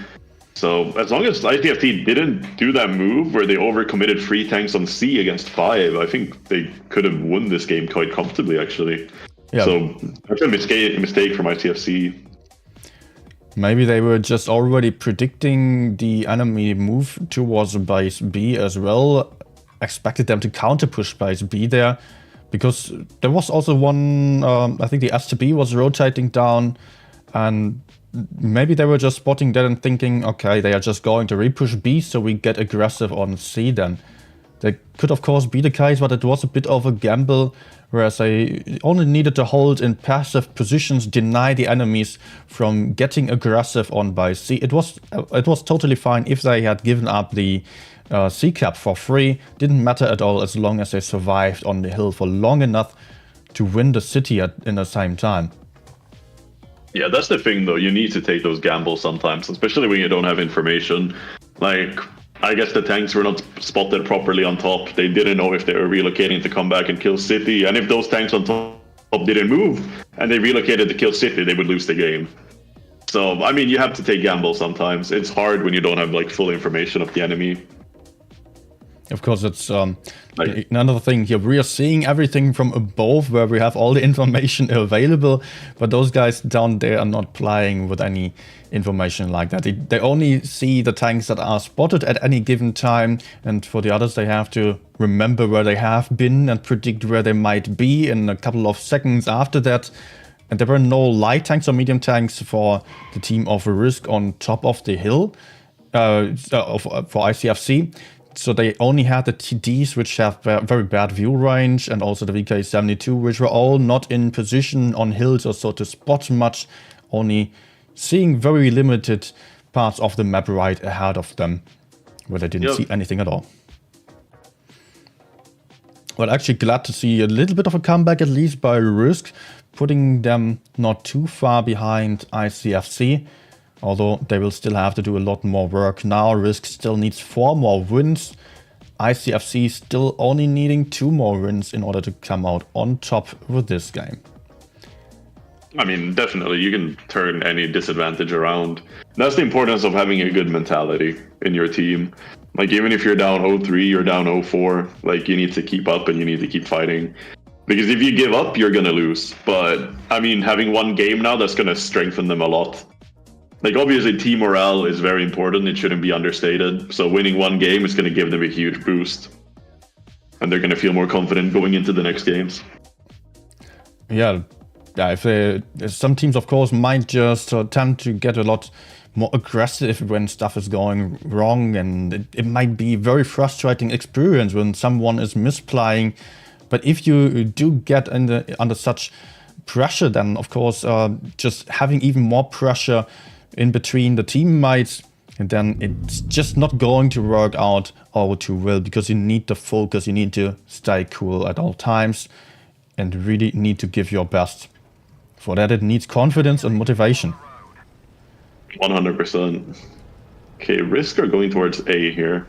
So, as long as ICFC didn't do that move where they overcommitted 3 tanks on C against 5, I think they could have won this game quite comfortably, actually. Yeah. So, that's a mistake from ICFC. Maybe they were just already predicting the enemy move towards base B as well. Expected them to counter push base B there. Because there was also one, I think the STB was rotating down. And maybe they were just spotting that and thinking, okay, they are just going to repush B, so we get aggressive on C then. That could of course be the case, but it was a bit of a gamble, whereas they only needed to hold in passive positions, deny the enemies from getting aggressive on by C. It was totally fine if they had given up the C cap for free. Didn't matter at all as long as they survived on the hill for long enough to win the city in the same time. Yeah, that's the thing though. You need to take those gambles sometimes, especially when you don't have information. Like, I guess the tanks were not spotted properly on top. They didn't know if they were relocating to come back and kill City. And if those tanks on top didn't move and they relocated to kill City, they would lose the game. So, I mean, you have to take gambles sometimes. It's hard when you don't have like full information of the enemy. Of course, it's another thing here. We are seeing everything from above where we have all the information available, but those guys down there are not playing with any information like that. They only see the tanks that are spotted at any given time, and for the others, they have to remember where they have been and predict where they might be in a couple of seconds after that. And there were no light tanks or medium tanks for the team of Risk on top of the hill for ICFC. So they only had the TDs, which have very bad view range, and also the VK-72, which were all not in position on hills or so to spot much, only seeing very limited parts of the map right ahead of them, where they didn't see anything at all. Well, actually glad to see a little bit of a comeback, at least by Risk, putting them not too far behind ICFC. Although they will still have to do a lot more work now. Risk still needs 4 more wins. ICFC still only needing 2 more wins in order to come out on top with this game. I mean, definitely, you can turn any disadvantage around. That's the importance of having a good mentality in your team. Like, even if you're down 0-3, you're down 0-4, like, you need to keep up and you need to keep fighting. Because if you give up, you're gonna lose. But, I mean, having one game now, that's gonna strengthen them a lot. Like, obviously, team morale is very important. It shouldn't be understated. So winning one game is gonna give them a huge boost. And they're gonna feel more confident going into the next games. Yeah, if some teams, of course, might just tend to get a lot more aggressive when stuff is going wrong, and it might be very frustrating experience when someone is misplaying. But if you do get under such pressure, then of course just having even more pressure in between the teammates, and then it's just not going to work out all too well, because you need the focus, you need to stay cool at all times and really need to give your best. For that, it needs confidence and motivation. 100%. Okay, Risk are going towards A here.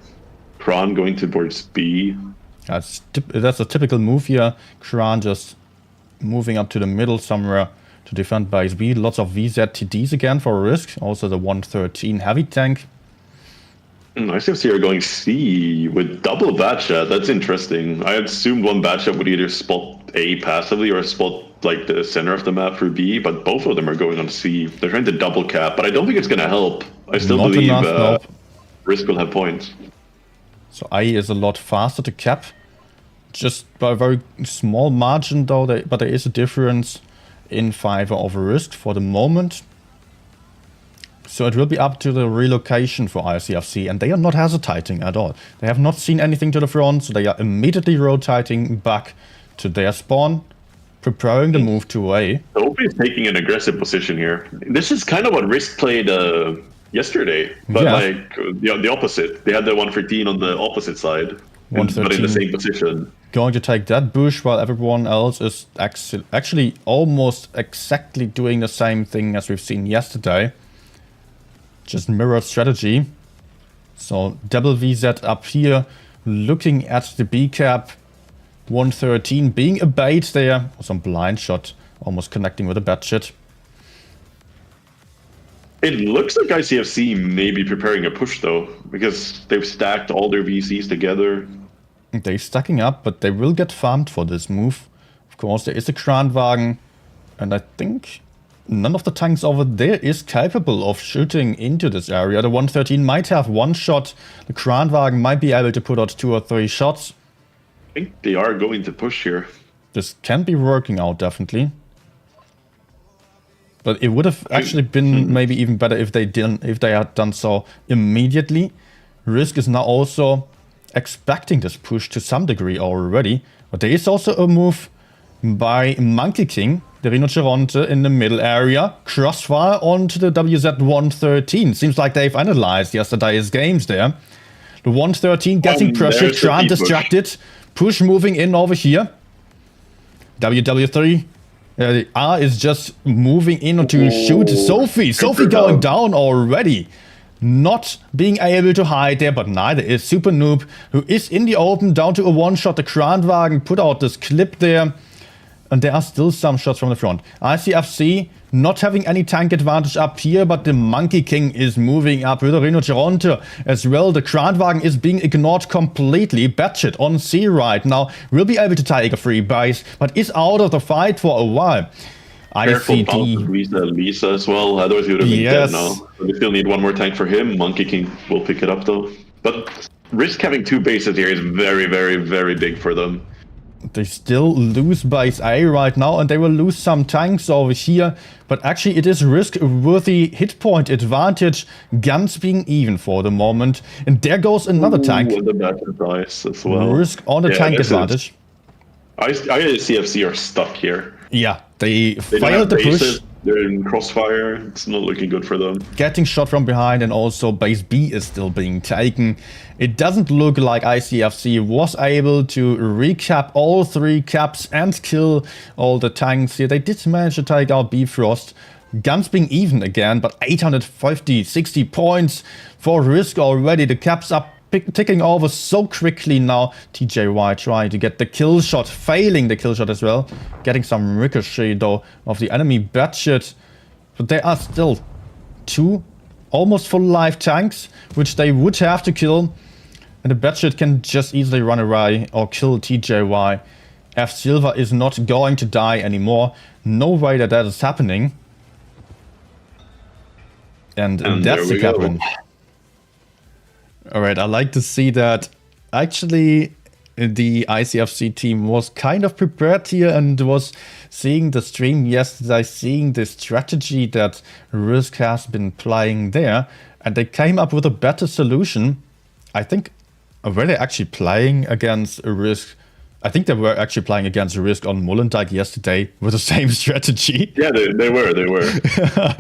Kron going towards B. That's a typical move here. Kron just moving up to the middle somewhere to defend base B. Lots of VZTDs again for Risk. Also the 113 heavy tank. ICFC are going C with double Batchat. That's interesting. I assumed one Batchat would either spot A passively or spot like the center of the map for B, but both of them are going on C. They're trying to double cap, but I don't think it's going to help. I still believe Risk will have points. So A is a lot faster to cap, just by a very small margin though, but there is a difference in favor of Risk for the moment. So it will be up to the relocation for ICFC, and they are not hesitating at all. They have not seen anything to the front, so they are immediately rotating back to their spawn, preparing the move to A. OP is taking an aggressive position here. This is kind of what Risk played yesterday, but like the opposite. They had the 113 on the opposite side, but in the same position. Going to take that bush while everyone else is actually almost exactly doing the same thing as we've seen yesterday. Just mirrored strategy. So double VZ up here, looking at the B cap. 113 being a bait there. Some blind shot, almost connecting with a bad shit. It looks like ICFC may be preparing a push though, because they've stacked all their VCs together. They're stacking up, but they will get farmed for this move. Of course, there is a Kranwagen, and I think none of the tanks over there is capable of shooting into this area. The 113 might have one shot. The Kranwagen might be able to put out 2 or 3 shots. I think they are going to push here. This can be working out, definitely. But it would have actually been maybe even better if they had done so immediately. Risk is now also expecting this push to some degree already. But there is also a move by Monkey King, the Rhinoceronte in the middle area. Crossfire onto the WZ-113. Seems like they've analyzed yesterday's games there. The 113 getting pressured, Kran distracted. Push moving in over here. WW3. R is just moving in to shoot Sophie. Sophie going down already. Not being able to hide there, but neither is Super Noob, who is in the open, down to a one-shot. The Kranwagen put out this clip there. And there are still some shots from the front. ICFC not having any tank advantage up here, but the Monkey King is moving up with the Rhinoceronte as well. The Kranwagen is being ignored completely. Batshit on C right now will be able to take a free base, but is out of the fight for a while. ICD. Lisa as well, otherwise he would have been dead now. They still need one more tank for him. Monkey King will pick it up though. But Risk having 2 bases here is very, very, very big for them. They still lose base A right now, and they will lose some tanks over here. But actually it is Risk with the hit point advantage. Guns being even for the moment. And there goes another tank. And the battle dice as well. Risk on the tank advantage. ICFC are stuck here. Yeah, they failed the push. They're in crossfire. It's not looking good for them. Getting shot from behind, and also base B is still being taken. It doesn't look like ICFC was able to recap all 3 caps and kill all the tanks here. They did manage to take out Bifrost. Guns being even again, but 850, 60 points for Risk already. The caps up ticking over so quickly now. TJY trying to get the kill shot, failing the kill shot as well. Getting some ricochet though of the enemy budget. But there are still 2 almost full life tanks, which they would have to kill. And the budget can just easily run away or kill TJY. F Silver is not going to die anymore. No way that is happening. And that's the cap win. Alright, I like to see that actually the ICFC team was kind of prepared here and was seeing the stream yesterday, seeing the strategy that Risk has been playing there. And they came up with a better solution. I think, were they actually playing against Risk? I think they were actually playing against Risk on Molenbeek yesterday with the same strategy. Yeah, they were.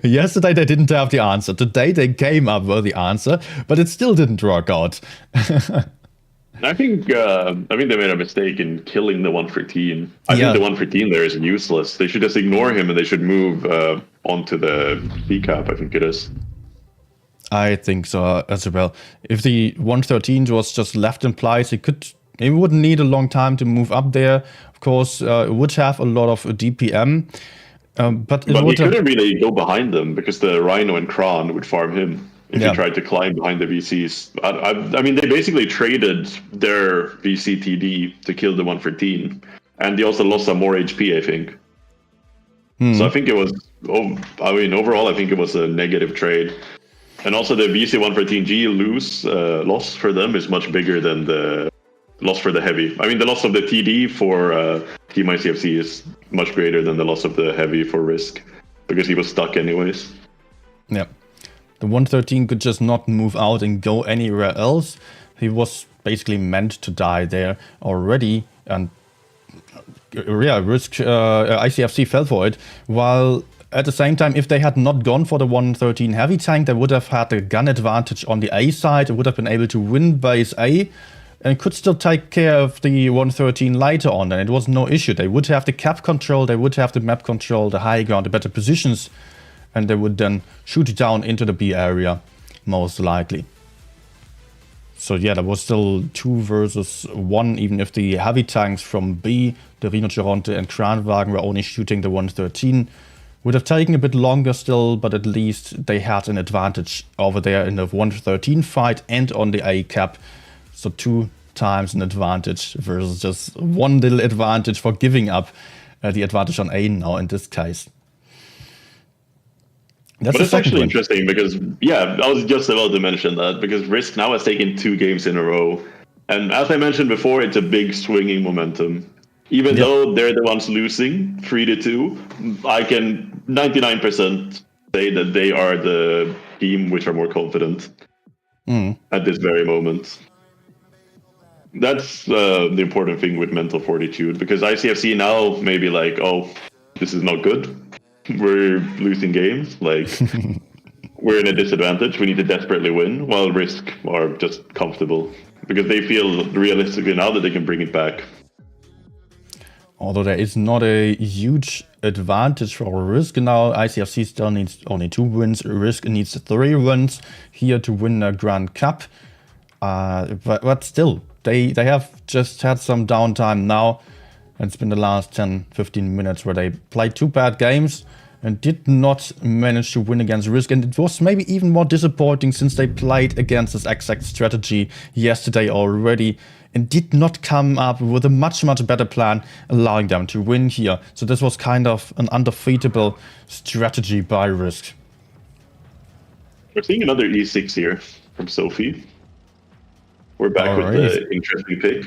Yesterday they didn't have the answer. Today they came up with the answer, but it still didn't work out. I think they made a mistake in killing the 113. I think the 113 there is useless. They should just ignore him and they should move onto the B cap, I think it is. I think so as well. If the 113 was just left in place, it wouldn't need a long time to move up there. Of course, it would have a lot of DPM. But he couldn't really go behind them because the Rhino and Kron would farm him if he tried to climb behind the VCs. I mean, they basically traded their VC TD to kill the 113, and they also lost some more HP, I think. So I think it was, overall, I think it was a negative trade. And also the VC 113G loss for them is much bigger than the loss for the heavy. I mean, the loss of the TD for Team ICFC is much greater than the loss of the heavy for Risk, because he was stuck anyways. Yeah. The 113 could just not move out and go anywhere else. He was basically meant to die there already. And Risk, ICFC fell for it. While at the same time, if they had not gone for the 113 heavy tank, they would have had the gun advantage on the A side. It would have been able to win base A. And could still take care of the 113 later on, and it was no issue. They would have the cap control, they would have the map control, the high ground, the better positions, and they would then shoot down into the B area, most likely. So yeah, there was still 2 versus 1, even if the heavy tanks from B, the Rhinoceronte and Kranwagen were only shooting the 113. Would have taken a bit longer still, but at least they had an advantage over there in the 113 fight and on the A cap. So 2 times an advantage versus just 1 little advantage for giving up the advantage on A now in this case. But it's actually interesting because, I was just about to mention that, because Risk now has taken 2 games in a row. And as I mentioned before, it's a big swinging momentum. Even though they're the ones losing 3-2, I can 99% say that they are the team which are more confident at this very moment. That's the important thing with mental fortitude, because ICFC now may be like, oh, this is not good. We're losing games. Like, we're in a disadvantage. We need to desperately win, while Risk are just comfortable because they feel realistically now that they can bring it back. Although there is not a huge advantage for Risk now. ICFC still needs only 2 wins. Risk needs 3 wins here to win a Grand Cup. But still, they have just had some downtime now. It's been the last 10-15 minutes where they played 2 bad games and did not manage to win against Risk. And it was maybe even more disappointing since they played against this exact strategy yesterday already and did not come up with a much better plan, allowing them to win here. So this was kind of an undefeatable strategy by Risk. We're seeing another E6 here from Sophie. We're back with the interesting pick.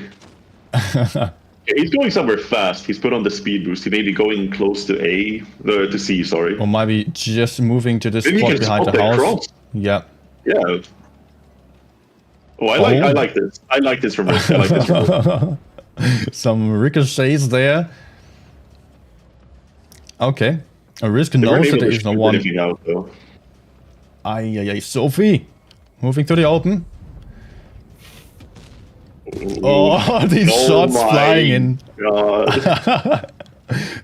He's going somewhere fast. He's put on the speed boost. He may be going close to to C, sorry. Or maybe just moving to this spot behind the house. Cross. Yeah. Yeah. Oh, I like this. I like this from Risk. I like this from Risk. Some ricochets there. Okay. A Risk knows that there is no one. Out, though. Sophie. Moving to the open. Oh, these shots flying in.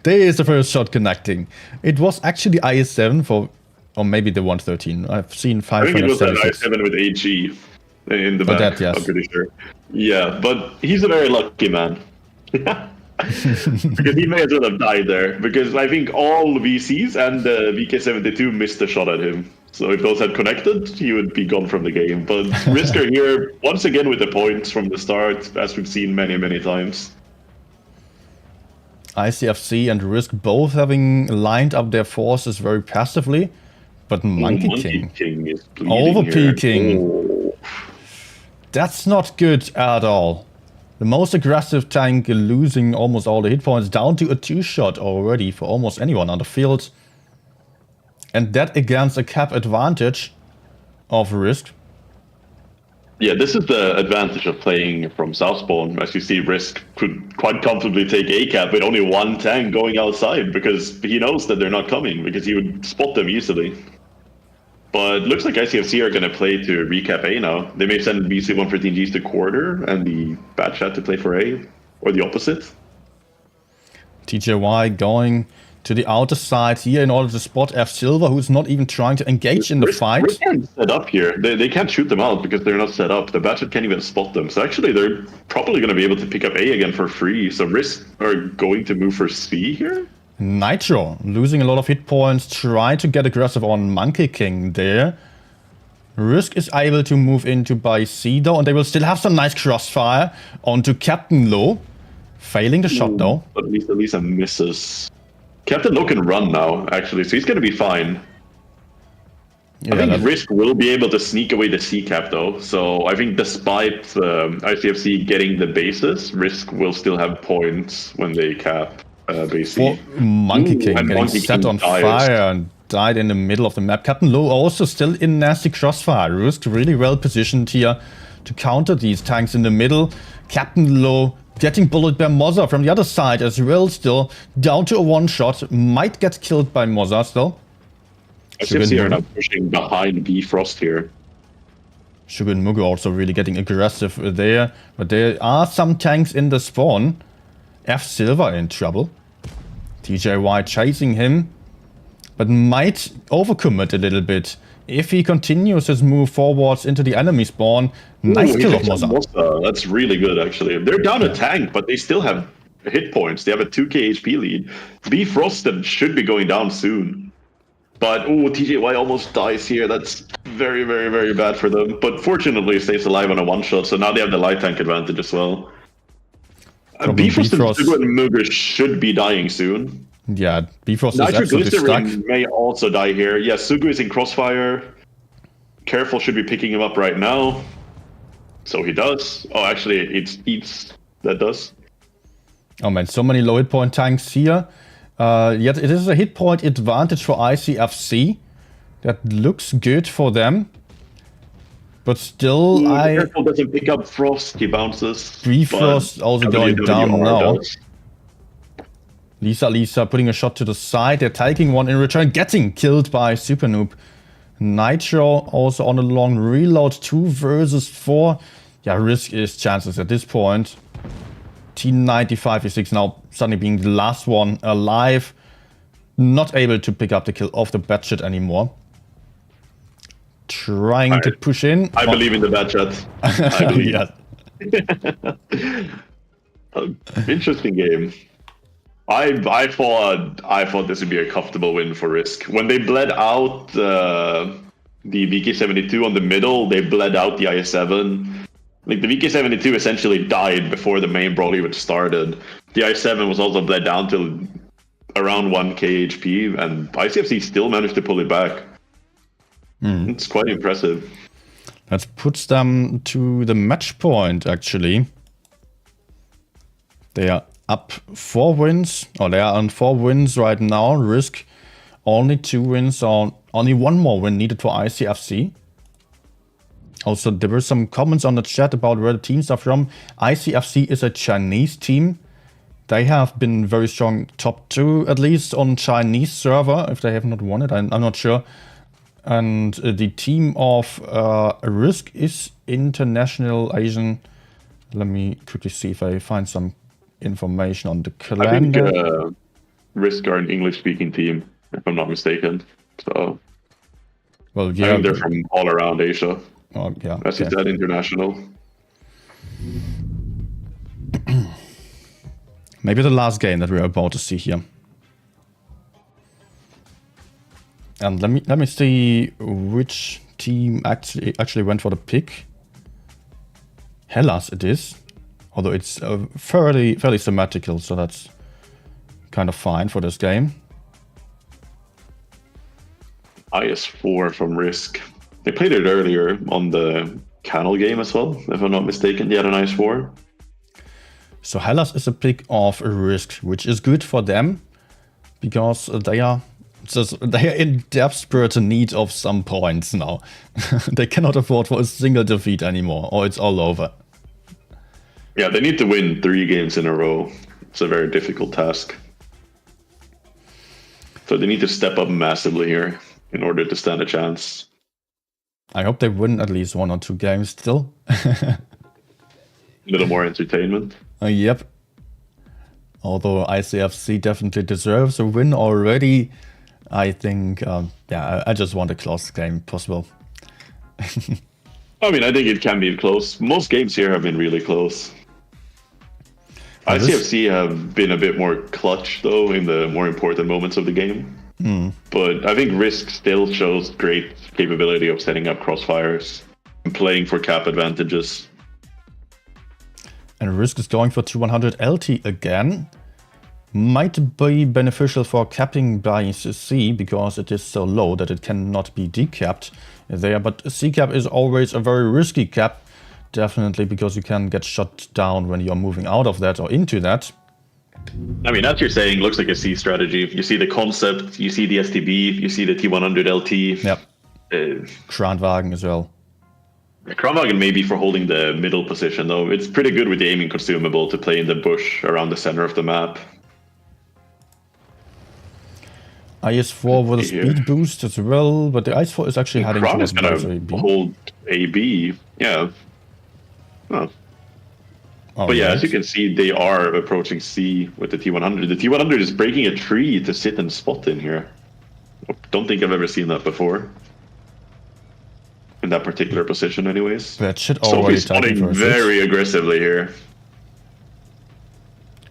There is the first shot connecting. It was actually IS-7 for, or maybe the 113. I've seen 576. I think it was an IS-7 with AG. in the For back. that, yes. I'm pretty sure. Yeah, but he's a very lucky man. Because he may as well have died there. Because I think all VCs and the VK72 missed a shot at him. So if those had connected, he would be gone from the game. But Risker here, once again with the points from the start, as we've seen many, many times. ICFC and Risk both having lined up their forces very passively. But Monkey King is over-peaking. Oh. That's not good at all. The most aggressive tank losing almost all the hit points, down to a 2-shot already for almost anyone on the field. And that against a cap advantage of Risk. Yeah, this is the advantage of playing from South Spawn. As you see, Risk could quite comfortably take a cap with only one tank going outside, because he knows that they're not coming, because he would spot them easily. But it looks like ICFC are going to play to recap A now. They may send BC113Gs to quarter and the Bad Chat to play for A, or the opposite. TJY going to the outer side here in order to spot F Silver, who's not even trying to engage in the fight. Risk can't set up here. They can't shoot them out because they're not set up. The Bad Chat can't even spot them. So actually, they're probably going to be able to pick up A again for free. So Risk are going to move for C here? Nitro losing a lot of hit points, trying to get aggressive on Monkey King there. Risk is able to move into by C though, and they will still have some nice crossfire onto Captain Low. Failing the shot though. At least a misses. Captain Low can run now, actually, so he's going to be fine. Yeah, I think Risk will be able to sneak away the C cap though, so I think despite ICFC getting the bases, Risk will still have points when they cap. For Monkey King getting Monkey set King on fire and died in the middle of the map. Captain Low also still in nasty crossfire. Risk really well positioned here to counter these tanks in the middle. Captain Low getting bullet by Mozza from the other side as well, still down to a 1-shot. Might get killed by Mozza still. ICFC are now pushing behind Bfrost here. Sugar and Mugu also really getting aggressive there, but there are some tanks in the spawn. F Silver in trouble. TJY chasing him, but might overcommit a little bit. If he continues his move forwards into the enemy spawn, nice kill of Mozza. That's really good, actually. They're down a tank, but they still have hit points. They have a 2k HP lead. Bfrosted should be going down soon. But, TJY almost dies here. That's very, very, very bad for them. But fortunately, stays alive on a 1-shot, so now they have the light tank advantage as well. Bfrost and Sugo and Mugu should be dying soon. Yeah, Bfrost is absolutely stuck. May also die here. Yeah, Sugu is in crossfire. Careful should be picking him up right now. So he does. Oh, actually, it's Eats that does. Oh man, so many low hit point tanks here. Yet it is a hit point advantage for ICFC. That looks good for them. But still, Careful doesn't pick up Frost, he bounces. Bfrost also going down now. Lisa putting a shot to the side. They're taking one in return, getting killed by Super Noob. Nitro also on a long reload, 2 versus 4. Yeah, Risk his chances at this point. T95 is now suddenly being the last one alive. Not able to pick up the kill off the Bad Chat anymore. Trying to push in. I believe in the Bad Chat. I believe. Interesting game. I thought this would be a comfortable win for Risk. When they bled out the VK72 on the middle, they bled out the IS-7. Like the VK72 essentially died before the main brawl even started. The IS-7 was also bled down to around 1k HP, and ICFC still managed to pull it back. It's quite impressive. That puts them to the match point, actually. They are up 4 wins, or they are on 4 wins right now. Risk only 2 wins, or only 1 more win needed for ICFC. Also, there were some comments on the chat about where the teams are from. ICFC is a Chinese team. They have been very strong top 2, at least on Chinese server. If they have not won it, I'm not sure. And the team of Risk is International Asian. Let me quickly see if I find some information on the calendar. I think Risk are an English-speaking team, if I'm not mistaken. So, well, yeah, I think they're from all around Asia. Oh, yeah. I see that international. Maybe the last game that we're about to see here. And let me see which team actually went for the pick. Hellas it is. Although it's fairly symmetrical, so that's kind of fine for this game. IS4 from Risk. They played it earlier on the Canal game as well, if I'm not mistaken. They had an IS4. So Hellas is a pick of Risk, which is good for them because they are in desperate need of some points now. They cannot afford for a single defeat anymore, or it's all over. Yeah, they need to win 3 games in a row. It's a very difficult task. So they need to step up massively here in order to stand a chance. I hope they win at least 1 or 2 games still. A little more entertainment. Yep. Although ICFC definitely deserves a win already, I think, yeah, I just want a close game possible. I mean, I think it can be close. Most games here have been really close. ICFC have been a bit more clutch, though, in the more important moments of the game. But I think Risk still shows great capability of setting up crossfires and playing for cap advantages. And Risk is going for 2100 LT again. Might be beneficial for capping by C because it is so low that it cannot be decapped there. But C cap is always a very risky cap. Definitely, because you can get shot down when you're moving out of that or into that. I mean, as you're saying, looks like a C strategy. You see the concept, you see the STB, you see the T100 LT. Yep. Kranwagen as well. Kranwagen maybe for holding the middle position, though. It's pretty good with the aiming consumable to play in the bush around the center of the map. IS4 with a speed boost as well, but the IS4 is actually heading towards AB. Hold AB, yeah. Oh. But yeah, as you can see, they are approaching C with the T100. The T100 is breaking a tree to sit and spot in here. Don't think I've ever seen that before. In that particular position, anyways. That should already spotting very aggressively here.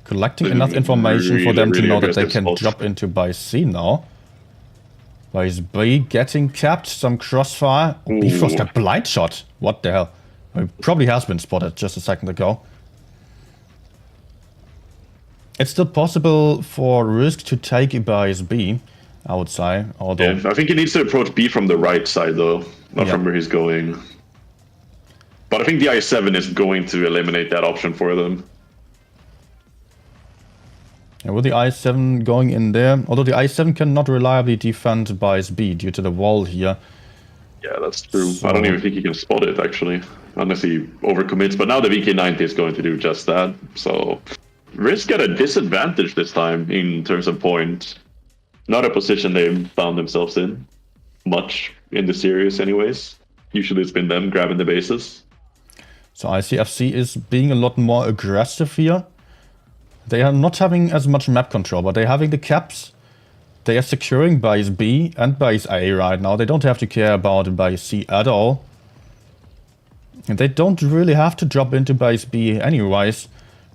Collecting enough information for them to know that they can drop into by C now. By B getting capped, some crossfire. Bifrost a blind shot. What the hell? It probably has been spotted just a second ago. It's still possible for Risk to take by B, I would say. Although yeah, I think he needs to approach B from the right side, though, not from where he's going. But I think the I7 is going to eliminate that option for them. And with the I7 going in there, although the I7 cannot reliably defend by B due to the wall here. Yeah, that's true. So, I don't even think he can spot it, actually, unless he overcommits. But now the VK90 is going to do just that. So Risk at a disadvantage this time in terms of points. Not a position they've found themselves in much in the series anyways. Usually it's been them grabbing the bases. So ICFC is being a lot more aggressive here. They are not having as much map control, but they're having the caps. They are securing base B and base A right now. They don't have to care about base C at all. And they don't really have to drop into base B anyways.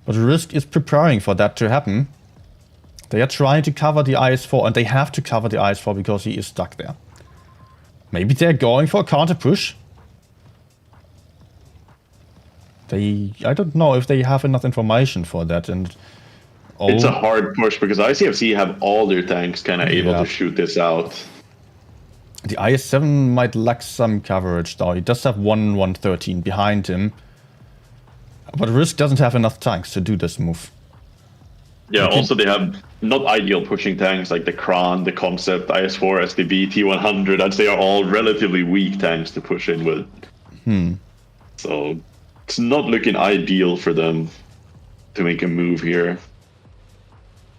But Risk is preparing for that to happen. They are trying to cover the IS4, and they have to cover the IS4 because he is stuck there. Maybe they're going for a counter push. I don't know if they have enough information for that. And it's a hard push because ICFC have all their tanks kind of able to shoot this out. The IS7 might lack some coverage though. He does have 113 behind him. But Risk doesn't have enough tanks to do this move. Yeah, also they have not ideal pushing tanks like the Kran, the Concept, IS4, SDB, T100. I'd say are all relatively weak tanks to push in with. So it's not looking ideal for them to make a move here.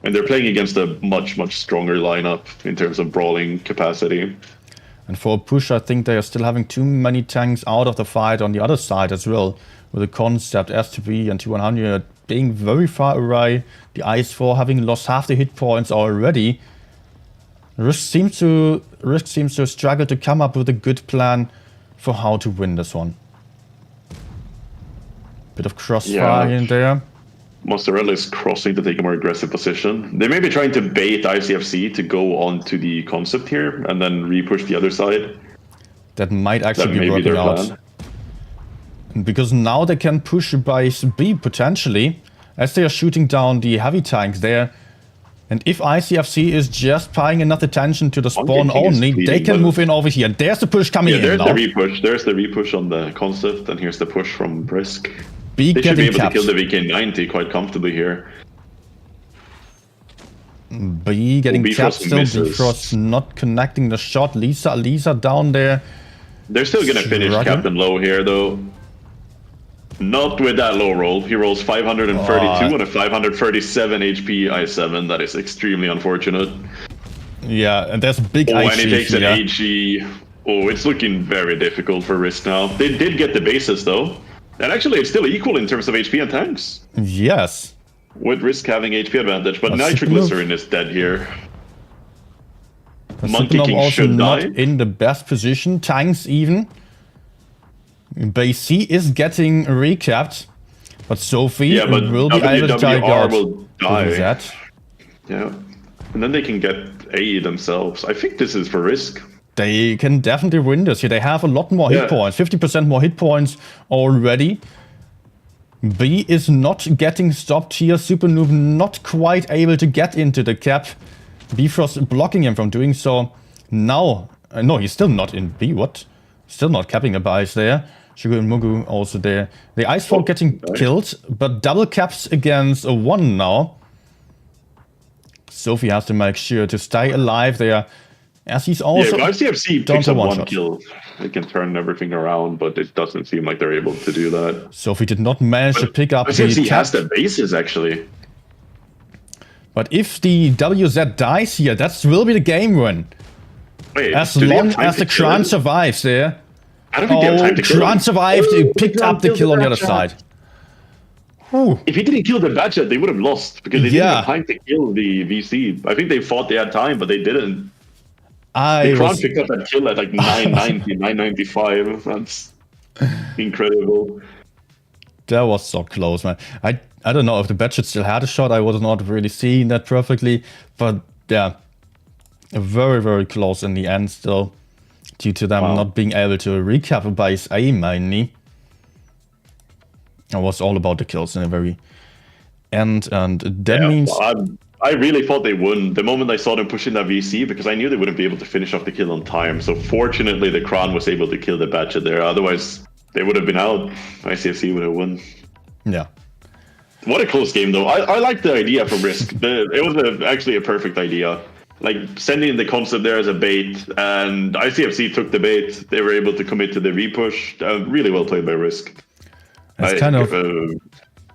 And they're playing against a much, much stronger lineup in terms of brawling capacity. And for a push, I think they are still having too many tanks out of the fight on the other side as well. With the Concept, STB and T100 being very far away. The IS4 having lost half the hit points already. Risk seems to struggle to come up with a good plan for how to win this one. Bit of crossfire in there. Mozzarella is crossing to take a more aggressive position. They may be trying to bait ICFC to go on to the concept here and then re-push the other side. That might actually be working out. Because now they can push base B potentially, as they are shooting down the heavy tanks there. And if ICFC is just paying enough attention to the spawn only, they can move in over here. And there's the push coming in now. There's the re-push on the concept, and here's the push from Brisk. B they should be able to kill the VK90 quite comfortably here. B getting capped still, Bifrost not connecting the shot. Lisa down there. They're still gonna finish Captain Low here though. Not with that low roll. He rolls 532 on a 537 HP I7. That is extremely unfortunate. Yeah, and there's a big HG. And he takes an HG. Oh, it's looking very difficult for Risk now. They did get the bases though. And actually, it's still equal in terms of HP and tanks. Yes. With Risk having HP advantage, but Nitroglycerin is dead here. Monkey King also should not in the best position. Tanks even. Base C is getting recapped, but Sophie will be able to take out that. Yeah, and then they can get A themselves. I think this is for Risk. They can definitely win this here. They have a lot more hit points, 50% more hit points already. B is not getting stopped here. Super Noob not quite able to get into the cap. Bifrost blocking him from doing so. Now, no, he's still not in B. What? Still not capping a bias there. Sugar and Mugu also there. The Icefall getting killed, but double caps against a 1 now. Sophie has to make sure to stay alive there. As he's also ICFC picks up one kill. They can turn everything around, but it doesn't seem like they're able to do that. Sophie did not manage to pick up ICFC has the bases actually. But if the WZ dies here, that will be the game win. Wait, as long as the Kran survives there. I don't think they have time to kill Kran survived, picked up the kill on the other side. If he didn't kill the Badger, they would have lost because they didn't have time to kill the VC. I think they thought they had time, but they didn't. The Kran picked up that kill at like 990, 995. That's incredible. That was so close, man. I don't know if the Badger still had a shot. I was not really seeing that perfectly, but yeah, very, very close in the end still, due to them not being able to recap base A mainly. It was all about the kills in the very end, and that means... I really thought they won the moment I saw them pushing that VC, because I knew they wouldn't be able to finish off the kill on time. So fortunately, the Kran was able to kill the Badger there. Otherwise, they would have been out. ICFC would have won. Yeah. What a close game, though. I like the idea for Risk. It was actually a perfect idea. Like, sending the concept there as a bait, and ICFC took the bait. They were able to commit to the V-push. Really well played by Risk. It's kind of...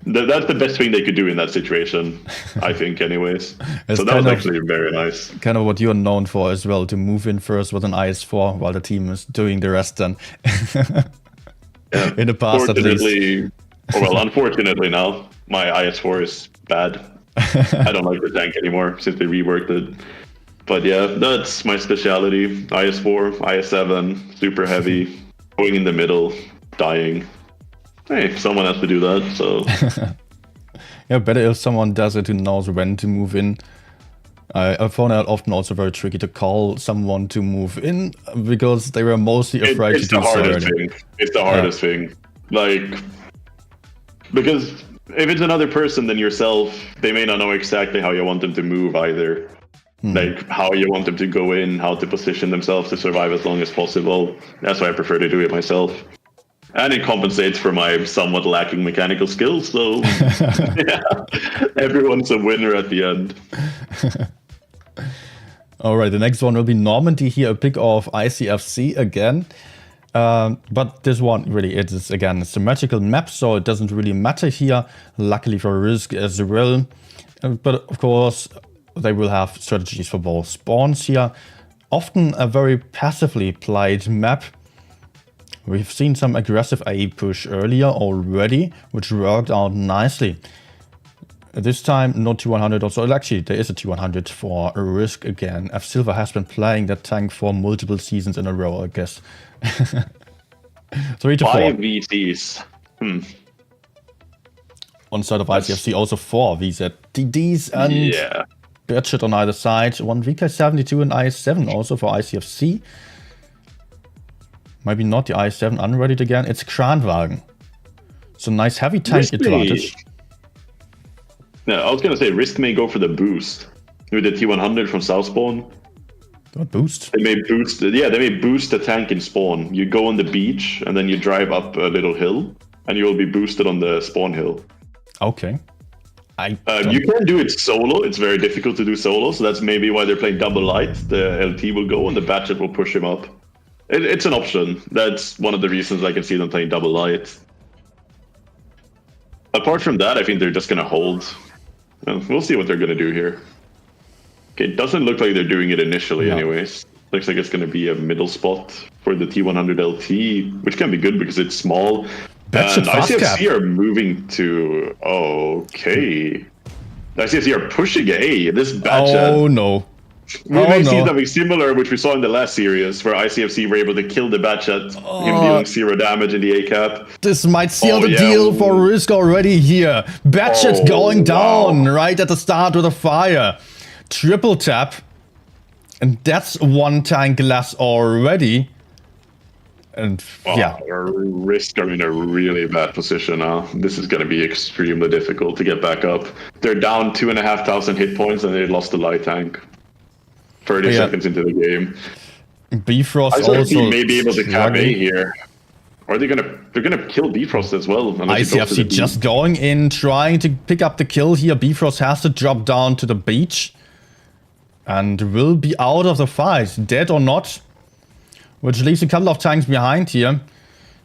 that's the best thing they could do in that situation, I think, anyways. So that was actually very nice. Kind of what you're known for as well, to move in first with an IS-4 while the team is doing the rest then. In the past, at least. Well, unfortunately now, my IS-4 is bad. I don't like the tank anymore since they reworked it. But yeah, that's my specialty. IS-4, IS-7, super heavy, going in the middle, dying. Hey, someone has to do that, so... Yeah, better if someone does it who knows when to move in. I found it often also very tricky to call someone to move in, because they were mostly afraid to do so early. It's the hardest thing. Like, because if it's another person than yourself, they may not know exactly how you want them to move either. Like, how you want them to go in, how to position themselves to survive as long as possible. That's why I prefer to do it myself. And it compensates for my somewhat lacking mechanical skills, so yeah, everyone's a winner at the end. Alright, the next one will be Normandy here, a pick of ICFC again. But this one really is, again, a symmetrical map, so it doesn't really matter here, luckily for Risk as well. But of course, they will have strategies for both spawns here. Often a very passively played map. We've seen some aggressive A push earlier already, which worked out nicely. This time, no T100 also. Actually, there is a T100 for Risk again. F Silver has been playing that tank for multiple seasons in a row, I guess. 3 to 4. 5 VCs. On side of ICFC, also 4 VZTDs and budget on either side. 1 VK72 and IS7 also for ICFC. Maybe not the IS7 unreadied again. It's Kranwagen. So nice heavy tank advantage. Yeah, I was gonna say Risk may go for the boost with the T100 from South Spawn. What boost? They may boost. Yeah, they may boost the tank in spawn. You go on the beach and then you drive up a little hill, and you will be boosted on the spawn hill. Okay. You can do it solo. It's very difficult to do solo, so that's maybe why they're playing double light. The LT will go and the Batchet will push him up. It's an option. That's one of the reasons I can see them playing double light. Apart from that, I think they're just gonna hold. We'll see what they're gonna do here. Okay, it doesn't look like they're doing it initially anyways. Looks like it's going to be a middle spot for the T100 LT, which can be good because it's small. And ICFC are moving to... Okay. ICFC are pushing A. This batch... Oh, no. We may see something similar, which we saw in the last series, where ICFC were able to kill the Batchet, him dealing 0 damage in the A cap. This might seal the deal for Risk already here. Batchet going down right at the start with a fire. Triple tap, and that's 1 tank less already. And Risk are in a really bad position now. This is going to be extremely difficult to get back up. They're down 2,500 hit points, and they lost the light tank 30 seconds into the game. Bifrost also may be able to cap A here. Or they're gonna kill Bifrost as well. ICFC just going in, trying to pick up the kill here. Bifrost has to drop down to the beach. And will be out of the fight, dead or not. Which leaves a couple of tanks behind here.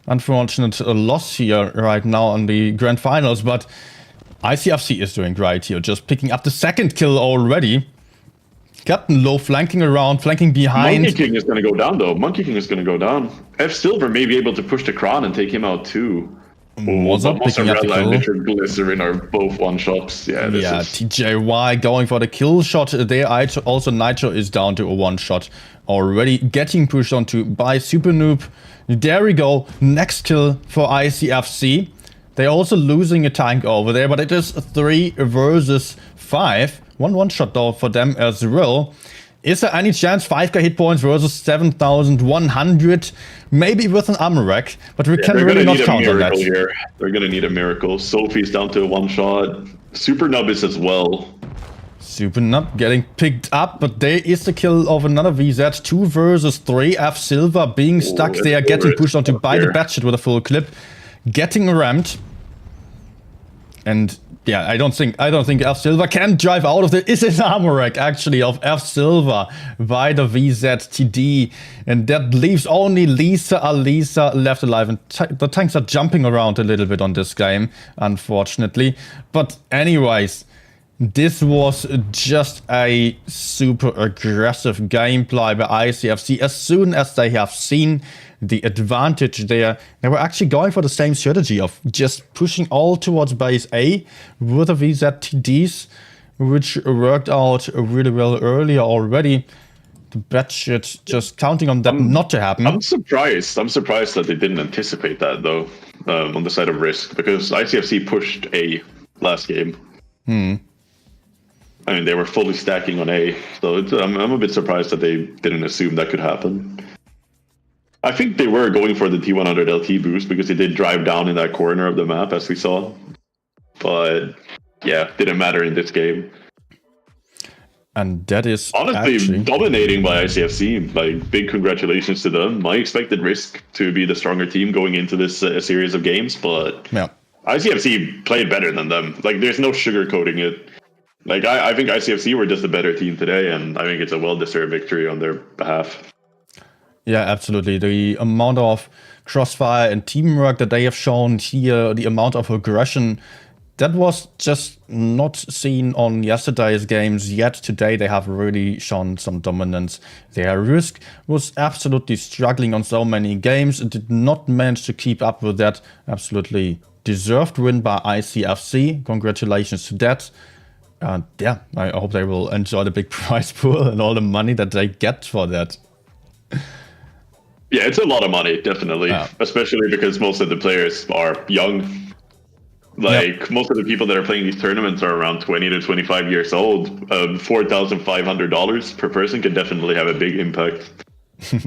Unfortunate loss here right now on the grand finals, but ICFC is doing great here, just picking up the 2nd kill already. Captain Low flanking around, flanking behind. Monkey King is going to go down though. Monkey King is going to go down. F Silver may be able to push the Kran and take him out too. Mozzarella and Nitroglycerin are both one-shots. Yeah, TJY going for the kill shot there. Also, Nitro is down to a one-shot already. Getting pushed onto by Super Noob. There we go. Next kill for ICFC. They're also losing a tank over there, but it is 3 versus 5. One-shot though for them as well. Is there any chance 5k hit points versus 7,100? Maybe with an armor rack, but we can really not count on that. Here. They're going to need a miracle. Sophie's down to a one-shot. Super Nub is as well. Super Nub getting picked up, but there is the kill of another VZ. 2 versus 3. F Silver being stuck there, getting pushed onto by the Batchet with a full clip. Getting rammed. And... yeah, I don't think F Silver can drive out of it. Is an armor rack actually of F Silver by the VZTD, and that leaves only Alisa left alive. And the tanks are jumping around a little bit on this game, unfortunately. But anyways, this was just a super aggressive gameplay by ICFC. As soon as they have seen the advantage there, they were actually going for the same strategy of just pushing all towards base A with the VZTDs, which worked out really well earlier already. The Batchet just counting on that not to happen. I'm surprised that they didn't anticipate that though, on the side of Risk, because ICFC pushed A last game. I mean, they were fully stacking on A, so I'm a bit surprised that they didn't assume that could happen. I think they were going for the T100 LT boost because they did drive down in that corner of the map, as we saw. But yeah, didn't matter in this game. And that is honestly dominating by ICFC. Like, big congratulations to them. I expected Risk to be the stronger team going into this series of games, but ICFC played better than them. Like, there's no sugarcoating it. Like, I think ICFC were just a better team today, and I think it's a well-deserved victory on their behalf. Yeah, absolutely. The amount of crossfire and teamwork that they have shown here, the amount of aggression, that was just not seen on yesterday's games yet. Today they have really shown some dominance. Their Risk was absolutely struggling on so many games and did not manage to keep up with that. Absolutely deserved win by ICFC. Congratulations to that. Yeah, I hope they will enjoy the big prize pool and all the money that they get for that. Yeah, it's a lot of money, definitely, especially because most of the players are young. Like most of the people that are playing these tournaments are around 20 to 25 years old. $4,500 per person can definitely have a big impact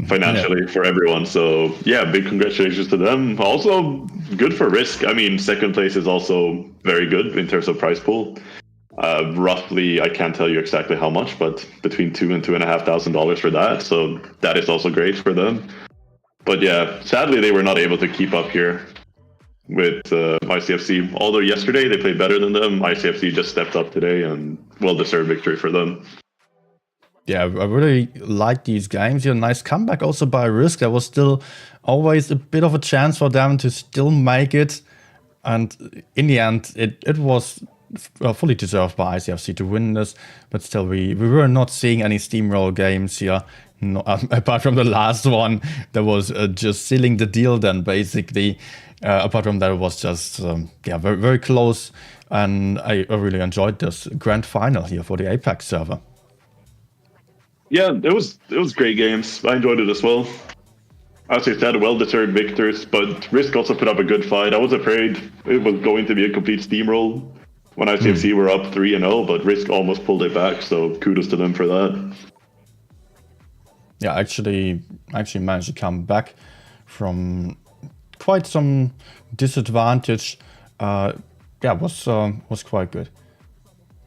financially for everyone. So yeah, big congratulations to them. Also good for Risk. I mean, second place is also very good in terms of prize pool. Roughly, I can't tell you exactly how much, but between $2,000 and $2,500 for that. So that is also great for them. But yeah, sadly they were not able to keep up here with ICFC. Although yesterday they played better than them, ICFC just stepped up today, and well-deserved victory for them. Yeah, I really like these games. Nice comeback also by Risk. There was still always a bit of a chance for them to still make it. And in the end, it was fully deserved by ICFC to win this. But still, we were not seeing any steamroll games here. No, apart from the last one, that was just sealing the deal then, basically. Apart from that, it was just, very, very close. And I really enjoyed this grand final here for the APAC server. Yeah, it was great games. I enjoyed it as well. As you said, well-deserved victors, but Risk also put up a good fight. I was afraid it was going to be a complete steamroll when ICFC were up 3-0, but Risk almost pulled it back, so kudos to them for that. Yeah, actually managed to come back from quite some disadvantage. Was quite good.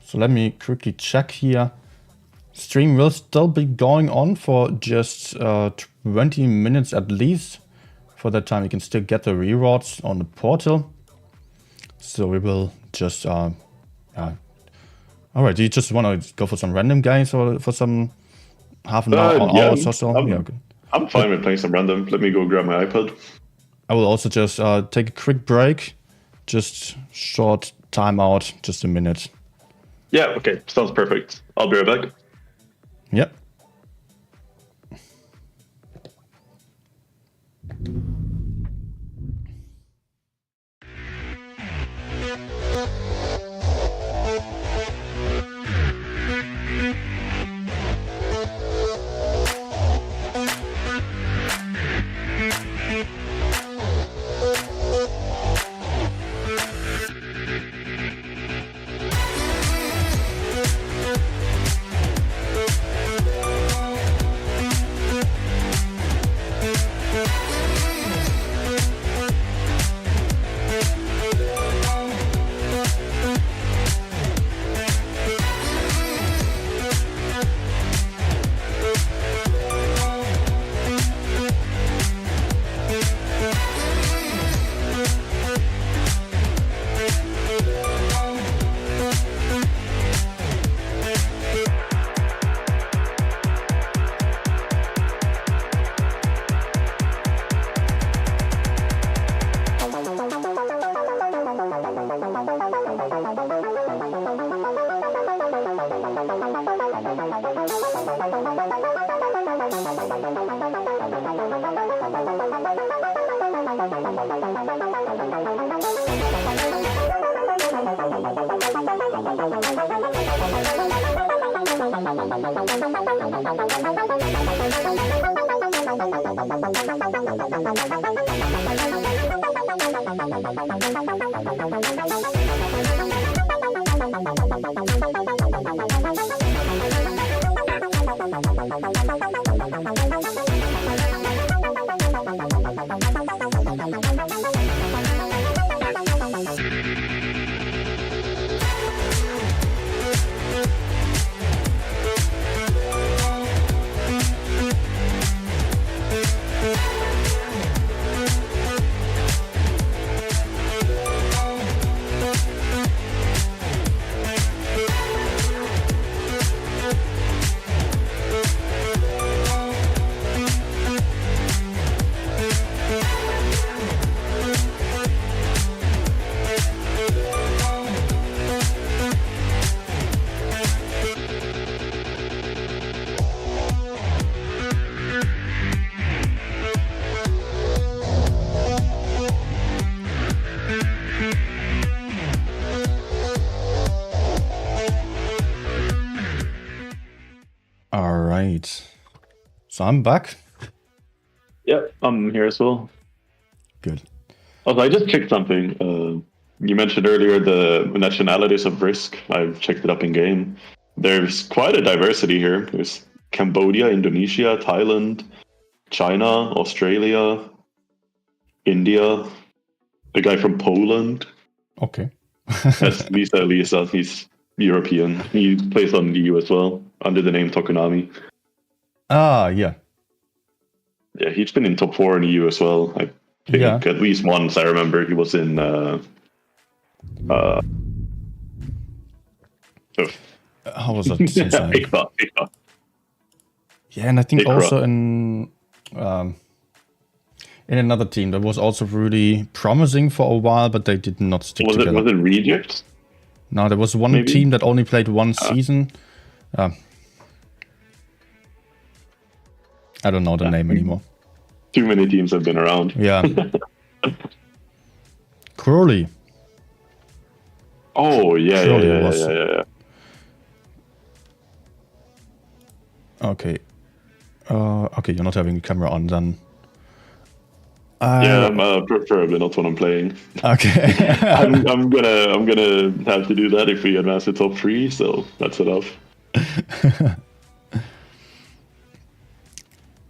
So let me quickly check here. Stream will still be going on for just 20 minutes at least. For that time, you can still get the rewards on the portal. So we will just, all right, do you just want to go for some random games or for some half an hour or so? I'm fine with playing some random. Let me go grab my iPad. I will also just take a quick break. Just short timeout, just a minute. Yeah, okay, sounds perfect. I'll be right back. Yep. All right, so I'm back. Yeah, I'm here as well. Good. Also, I just checked something. You mentioned earlier the nationalities of Risk. I've checked it up in game. There's quite a diversity here. There's Cambodia, Indonesia, Thailand, China, Australia, India, a guy from Poland. Okay. That's Lisa. He's European. He plays on the EU as well, under the name Tokonami. Ah, yeah. Yeah, he's been in top 4 in the EU as well. I think at least once I remember he was in How was that? Pikpa. Yeah, and I think Ikra. also in another team that was also really promising for a while, but they did not stick together. Was it Reject? No, there was one team that only played one season. I don't know the name anymore. Too many teams have been around. Yeah. Crowley. Oh, yeah. Okay. Okay, you're not having the camera on then. Yeah, preferably not when I'm playing. Okay. I'm gonna have to do that if we advance to top 3, so that's enough.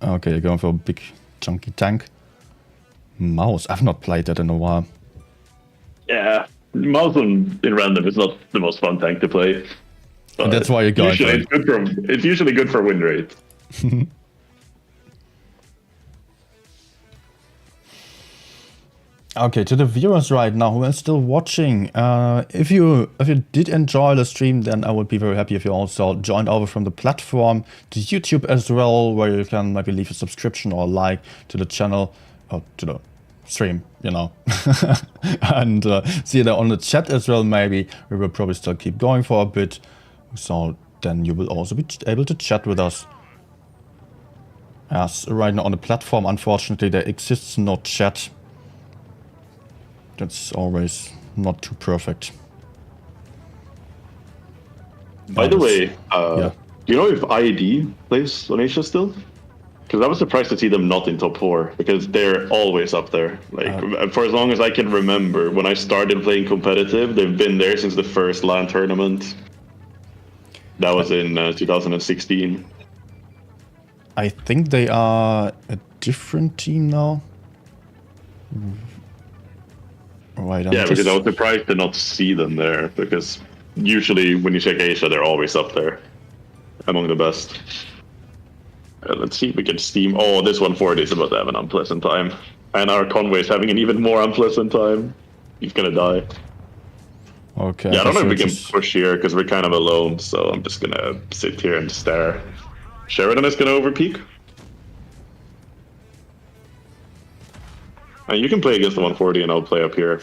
Okay, you're going for a big chunky tank. Mouse. I've not played that in a while. Yeah, Mouse in random is not the most fun tank to play. And that's why you're going for it. It's usually good for win rate. Okay, to the viewers right now who are still watching, if you did enjoy the stream, then I would be very happy if you also joined over from the platform to YouTube as well, where you can maybe leave a subscription or a like to the channel, or to the stream, you know. And see that on the chat as well, maybe. We will probably still keep going for a bit, so then you will also be able to chat with us. As right now on the platform, unfortunately, there exists no chat. That's always not too perfect. By the way, do you know if ID plays on Asia still? Because I was surprised to see them not in top 4, because they're always up there. Like for as long as I can remember, when I started playing competitive, they've been there since the first LAN tournament. That was in 2016. I think they are a different team now. Right, because I was surprised to not see them there, because usually when you check Asia, they're always up there, among the best. Let's see if we can steam. Oh, this 140 is about to have an unpleasant time. And our Conway's having an even more unpleasant time. He's gonna die. Okay. Yeah, I don't know if we can push here, because we're kind of alone, so I'm just gonna sit here and stare. Sheridan is gonna overpeak. You can play against the 140 and I'll play up here.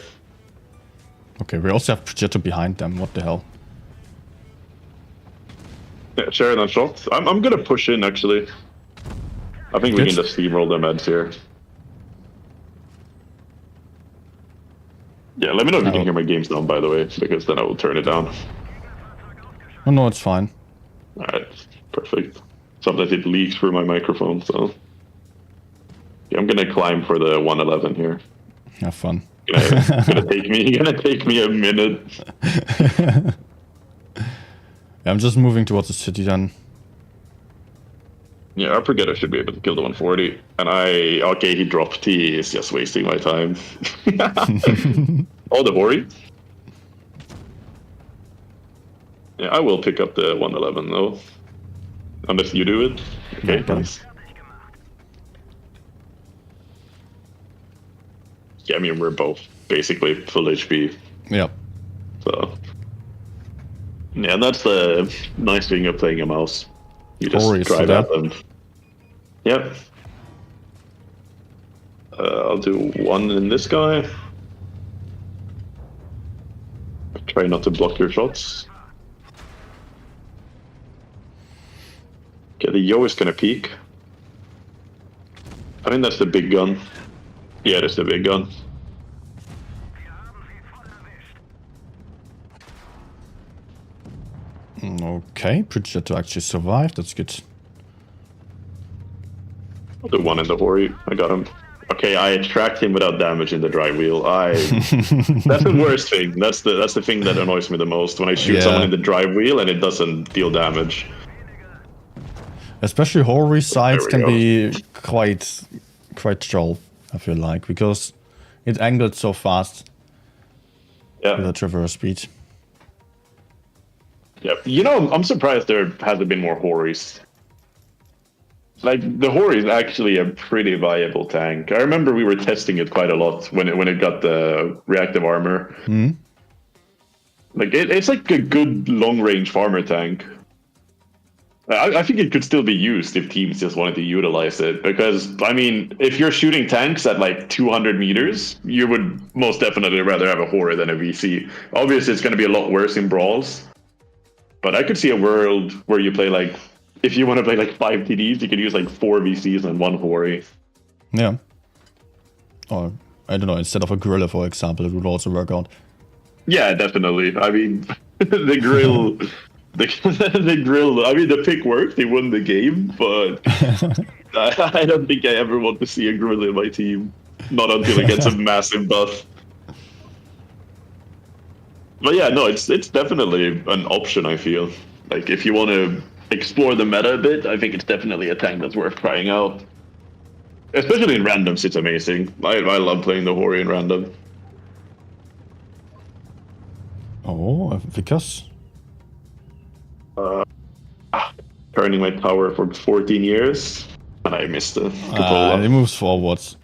Okay, we also have Progetto behind them. What the hell? Yeah, Sheridan shot. I'm gonna push in, actually. I think we can just steamroll their meds here. Yeah, let me know if you can hear my game sound, by the way, because then I will turn it down. Oh, no, it's fine. Alright, perfect. Sometimes it leaks through my microphone, so... Yeah, I'm gonna climb for the 111 here. Have fun. Gonna take me a minute. Yeah, I'm just moving towards the city then. Yeah, our Progetto should be able to kill the 140. And okay, he dropped. He is just wasting my time. Oh, the Hori? Yeah, I will pick up the 111 though. Unless you do it. Okay, nice. Yeah, I mean, we're both basically full HP. Yeah. So, yeah, that's the nice thing of playing a mouse. You just drive at them. Yep. I'll do one in this guy. Try not to block your shots. Okay, the Yo is gonna peek. I think that's the big gun. Yeah, that's the big gun. Okay, Progetto actually survived. That's good. Oh, The one in the Hori. I got him. Okay, I attract him without damage in the drive wheel. That's the worst thing. That's the thing that annoys me the most when I shoot someone in the drive wheel and it doesn't deal damage. Especially Hori sides can be quite troll, I feel like, because it angled so fast with the traverse speed. Yeah, I'm surprised there hasn't been more Horis. Like, the Hori is actually a pretty viable tank. I remember we were testing it quite a lot when it got the reactive armor. Like, it's like a good long-range farmer tank. I think it could still be used if teams just wanted to utilize it. Because, I mean, if you're shooting tanks at like 200 meters, you would most definitely rather have a Hori than a VC. Obviously, it's going to be a lot worse in brawls. But I could see a world where you play like... If you want to play like 5 TDs, you could use like 4 VCs and 1 Hori. Yeah. Or, I don't know, instead of a gorilla, for example, it would also work out. Yeah, definitely. I mean, the grill... the grill... I mean, the pick worked, they won the game, but... I don't think I ever want to see a grill in my team. Not until it gets a massive buff. But yeah, no, it's definitely an option, I feel. Like, if you want to... explore the meta a bit, I think it's definitely a tank that's worth trying out. Especially in randoms, it's amazing. I love playing the Hori in random. Oh, because? Turning my tower for 14 years, and I missed the cupola. It moves forwards.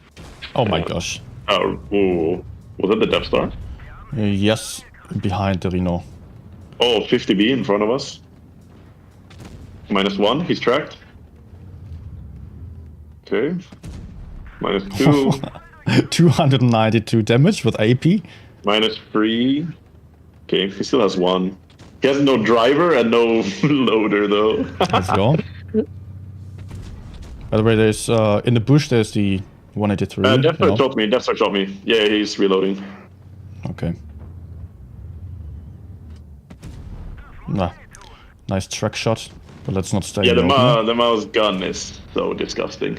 Oh my gosh. Oh, ooh. Was that the Death Star? Yes, behind the Rhino. Oh, 50B in front of us. -1, he's tracked. Okay. -2. 292 damage with AP. -3. Okay, he still has 1. He has no driver and no loader though. Let's go. By the way, there's in the bush there's the 183. Death Star shot me. Death Star shot me. Yeah, he's reloading. Okay. Nah. Nice track shot. But let's not stay. Yeah, the mouse gun is so disgusting.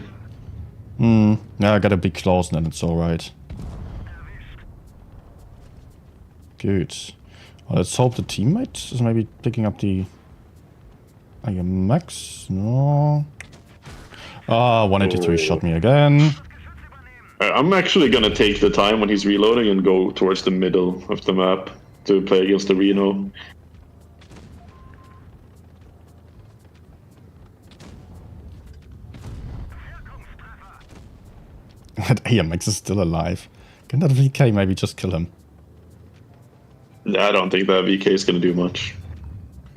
Yeah, I gotta be close then it's alright. Good. Well, let's hope the teammate is maybe picking up the... Max? No. 183 shot me again. I'm actually gonna take the time when he's reloading and go towards the middle of the map to play against the Rhino. That AMX is still alive. Can that VK maybe just kill him? I don't think that VK is going to do much.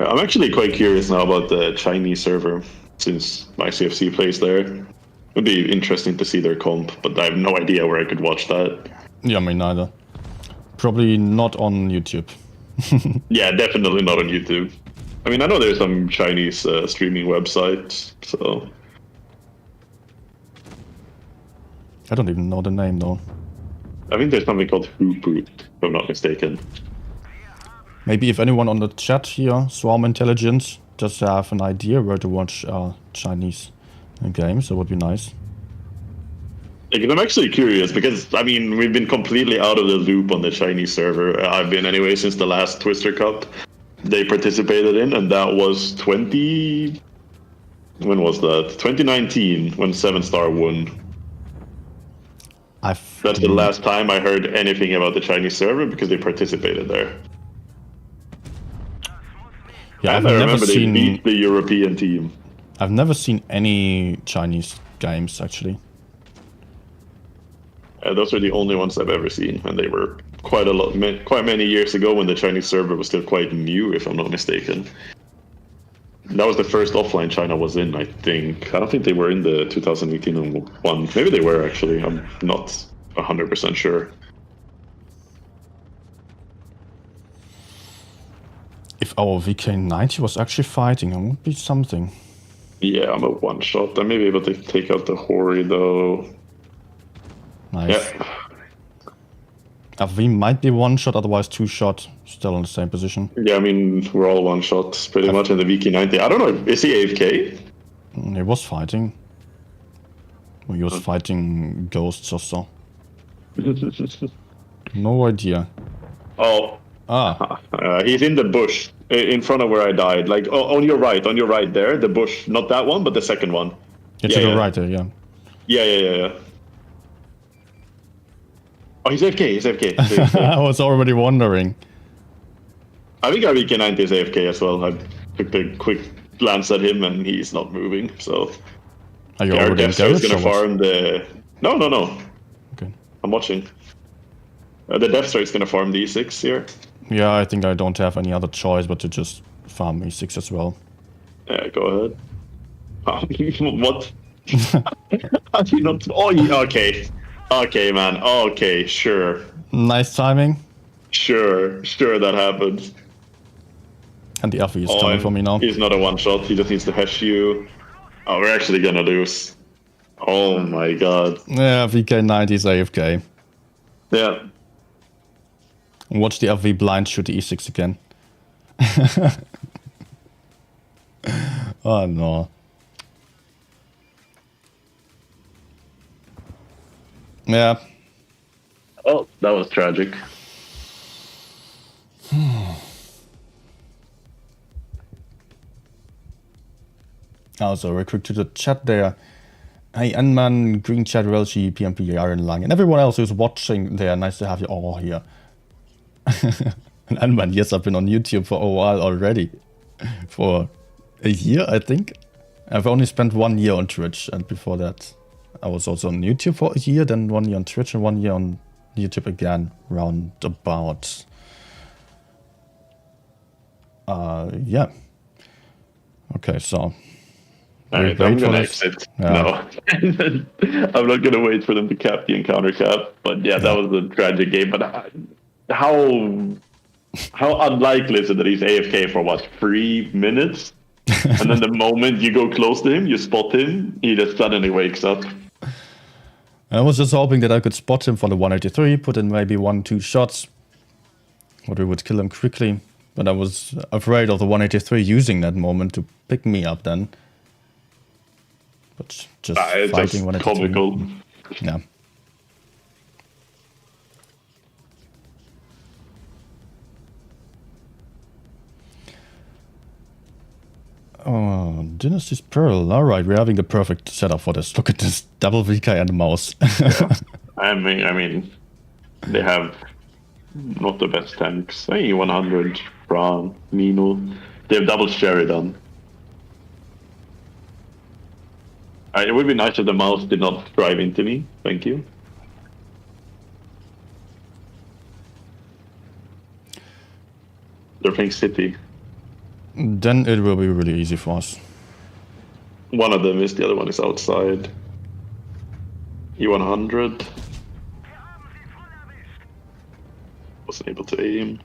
I'm actually quite curious now about the Chinese server, since my CFC plays there. It would be interesting to see their comp, but I have no idea where I could watch that. Yeah, me neither. Probably not on YouTube. Yeah, definitely not on YouTube. I mean, I know there's some Chinese streaming websites, so... I don't even know the name though. I think there's something called Hoopoo, if I'm not mistaken. Maybe if anyone on the chat here, Swarm Intelligence, just have an idea where to watch Chinese games, that would be nice. Because I'm actually curious, because, I mean, we've been completely out of the loop on the Chinese server. I've been anyway since the last Twister Cup they participated in, and that was when was that? 2019, when 7-Star won. That's the last time I heard anything about the Chinese server because they participated there. Yeah, and I remember they beat the European team. I've never seen any Chinese games actually. Those are the only ones I've ever seen, and they were quite many years ago when the Chinese server was still quite new, if I'm not mistaken. That was the first offline China was in, I think. I don't think they were in the 2018 one. Maybe they were, actually. I'm not 100% sure. If our VK90 was actually fighting, it would be something. Yeah, I'm a one-shot. I may be able to take out the Hori, though. Nice. Yeah. We might be one-shot, otherwise two-shot. Still in the same position. Yeah, I mean, we're all one-shots pretty much in the VK90. I don't know, is he AFK? He was fighting. Or he was fighting ghosts or so. No idea. Oh. He's in the bush in front of where I died. Like on your right there, the bush. Not that one, but the second one. Yeah, to the right there, yeah. Yeah. Oh, he's AFK, he's AFK. I was already wondering. I think our VK90 is AFK as well. I took a quick glance at him and he's not moving, so... Are you already in garage garage? Gonna farm the... No. Okay. I'm watching. The Death Star is gonna farm the E6 here. Yeah, I think I don't have any other choice but to just farm E6 as well. Yeah, go ahead. What? How do you not... Oh, okay. Okay, man. Okay, sure. Nice timing. Sure that happened. And the FV is coming for me now. He's not a one-shot. He just needs to hash you. Oh, we're actually gonna lose. Oh my god. Yeah, VK90 is AFK. Yeah. Watch the FV blind shoot the E6 again. Oh no. Yeah. Oh, that was tragic. Also, very quick to the chat there. Hey, Unman, Green Chat, Relchi, PMP, Iron Lung, and everyone else who's watching there. Nice to have you all here. And Unman, yes, I've been on YouTube for a while already. For a year, I think. I've only spent 1 year on Twitch, and before that, I was also on YouTube for a year, then 1 year on Twitch, and 1 year on YouTube again, round about. Yeah. Okay, so. Alright, I'm gonna exit. Yeah. No. I'm not gonna wait for them to cap the encounter cap. But yeah, that was a tragic game. But how unlikely is it that he's AFK for what, 3 minutes? And then the moment you go close to him, you spot him, he just suddenly wakes up. I was just hoping that I could spot him for the 183, put in maybe 1-2 shots. Or we would kill him quickly. But I was afraid of the 183 using that moment to pick me up then. But just fighting 183. Comical. Yeah. Oh, Dynasty's Pearl. Alright, we're having the perfect setup for this. Look at this double VK and mouse. Yeah. I mean, they have not the best tanks. Hey, 100, Bran, Nino. They have double Sheridan. It would be nice if the mouse did not drive into me. Thank you. They're playing City. Then it will be really easy for us. One of them is, the other one is outside. E100. Wasn't able to aim.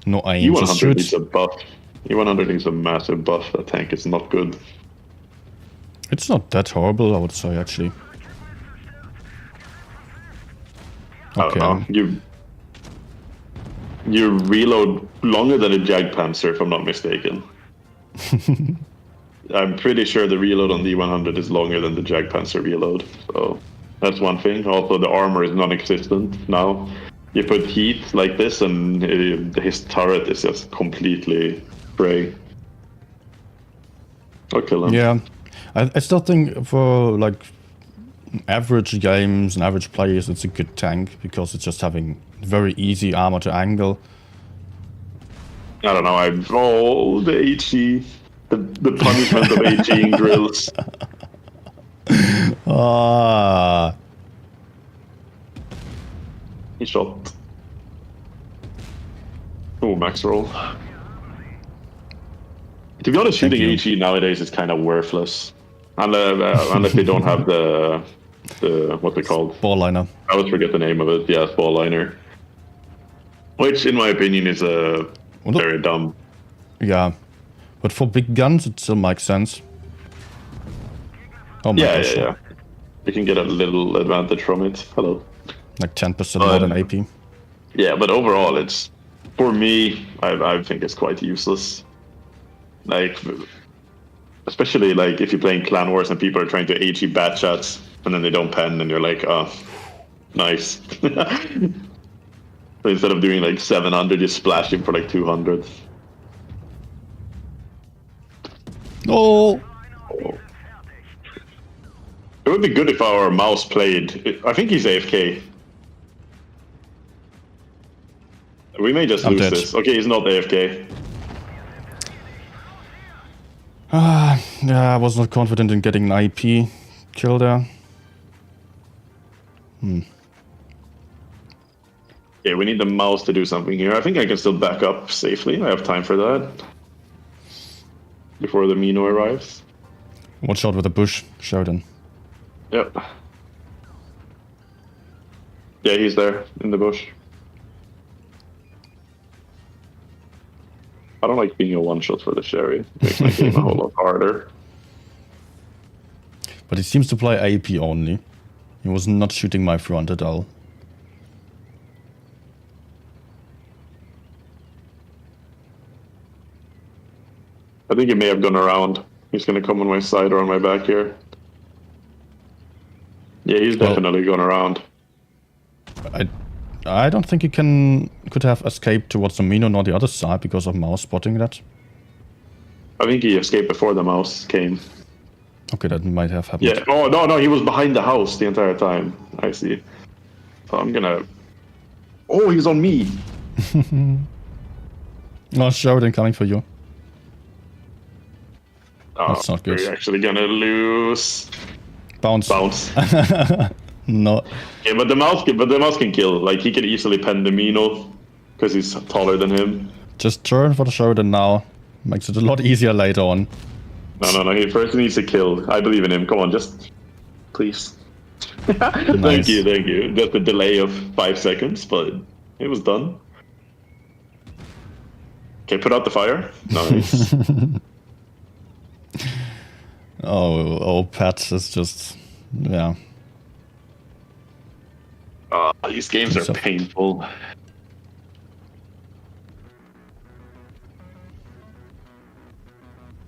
No aim, just E100 shoot. needs a buff. E100 needs a massive buff. That tank is not good. It's not that horrible, I would say, actually. Okay. You reload longer than a Jagdpanzer, if I'm not mistaken. I'm pretty sure the reload on the E100 is longer than the Jagdpanzer reload. So that's one thing. Also, the armor is non-existent now. You put heat like this, and his turret is just completely gray. I'll kill him. Yeah, I still think for like average games and average players, it's a good tank because it's just having very easy armor to angle. I don't know. The HE, the punishment of HE drills. Ah. He shot. Oh, max roll. To be honest, shooting HE nowadays is kind of worthless, unless they don't have the what they called Ball liner. I always forget the name of it. Yeah, ball liner. Which, in my opinion, is very dumb. Yeah, but for big guns, it still makes sense. Oh my gosh. Yeah. You can get a little advantage from it. Hello. Like 10% more than AP. Yeah, but overall, it's, for me, I think it's quite useless. Like, Especially like if you're playing Clan Wars and people are trying to HE bat shots and then they don't pen and you're like, oh, nice. So instead of doing like 700, you splash him for like 200. Oh! It would be good if our mouse played. I think he's AFK. We may just lose this. Okay, he's not AFK. Yeah, I was not confident in getting an IP kill there. Okay, we need the mouse to do something here. I think I can still back up safely. I have time for that. Before the Mino arrives. Watch out with the bush, Sheridan. Yep. Yeah, he's there in the bush. I don't like being a one-shot for the Sherry. It makes my game a whole lot harder. But he seems to play AP only. He was not shooting my front at all. I think he may have gone around. He's going to come on my side or on my back here. Yeah, he's definitely gone around. I don't think he could have escaped towards the Mino nor the other side because of mouse spotting that. I think he escaped before the mouse came. Okay, that might have happened. Yeah. Oh, no, he was behind the house the entire time. I see. So I'm gonna... Oh, he's on me! No, Sheridan coming for you. Oh, that's not good. We're actually gonna lose. Bounce. No. Yeah, but the mouse can kill. Like, he can easily pen the Mino because he's taller than him. Just turn for the Sheridan now. Makes it a lot easier later on. No. He first needs to kill. I believe in him. Come on, just... Please. Nice. Thank you. Just a delay of 5 seconds, but it was done. Okay, put out the fire. Nice. Oh, Pat is just... Yeah. These games are painful.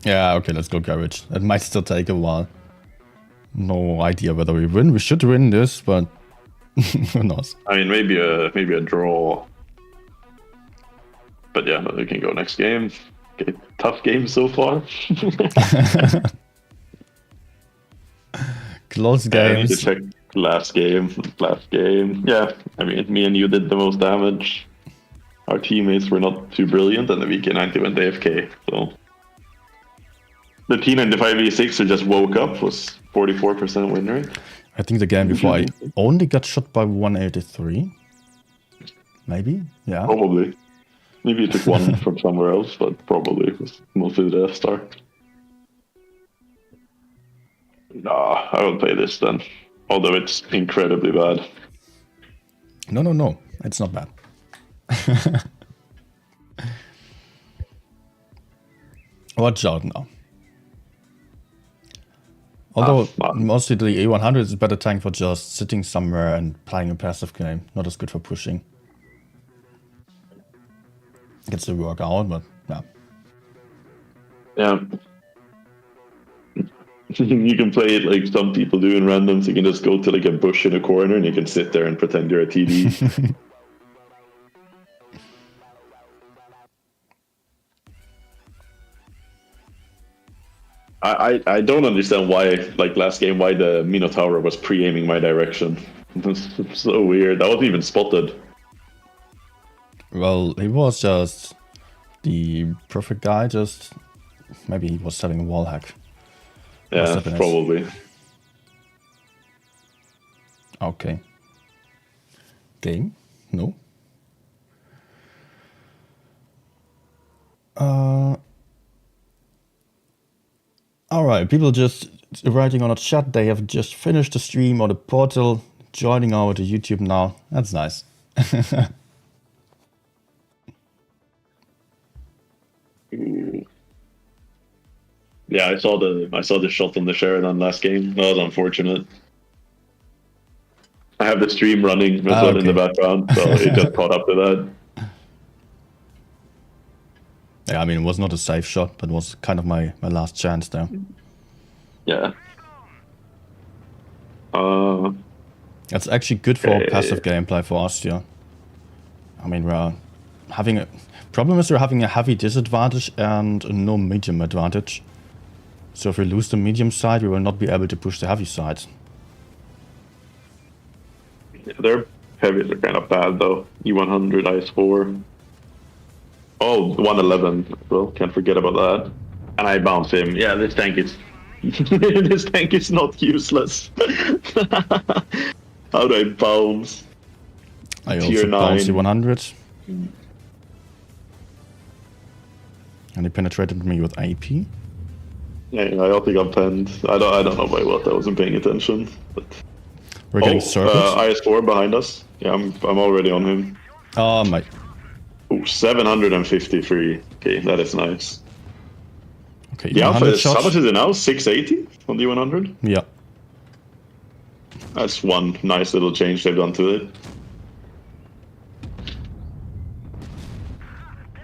Yeah, okay, let's go garage. It might still take a while. No idea whether we win. We should win this, but who knows? I mean, maybe a draw. But yeah, we can go next game. Okay, tough game so far. Close games. I need to check last game. Yeah, I mean, me and you did the most damage. Our teammates were not too brilliant, and the VK90 went AFK. So the T95 V6 who just woke up was 44% win rate. I think the game before I only got shot by 183. Maybe? Yeah. Probably. Maybe you took one from somewhere else, but probably it was mostly the Death Star. Nah, I will play this then. Although it's incredibly bad. No. It's not bad. Watch out now. Although mostly the A100 is a better tank for just sitting somewhere and playing a passive game. Not as good for pushing. Gets to work out, but yeah. Yeah. You can play it like some people do in randoms. You can just go to like a bush in a corner and you can sit there and pretend you're a TD. I don't understand why, like last game, why the Minotaur was pre-aiming my direction. It was so weird. I wasn't even spotted. Well, he was just the perfect guy, just maybe he was having a wall hack. Yeah, probably. Okay. Game? No. Alright, people just writing on a chat, they have just finished the stream or the portal, joining our YouTube now. That's nice. Yeah, I saw the shot on the Sheridan last game. That was unfortunate. I have the stream running as well in the background, so it just caught up to that. Yeah, I mean, it was not a safe shot, but was kind of my last chance there. Yeah. That's actually good for passive gameplay for us, yeah. I mean, we're having a... Problem is we're having a heavy disadvantage and no medium advantage. So if we lose the medium side, we will not be able to push the heavy side. Yeah, their heavies are kind of bad though. E100, IS4. Oh, 111. Well, can't forget about that. And I bounce him. Yeah, this tank is... this tank is not useless. How do I bounce? I Tier also bounced the 9. 100. And he penetrated me with AP. Yeah, I also got penned. I don't know by what. I wasn't paying attention. But... We're getting circled. IS4 behind us. Yeah, I'm already on him. Oh my. Ooh, 753. Okay, that is nice. Okay, The alpha is, how shots. much is it now? 680 on the 100? Yeah. That's one nice little change they've done to it.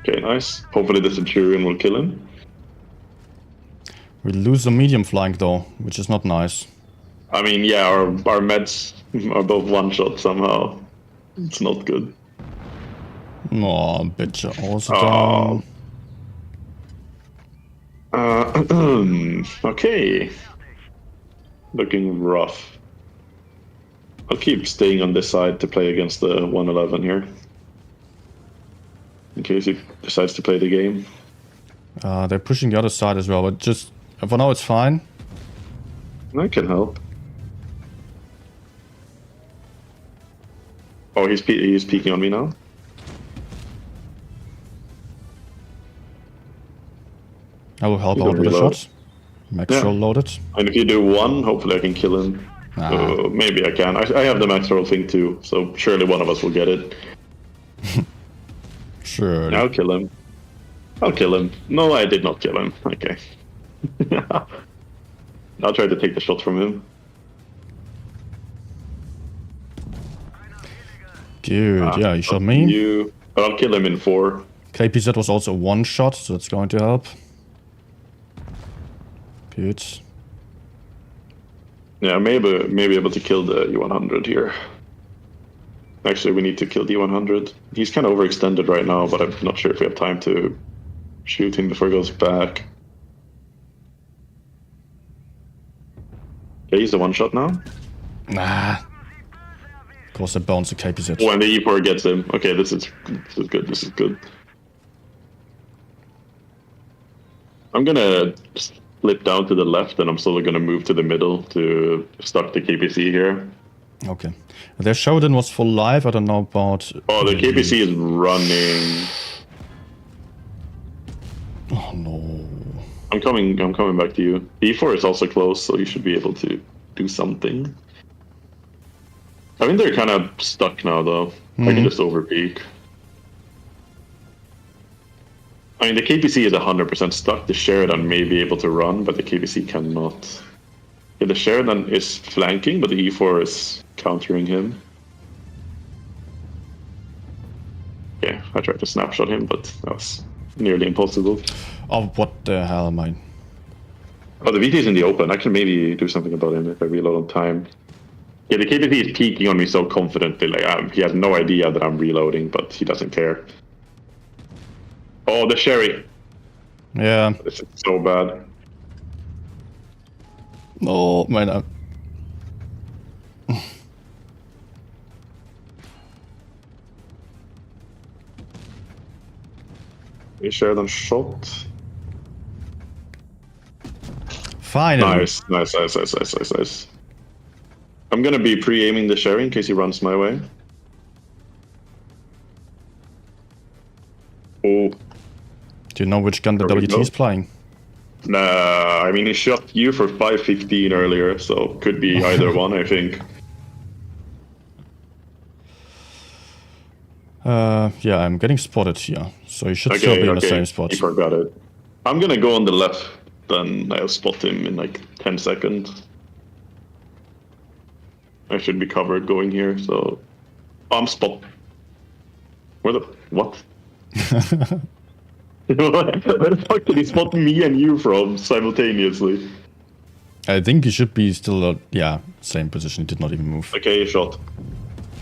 Okay, nice. Hopefully the Centurion will kill him. We lose the medium flank though, which is not nice. I mean, yeah, our meds are both one shot somehow. It's not good. Oh, bitch, also down. Okay. Looking rough. I'll keep staying on this side to play against the 111 here. In case he decides to play the game. They're pushing the other side as well, but just for now it's fine. I can help. Oh, he's peeking on me now. I will help You out can with a reload. shot. Max roll loaded. And if you do one, hopefully I can kill him. Maybe I can. I have the max roll thing too, so surely one of us will get it. Sure. I'll kill him. I'll kill him. No, I did not kill him. Okay. I'll try to take the shot from him. Good, yeah, he shot me. But I'll kill him in 4. KPZ was also one shot, so that's going to help. Good. Yeah, maybe able to kill the E100 here. Actually, we need to kill the E100. He's kind of overextended right now, but I'm not sure if we have time to shoot him before he goes back. Okay, he's the one shot now. Nah. Of course, I bounced the KPZ. Oh, and the E4 gets him. Okay, this is good. This is good. I'm gonna slip down to the left, and I'm slowly gonna move to the middle to start the KPC here. Okay. Their Showdown was full live. I don't know about... Oh, the KPC is running. Oh, no. I'm coming back to you. E4 is also close, so you should be able to do something. I think they're kind of stuck now, though. I can just overpeak. I mean, the KPC is 100% stuck. The Sheridan may be able to run, but the KPC cannot. Yeah, the Sheridan is flanking, but the E4 is countering him. Yeah, I tried to snapshot him, but that was nearly impossible. Oh, what the hell am I... Oh, the VT is in the open. I can maybe do something about him if I reload on time. Yeah, the KPC is peeking on me so confidently. Like, he has no idea that I'm reloading, but he doesn't care. Oh, the Sherry. Yeah. This is so bad. Oh, man. We shared on shot. Finally. Nice. I'm gonna be pre-aiming the Sherry in case he runs my way. Oh. Do you know which gun the WT is playing? Nah, I mean, he shot you for 515 earlier, so could be either one, I think. Yeah, I'm getting spotted here, so you should still be in the same spot. He forgot it. I'm gonna go on the left, then I'll spot him in like 10 seconds. I should be covered going here, so... I'm spot... Where the... What? Where the fuck did he spot me and you from simultaneously? I think he should be still, yeah, same position. He did not even move. Okay, shot.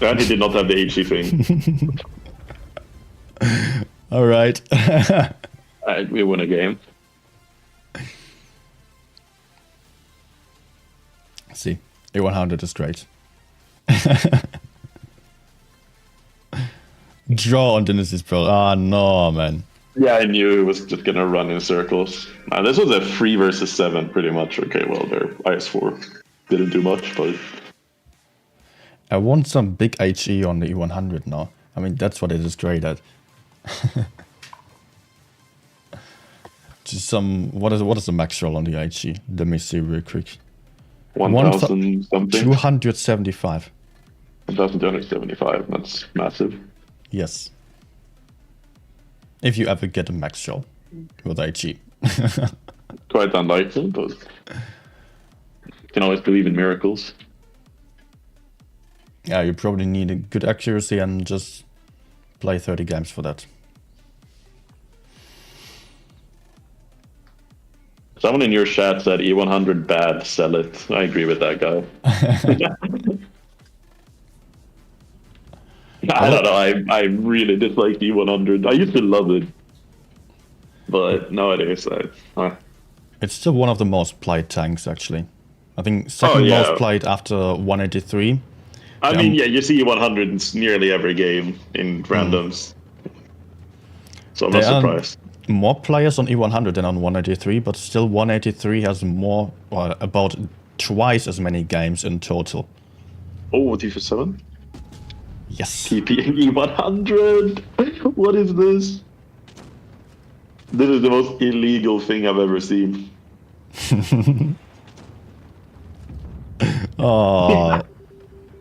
And he did not have the HE thing. All right. Alright, we win a game. See, A100 is great. Draw on Dynasty's Pearl. Ah, no, man. Yeah, I knew it was just gonna run in circles. This was a 3 versus 7, pretty much. Okay, well, their IS4 didn't do much, but... I want some big HE on the E100 now. I mean, that's what it is great at. Just some... What is the max roll on the HE? Let me see real quick. 1,000 something? 275. 1,275, that's massive. Yes. If you ever get a max roll with HE. Quite unlikely, but... You can always believe in miracles. Yeah, you probably need a good accuracy and just play 30 games for that. Someone in your chat said E100 bad, sell it. I agree with that guy. I don't know, I really dislike E100. I used to love it. But nowadays, It's still one of the most played tanks, actually. I think second most played after 183. I mean, yeah, you see 100 in nearly every game in randoms. So I'm not surprised. More players on E100 than on 183, but still 183 has more, or about twice as many games in total. Oh, T47? Yes. TP E100! What is this? This is the most illegal thing I've ever seen. Oh,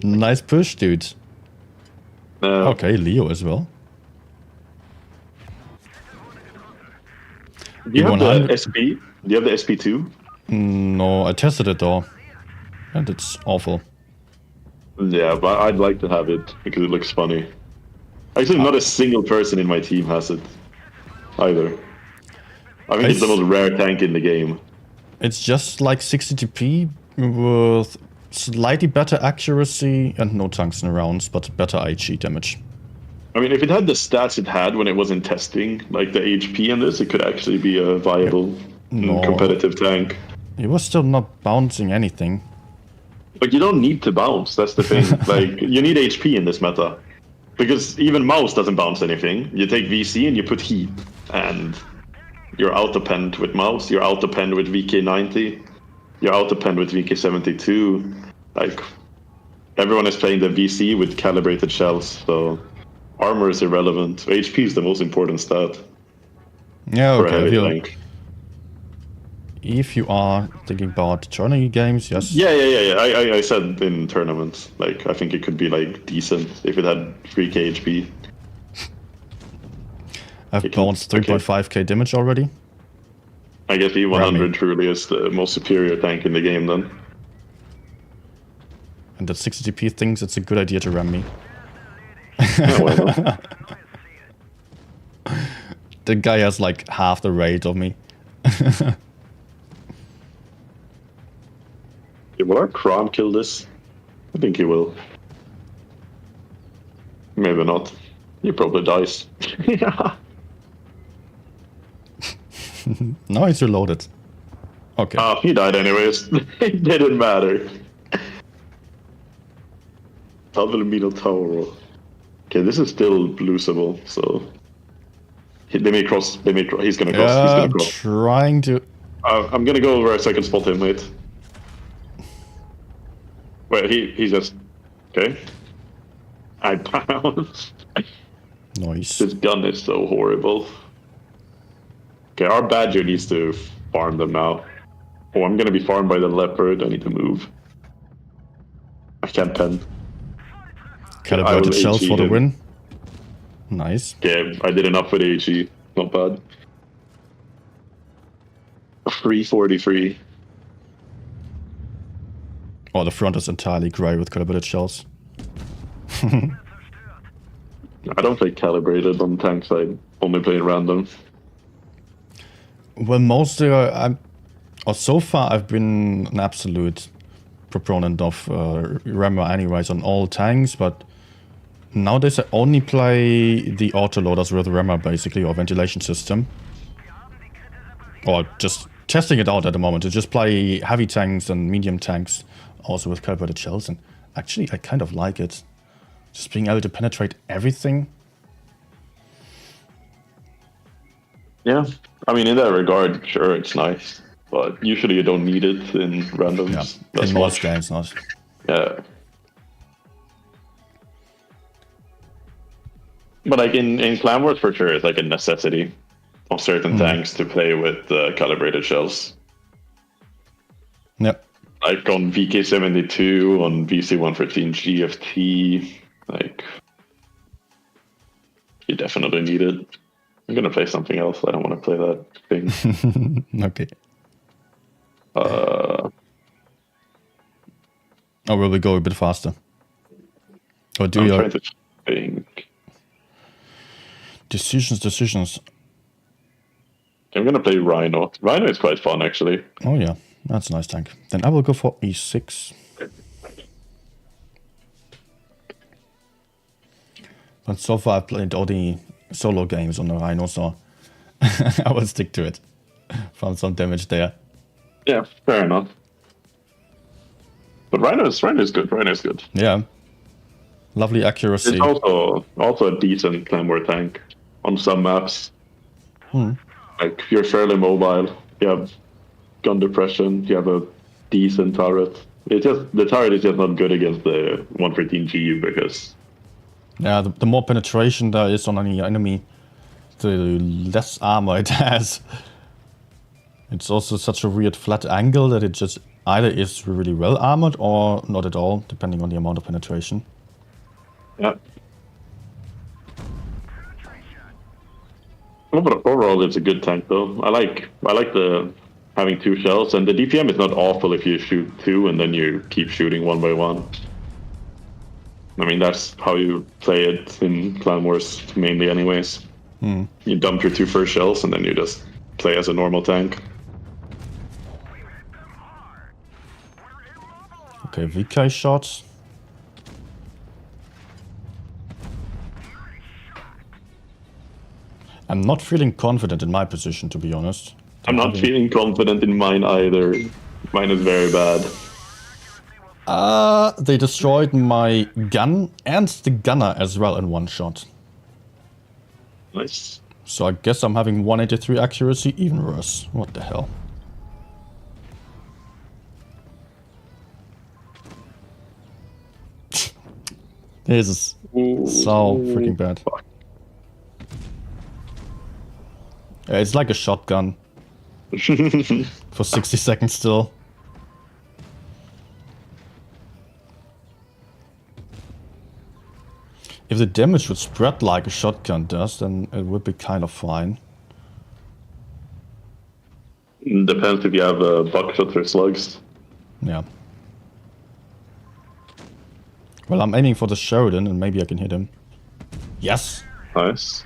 nice push, dude. Okay, Leo as well. Do you have the SP? Do you have the SP2? No, I tested it though, and it's awful. Yeah, but I'd like to have it because it looks funny. Actually, not a single person in my team has it either. I think it's the most rare tank in the game. It's just like 60 TP with slightly better accuracy and no tungsten rounds, but better HE damage. I mean, if it had the stats it had when it was in testing, like the HP in this, it could actually be a viable competitive tank. It was still not bouncing anything. But you don't need to bounce, that's the thing. Like, you need HP in this meta. Because even mouse doesn't bounce anything. You take VC and you put heat, and you're auto-penned with mouse, you're auto-penned with VK90, you're auto-penned with VK72. Like, everyone is playing the VC with calibrated shells, so armor is irrelevant. HP is the most important stat. Yeah, okay. If you are thinking about tournament games, yes. Yeah. I said in tournaments, like, I think it could be like decent if it had 3k HP. I've bounced 3.5k damage already. I guess E100 truly is the most superior tank in the game then. And that 60 TP thinks it's a good idea to ram me. Yeah, why not? The guy has like half the rate of me. Will our Kron kill this? I think he will. Maybe not. He probably dies. Now he's reloaded. Okay. Oh, he died anyways. It didn't matter. Double Minotauro. Okay, this is still losable, so... He's gonna cross. He's gonna cross. Trying to... I'm gonna go where I can spot him, mate. Wait, he just... Okay. I bounced. Nice. This gun is so horrible. Okay, our Badger needs to farm them now. Oh, I'm gonna be farmed by the Leopard. I need to move. I can't pen. Calibrated shells for the win. Nice. Okay, I did enough with HE. Not bad. 343. Oh, the front is entirely grey with calibrated shells. I don't play calibrated on tank side. Only play random. Well, mostly, so far I've been an absolute proponent of Rammer anyways on all tanks, but nowadays I only play the autoloaders with Rammer basically, or ventilation system. Or just testing it out at the moment, to just play heavy tanks and medium tanks, also with calibrated shells, and actually I kind of like it. Just being able to penetrate everything. Yeah, I mean, in that regard, sure, it's nice, but usually you don't need it in randoms. Yeah, in most games not. Yeah. But like in Clan Wars, for sure, it's like a necessity of certain tanks to play with calibrated shells. Yep. Like on VK72, on VC115 GFT, like you definitely need it. I'm gonna play something else. I don't want to play that thing. Okay. Or will we go a bit faster? Or do you? I'm trying to think. Decisions. I'm gonna play Rhino. Rhino is quite fun, actually. Oh yeah, that's a nice tank. Then I will go for E6. But so far I've played all the solo games on the Rhino, so I will stick to it. Found some damage there. Yeah, fair enough. But Rhino is good. Rhino is good. Yeah. Lovely accuracy. It's also a decent Clan War tank on some maps. Like, you're fairly mobile. You have gun depression. You have a decent turret. The turret is just not good against the 113G because... Yeah, the more penetration there is on any enemy, the less armor it has. It's also such a weird flat angle that it just either is really well armored or not at all, depending on the amount of penetration. Yeah. Overall, it's a good tank, though. I like the having two shells, and the DPM is not awful if you shoot two and then you keep shooting one by one. I mean, that's how you play it in Clan Wars mainly, anyways. You dump your two first shells and then you just play as a normal tank. Okay, VK shots. I'm not feeling confident in my position, to be honest. I'm not feeling confident in mine either. Mine is very bad. They destroyed my gun and the gunner as well in one shot. Nice. So I guess I'm having 183 accuracy, even worse. What the hell? This is so freaking bad. Fuck. Yeah, it's like a shotgun. For 60 seconds still. If the damage would spread like a shotgun does, then it would be kind of fine. Depends if you have buckshots or slugs. Yeah. Well, I'm aiming for the Sheridan, and maybe I can hit him. Yes! Nice.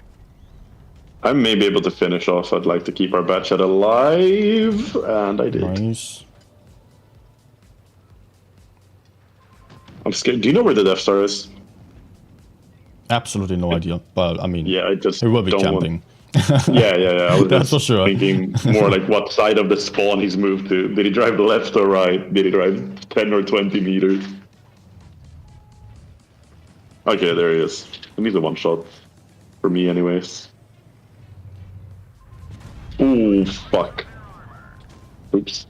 I may be able to finish off. I'd like to keep our batchet alive, and I did. Nice. I'm scared. Do you know where the Death Star is? Absolutely no idea. But I mean, Yeah, I just it will be don't camping. Yeah. I was That's just for sure. thinking more like what side of the spawn he's moved to. Did he drive left or right? Did he drive 10 or 20 meters? Okay, there he is. He needs a one shot. For me, anyways. Ooh, fuck. Oops.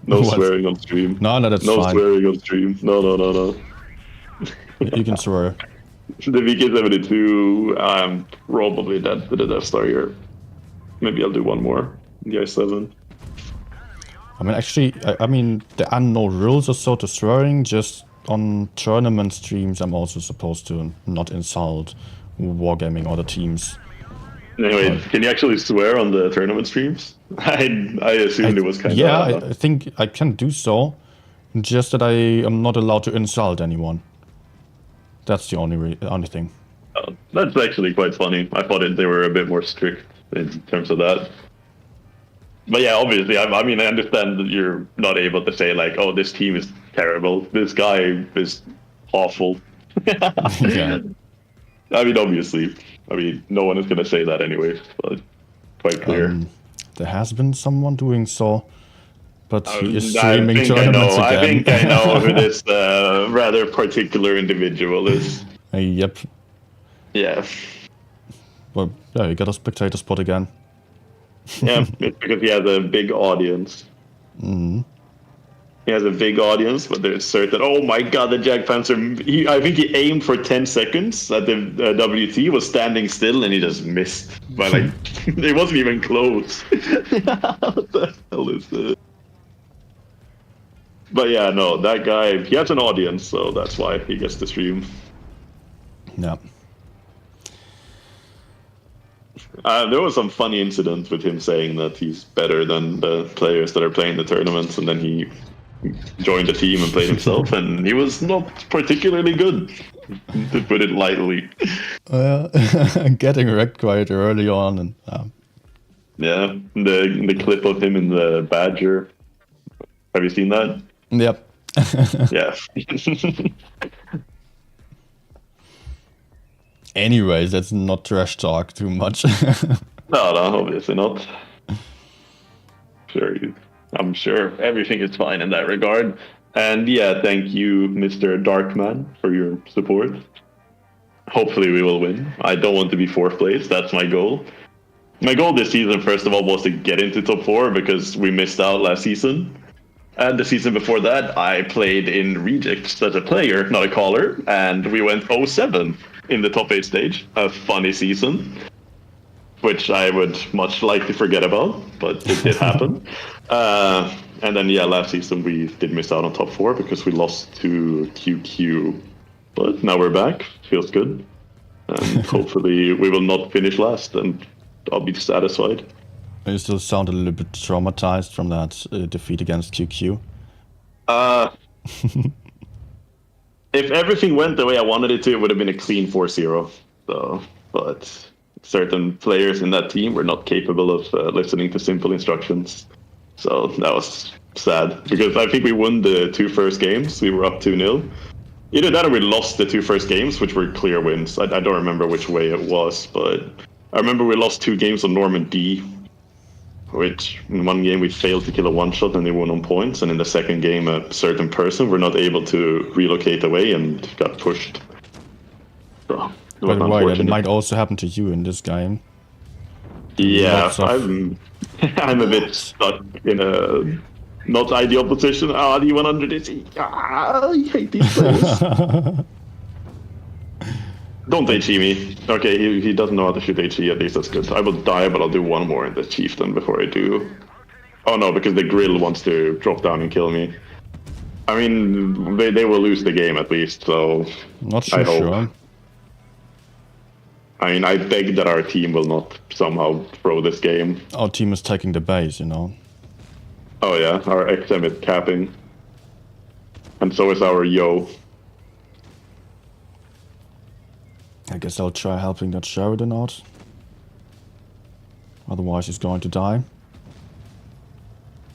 No What? swearing on stream. No, that's No fine. swearing on stream. No. You can swear. The VK72, I'm probably dead to the Death Star here. Maybe I'll do one more. The I7. I mean, actually, I mean, there are no rules or so to swearing. Just on tournament streams, I'm also supposed to not insult Wargaming or the teams. Anyway, can you actually swear on the tournament streams? I assumed it was kind of... Yeah, I think I can do so. Just that I am not allowed to insult anyone. That's the only thing. That's actually quite funny. I thought they were a bit more strict in terms of that. But yeah, obviously, I mean, I understand that you're not able to say like, "Oh, this team is terrible. This guy is awful." Yeah. I mean, obviously, no one is gonna say that anyways, but quite clear. There has been someone doing so, but he is I streaming think tournaments again. I think I know who this rather particular individual is. Yep. Yeah. Well, yeah, you got a spectator spot again. Yeah, it's because he has a big audience. Mm. He has a big audience, but there's certain. Oh my God, the Jag Panther! I think he aimed for 10 seconds at the WT, was standing still, and he just missed. But like, it wasn't even close. What the hell is this? But yeah, no, that guy. He has an audience, so that's why he gets to stream. Yeah. There was some funny incident with him saying that he's better than the players that are playing the tournaments, and then he joined the team and played himself, and he was not particularly good, to put it lightly. Getting wrecked quite early on, and yeah, the clip of him in the Badger. Have you seen that? Yep. Yeah. Anyways, let's not trash talk too much. No, obviously not. I'm sure everything is fine in that regard. And yeah, thank you, Mr. Darkman, for your support. Hopefully we will win. I don't want to be 4th place. That's my goal. My goal this season, first of all, was to get into top 4 because we missed out last season. And the season before that, I played in Rejects as a player, not a caller, and we went 0-7 in the top 8 stage. A funny season, which I would much like to forget about, but it did happen. And then, yeah, last season we did miss out on top 4 because we lost to QQ. But now we're back. Feels good. And hopefully we will not finish last, and I'll be satisfied. You still sound a little bit traumatized from that defeat against QQ. If everything went the way I wanted it to, it would have been a clean 4-0. So, but certain players in that team were not capable of listening to simple instructions. So that was sad, because I think we won the 2 first games. We were up 2-0. Either that or we lost the 2 first games, which were clear wins. I don't remember which way it was, but I remember we lost 2 games on Norman D, which in one game we failed to kill a one-shot and they won on points, and in the second game a certain person were not able to relocate away and got pushed. So, by the way, that might also happen to you in this game. Yeah, I'm a bit stuck in a not ideal position. Do you want under this? I hate these players. Don't HE me. Okay, he doesn't know how to shoot HE, at least that's good. I will die, but I'll do one more in the Chieftain before I do. Oh no, because the Grill wants to drop down and kill me. I mean, they will lose the game at least, so Not so sure. I mean, I beg that our team will not somehow throw this game. Our team is taking the base, you know. Oh yeah, our XM is capping. And so is our Yo. I guess I'll try helping that Sheridan out. Otherwise he's going to die.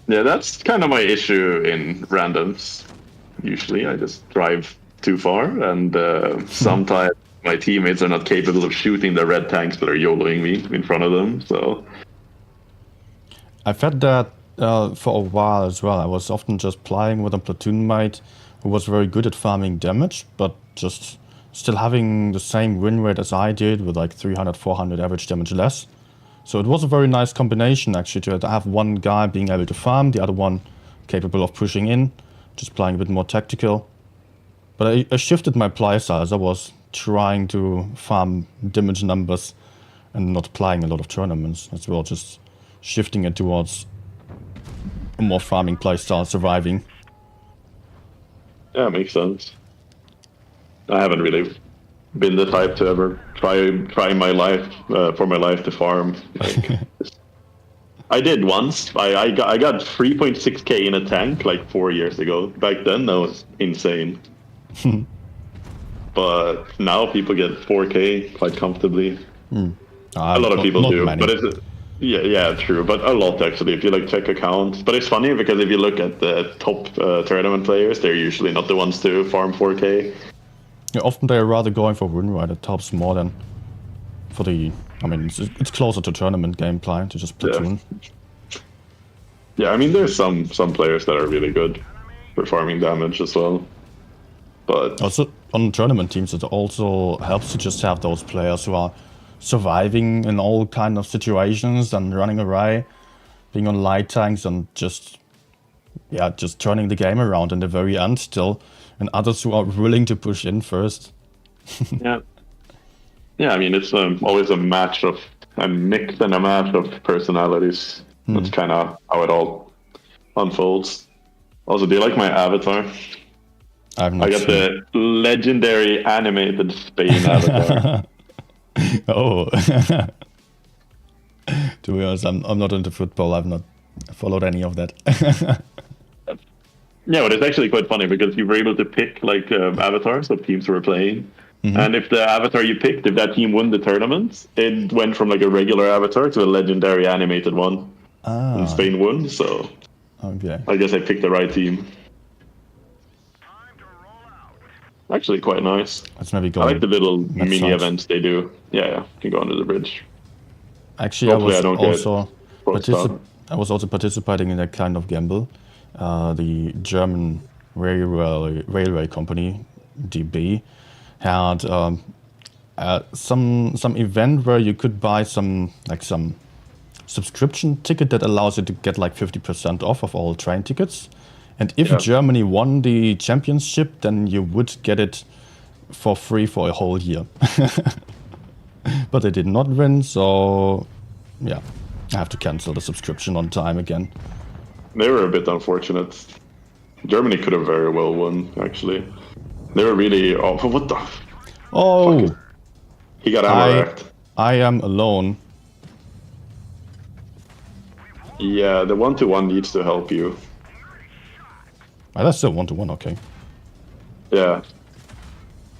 Yeah, that's kind of my issue in randoms. Usually I just drive too far, and sometimes my teammates are not capable of shooting the red tanks that are YOLOing me in front of them, so... I've had that for a while as well. I was often just playing with a platoon mate who was very good at farming damage, but just still having the same win rate as I did with like 300, 400 average damage less. So it was a very nice combination actually to have one guy being able to farm, the other one capable of pushing in, just playing a bit more tactical. But I shifted my playstyle as I was trying to farm damage numbers and not playing a lot of tournaments as well, just shifting it towards a more farming playstyle, surviving. Yeah, makes sense. I haven't really been the type to ever try my life for my life to farm. Like, I did once. I got 3.6k in a tank like 4 years ago. Back then, that was insane. but now people get 4K quite comfortably. A lot of people not do, many. but it's yeah, true, but a lot actually. If you like check accounts, but it's funny because if you look at the top tournament players, they're usually not the ones to farm 4K. Yeah, often they're rather going for win rate. It helps more than for the. I mean, it's closer to tournament gameplay to just platoon. Yeah, I mean, there's some players that are really good for farming damage as well. But also on tournament teams, it also helps to just have those players who are surviving in all kind of situations and running away, being on light tanks and just turning the game around in the very end still, and others who are willing to push in first. Yeah, I mean, it's always a mix and a match of personalities. That's kind of how it all unfolds. Also, do you like my avatar? I got the legendary animated Spain avatar. Oh. To be honest, I'm not into football. I've not followed any of that. Yeah, but it's actually quite funny because you were able to pick like avatars of teams who were playing. And if the avatar you picked, if that team won the tournament, it went from like a regular avatar to a legendary animated one. And Spain won, so okay. I guess I picked the right team. Actually, quite nice. Let's maybe go. I like the little mini side. events they do. Yeah, you can go under the bridge. Actually, I was also participating in that kind of gamble. The German railway company, DB, had some event where you could buy some subscription ticket that allows you to get like 50% off of all train tickets. And if Germany won the championship, then you would get it for free for a whole year. But they did not win, so yeah, I have to cancel the subscription on time again. They were a bit unfortunate. Germany could have very well won, actually. They were really awful. What the? Oh! He got ammo-wrecked. I am alone. Yeah, the 1-to-1 needs to help you. That's still 1-to-1, okay. Yeah.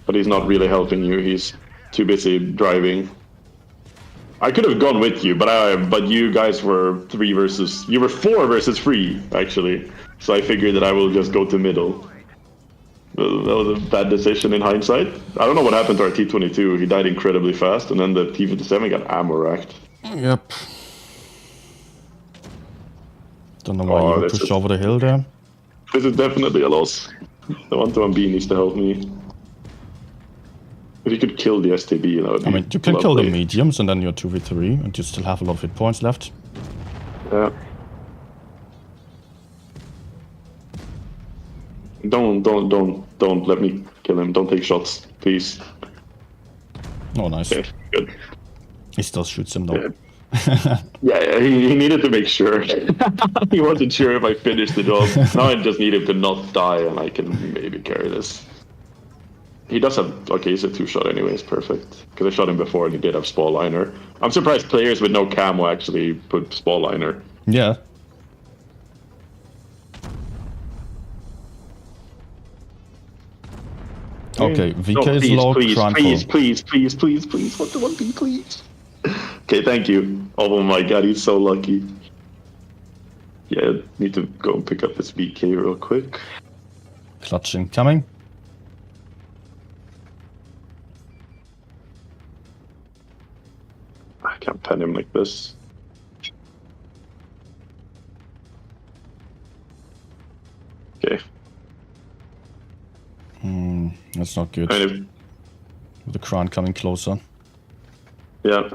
But he's not really helping you. He's too busy driving. I could have gone with you, but you guys were 4 versus 3, actually. So I figured that I will just go to middle. That was a bad decision in hindsight. I don't know what happened to our T-22. He died incredibly fast, and then the T-57 got ammo-racked. Yep. Don't know why you pushed over the hill there. This is definitely a loss. The 1-to-1B needs to help me. If you could kill the STB, that would be you can kill the mediums and then you're 2v3 and you still have a lot of hit points left. Yeah. Don't let me kill him. Don't take shots, please. Oh, nice. Okay, good. He still shoots him though. Yeah, he needed to make sure. He wasn't sure if I finished the job. Now I just need him to not die and I can maybe carry this. He does have... Okay, he's a 2-shot anyways, perfect. Because I shot him before and he did have Spall Liner. I'm surprised players with no camo actually put Spall Liner. Yeah. Okay, VK is low, please, 1-to-1B, please. Okay, thank you. Oh my god, he's so lucky. Yeah, need to go and pick up this VK real quick. Clutch incoming. I can't pen him like this. Okay. That's not good. With the crown coming closer. Yeah.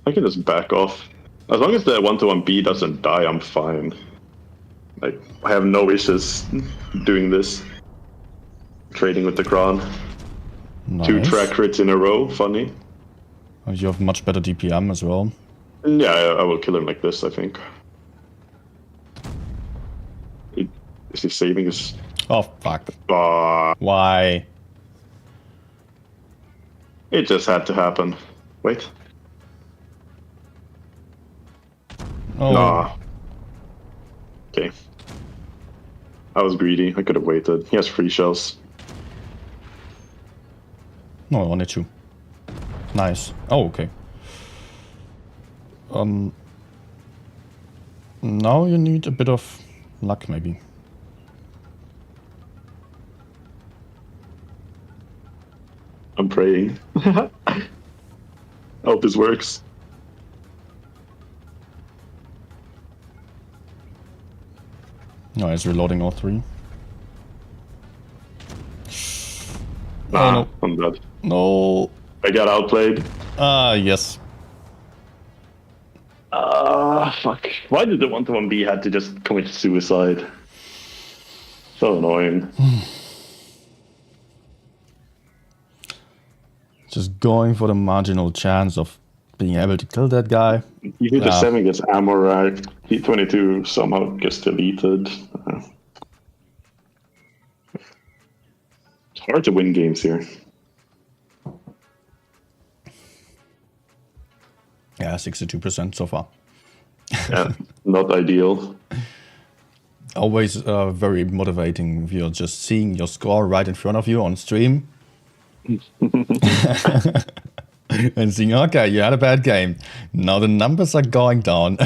I can just back off. As long as the 1-to-1B doesn't die, I'm fine. Like, I have no issues doing this. Trading with the crown. Nice. 2 track crits in a row, funny. You have much better DPM as well. Yeah, I will kill him like this, I think. Is he saving his... Oh, fuck. Why? It just had to happen. Wait. Oh. Nah. Okay. I was greedy. I could have waited. He has free shells. No, only 2. Nice. Oh, okay. Now you need a bit of luck, maybe. I'm praying. Hope this works. No, it's reloading all 3. Nah, no. I'm dead. No. I got outplayed. Yes. Fuck. Why did the 1-to-1B had to just commit suicide? So annoying. Just going for the marginal chance of being able to kill that guy. You hit the 7 gets ammo racked. T22 somehow gets deleted. It's hard to win games here. Yeah, 62% so far. Yeah, not ideal. Always very motivating if you're just seeing your score right in front of you on stream. And seeing, okay, you had a bad game. Now the numbers are going down.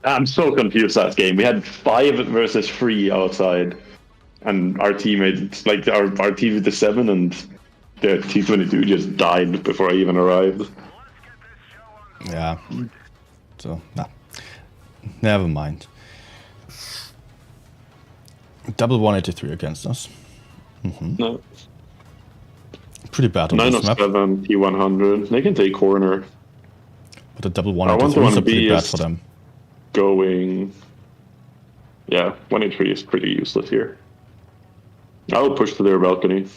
I'm so confused that game. We had 5 versus 3 outside. And our teammates, like our team with the 7 and the T22 just died before I even arrived. Yeah. So, nah. Never mind. Double 183 against us. No. Pretty bad on this map. 907, T100. They can take corner. But the double 183 is pretty bad for them. Going. Yeah, 183 is pretty useless here. I'll push to their balcony.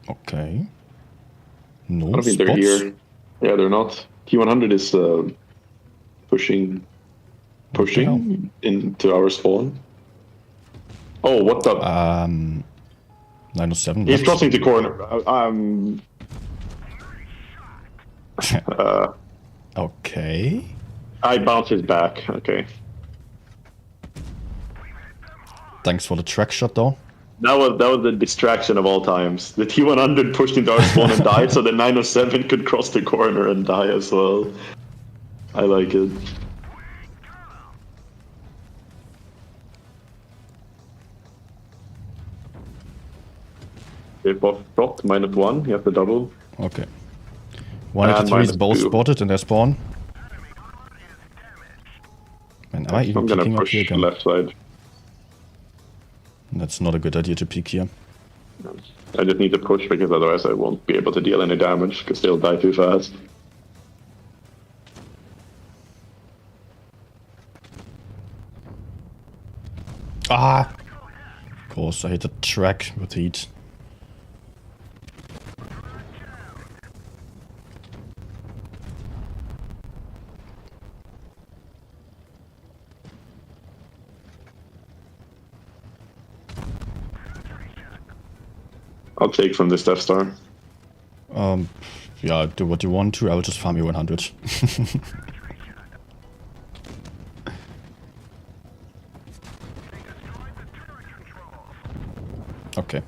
Okay. No I don't think they're here. Yeah, they're not. T100 is pushing into our spawn. Oh, what the? 907. He's crossing to corner. Okay. I bounced his back. Okay. Thanks for the track shot, though. That was the distraction of all times. The T100 pushed into our spawn and died, so the 907 could cross the corner and die as well. I like it. Okay, both dropped, -1, you have the double. Okay. 183 is both -2. spotted in their spawn. Man, am I even I'm gonna peeking up push here again? left side. That's not a good idea to peek here. I just need to push because otherwise I won't be able to deal any damage because they'll die too fast. Ah! Of course, I hit the track with heat. I'll take from this Death Star. Yeah, do what you want to. I will just farm you 100. Okay.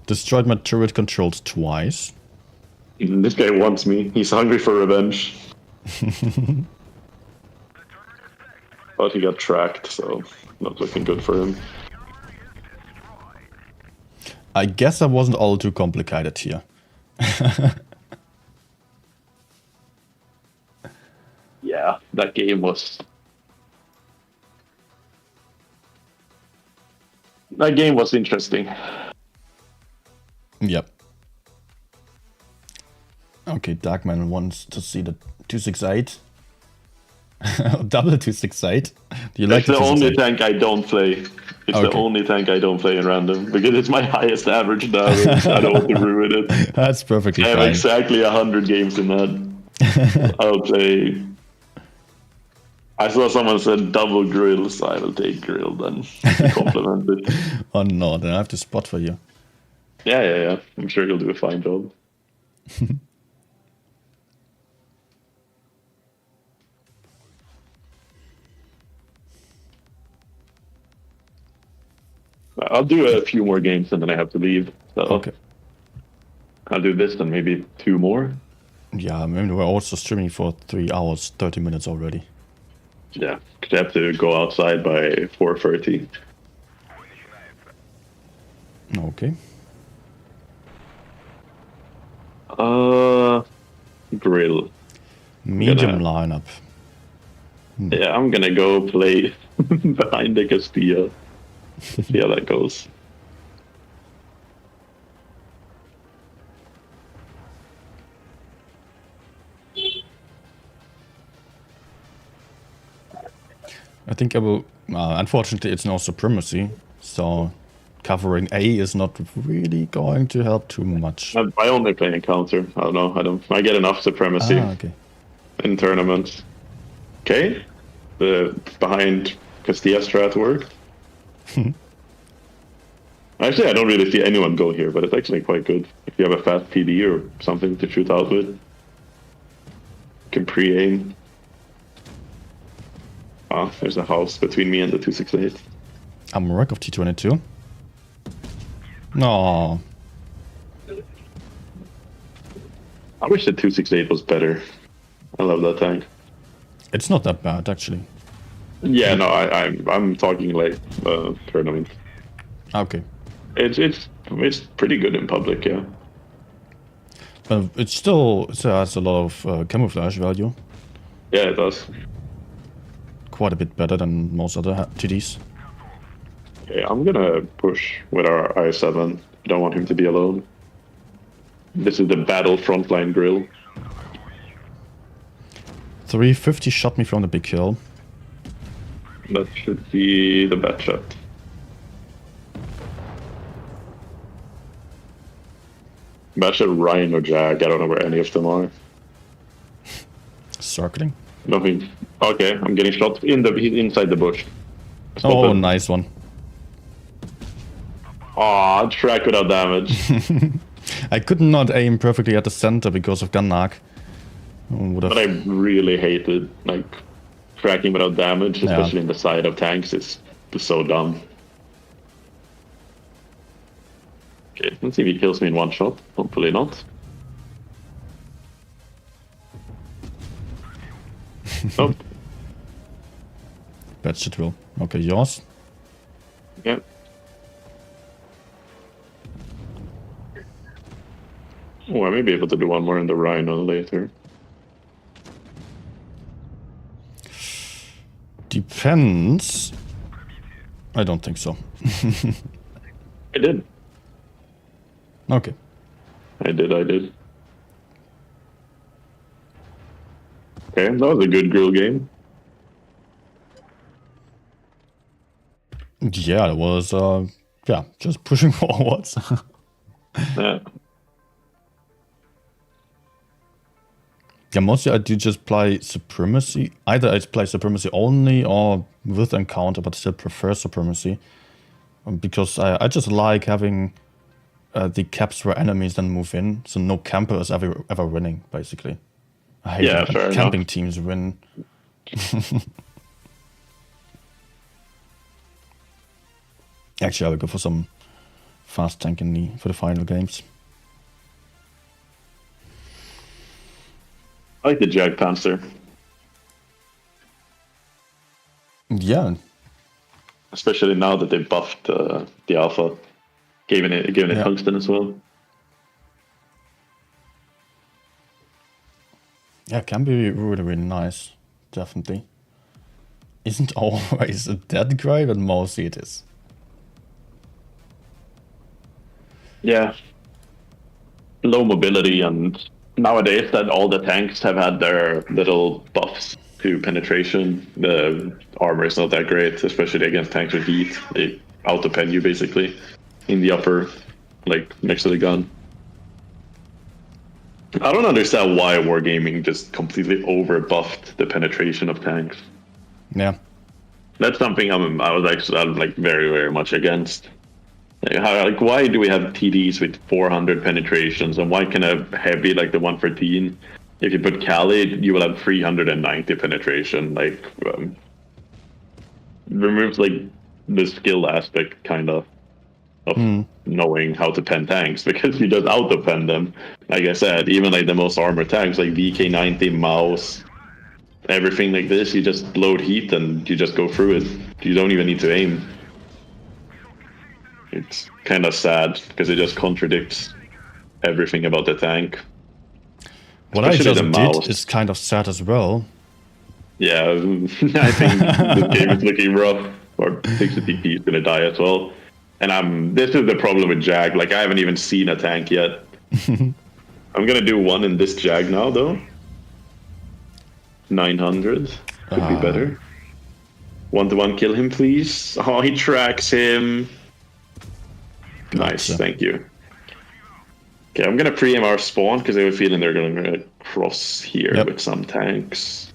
Destroyed my turret controls twice. This guy wants me. He's hungry for revenge. But he got tracked, so not looking good for him. I guess I wasn't all too complicated here. Yeah, that game was... That game was interesting. Yep. Okay, Darkman wants to see the 268. Double 268. Do you like It's the only 268? tank I don't play. It's Okay. the only tank I don't play in random because it's my highest average damage. I don't want to ruin it. That's perfectly I have fine. exactly 100 games in that. I'll play. I saw someone said double grill, so I will take grill then. Compliment it. Oh no, then I have to spot for you. Yeah. I'm sure you'll do a fine job. I'll do a few more games and then I have to leave. So Okay. I'll do this and maybe 2 more. Yeah, I mean, we're also streaming for 3 hours, 30 minutes already. Yeah, because I have to go outside by 4:30. Okay. Grill. Medium lineup. Yeah, I'm gonna go play behind the Castilla. See how that goes. I think I will. Unfortunately, it's no supremacy, so covering A is not really going to help too much. I only play encounter. I don't know. I get enough supremacy Okay. in tournaments. Okay, the behind Castilla strat work. Actually, I don't really see anyone go here, but it's actually quite good if you have a fast PD or something to shoot out with. You can pre-aim. Ah, there's a house between me and the 268. I'm wreck of T22. No. I wish the 268 was better. I love that tank. It's not that bad, actually. Yeah, no, I'm talking like tournament. Okay. It's pretty good in public, yeah. But it still has a lot of camouflage value. Yeah, it does. Quite a bit better than most other TDs. Okay, I'm gonna push with our I7. I don't want him to be alone. This is the battle frontline grill. 350 shot me from the big hill. That should be the bat shot. Bat shot, Ryan or Jag. I don't know where any of them are. Circling. Nothing. Okay, I'm getting shot he's inside the bush. Stop Oh, it. nice one. Aw, track without damage. I could not aim perfectly at the center because of gun knock. But I really hated like tracking without damage, especially in the side of tanks. It's so dumb. Okay, let's see if he kills me in one shot. Hopefully not. Nope. Bad shit will. Okay, yours. Yeah. Oh, I may be able to do one more in the Rhino later. Depends. I don't think so. I did. Okay. I did. Okay, that was a good grill game. Yeah, it was, yeah, just pushing forwards. Yeah. Yeah, mostly I do just play Supremacy. Either I play Supremacy only or with Encounter, but still prefer Supremacy. Because I just like having the caps where enemies then move in, so no camper is ever winning, basically. I hate when camping teams win. Actually, I will go for some fast tanking for the final games. I like the Jag Panzer. Yeah. Especially now that they buffed the Alpha, giving it tungsten as well. Yeah, it can be really nice, definitely. Isn't always that great, but mostly it is. Yeah. Low mobility, and nowadays that all the tanks have had their little buffs to penetration. The armor is not that great, especially against tanks with heat. They auto-pen you basically in the upper, like next to the gun. I don't understand why Wargaming just completely over-buffed the penetration of tanks. Yeah. That's something I'm like very much against. Like, why do we have TDs with 400 penetrations, and why can a heavy like the 114, if you put Cali, you will have 390 penetration? Like, removes like the skill aspect, kind of. of knowing how to pen tanks, because you just auto-pen them. Like I said, even like the most armored tanks like VK90, Mouse, everything like this, you just load heat and you just go through it. You don't even need to aim. It's kind of sad because it just contradicts everything about the tank. What I just did is kind of sad as well. Yeah, I think this game is looking rough. Or thinks the DP is gonna die as well. And this is the problem with Jag. Like, I haven't even seen a tank yet. I'm gonna do one in this Jag now, though. 900 could be better. 1-to-1 kill him, please. Oh, he tracks him. Nice, thank you. Okay, I'm gonna pre-aim our spawn because I have a feeling they're gonna cross here with some tanks.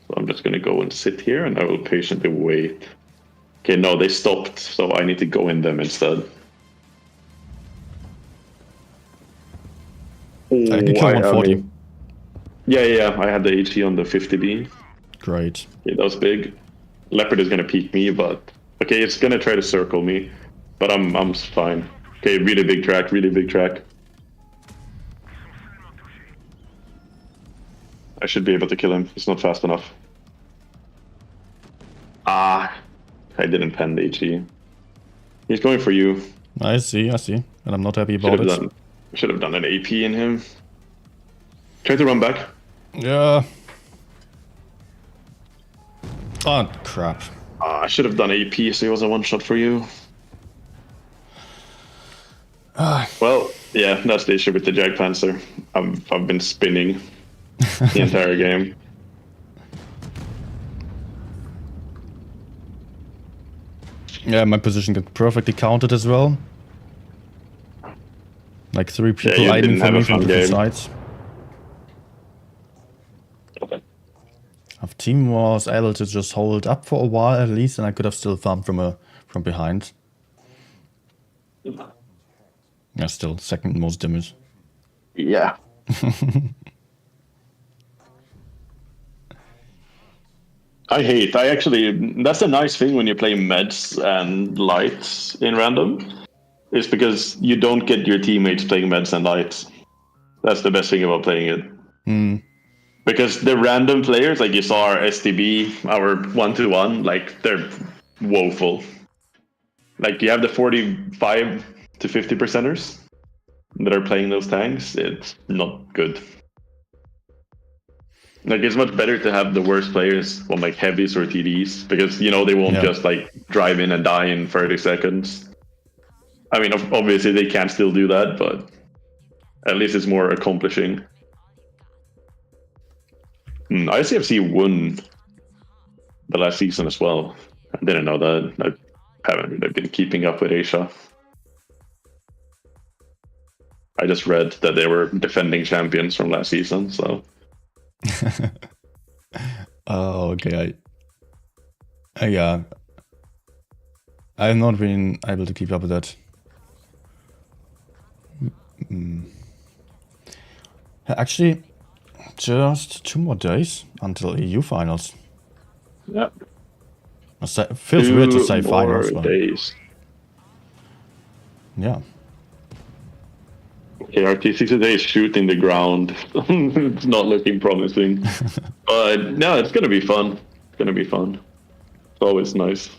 So I'm just gonna go and sit here and I will patiently wait. Okay, no, they stopped, so I need to go in them instead. I can kill 140. Yeah, I had the HE on the 50B. Great. Okay, that was big. Leopard is gonna peek me, but okay, it's gonna try to circle me, but I'm fine. Okay, really big track, really big track. I should be able to kill him. He's not fast enough. Ah, I didn't pen the HE. He's going for you. I see, and I'm not happy about it. Should have done an AP in him. Try to run back. Yeah. Oh, crap. I should have done AP so it was a one-shot for you. Well, yeah, that's the issue with the Jag Panzer. I've been spinning the entire game. Yeah, my position got perfectly counted as well. Like 3 people aiming for me from different sides. Our team was able to just hold up for a while at least, and I could have still farmed from behind. Yeah, still second most damage. Yeah. That's a nice thing when you play meds and lights in random, is because you don't get your teammates playing meds and lights. That's the best thing about playing it. Because the random players, like you saw our STB, our 1-to-1, like they're woeful. Like you have the 45 to 50%ers that are playing those tanks, it's not good. Like, it's much better to have the worst players on like heavies or TDs, because you know they won't just like drive in and die in 30 seconds. I mean, obviously they can still do that, but at least it's more accomplishing. ICFC won the last season as well. I didn't know that. I haven't really been keeping up with Asia. I just read that they were defending champions from last season, so. Oh, okay. Yeah. I've not been able to keep up with that. Actually, just 2 more days until EU finals. Yeah. It feels weird to say finals. 2 more days. Yeah. Okay, our T6 today is shooting the ground. It's not looking promising. But no, it's gonna be fun. It's gonna be fun. It's always nice.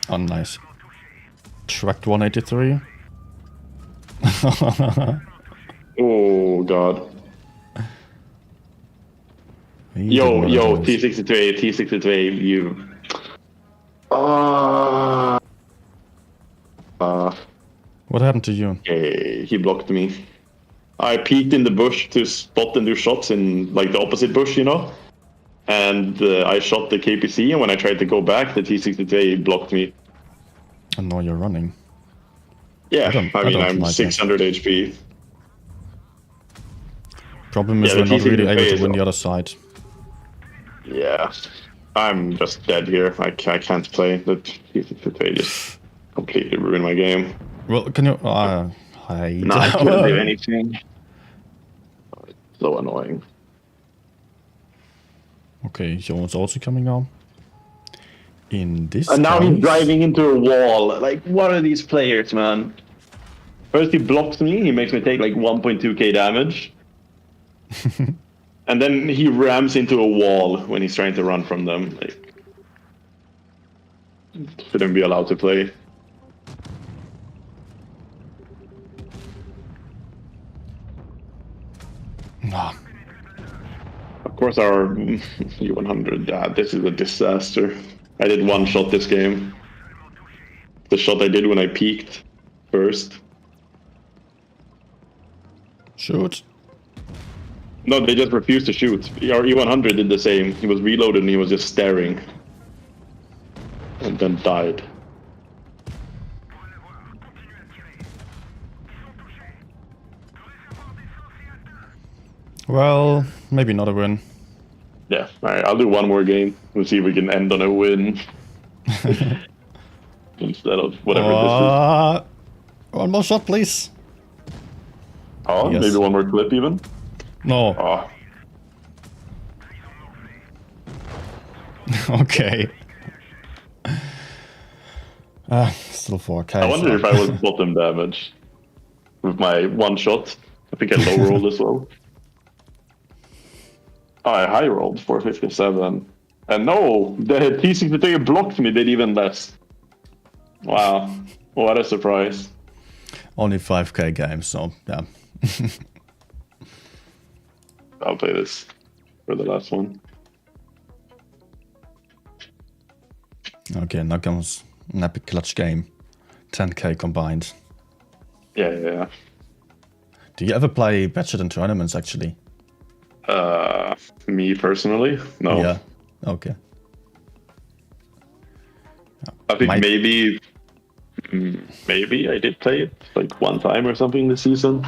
Oh, nice. Tracked 183. Oh god. Yo, T62A, T62A, you. What happened to you? He blocked me. I peeked in the bush to spot and do shots in like the opposite bush, you know? And I shot the KPC, and when I tried to go back, the T62A blocked me. And now you're running. Yeah, I'm 600 HP. Problem is we're not really able to win the other side. Yeah, I'm just dead here. I can't play. The T62A just completely ruined my game. Well, can you... I couldn't do anything. It's so annoying. Okay, Jones also coming now. In this And now he's case- driving into a wall. Like, what are these players, man? First he blocks me, he makes me take like 1.2k damage. And then he rams into a wall when he's trying to run from them. Like, shouldn't be allowed to play. Ah, Of course, our U100. This is a disaster. I did one shot this game. The shot I did when I peaked first. shoot. No, they just refused to shoot. Our E100 did the same. He was reloaded and he was just staring. And then died. Well, maybe not a win. Yeah, alright, I'll do one more game. We'll see if we can end on a win. Instead of whatever this is. One more shot, please. Oh, yes. Maybe one more clip even? No. Oh. Okay. Still 4k. I wonder if I was bottom damage with my one shot. I think I low rolled as well. Oh, I high rolled 457. And no, the T63 blocked me, did even less. Wow, what a surprise. Only 5k games, so yeah. I'll play this for the last one. Okay, now comes an epic clutch game. 10k combined. Yeah. Do you ever play Batchet in tournaments, actually? Me personally? No. Yeah. Okay. I think maybe I did play it like one time or something this season.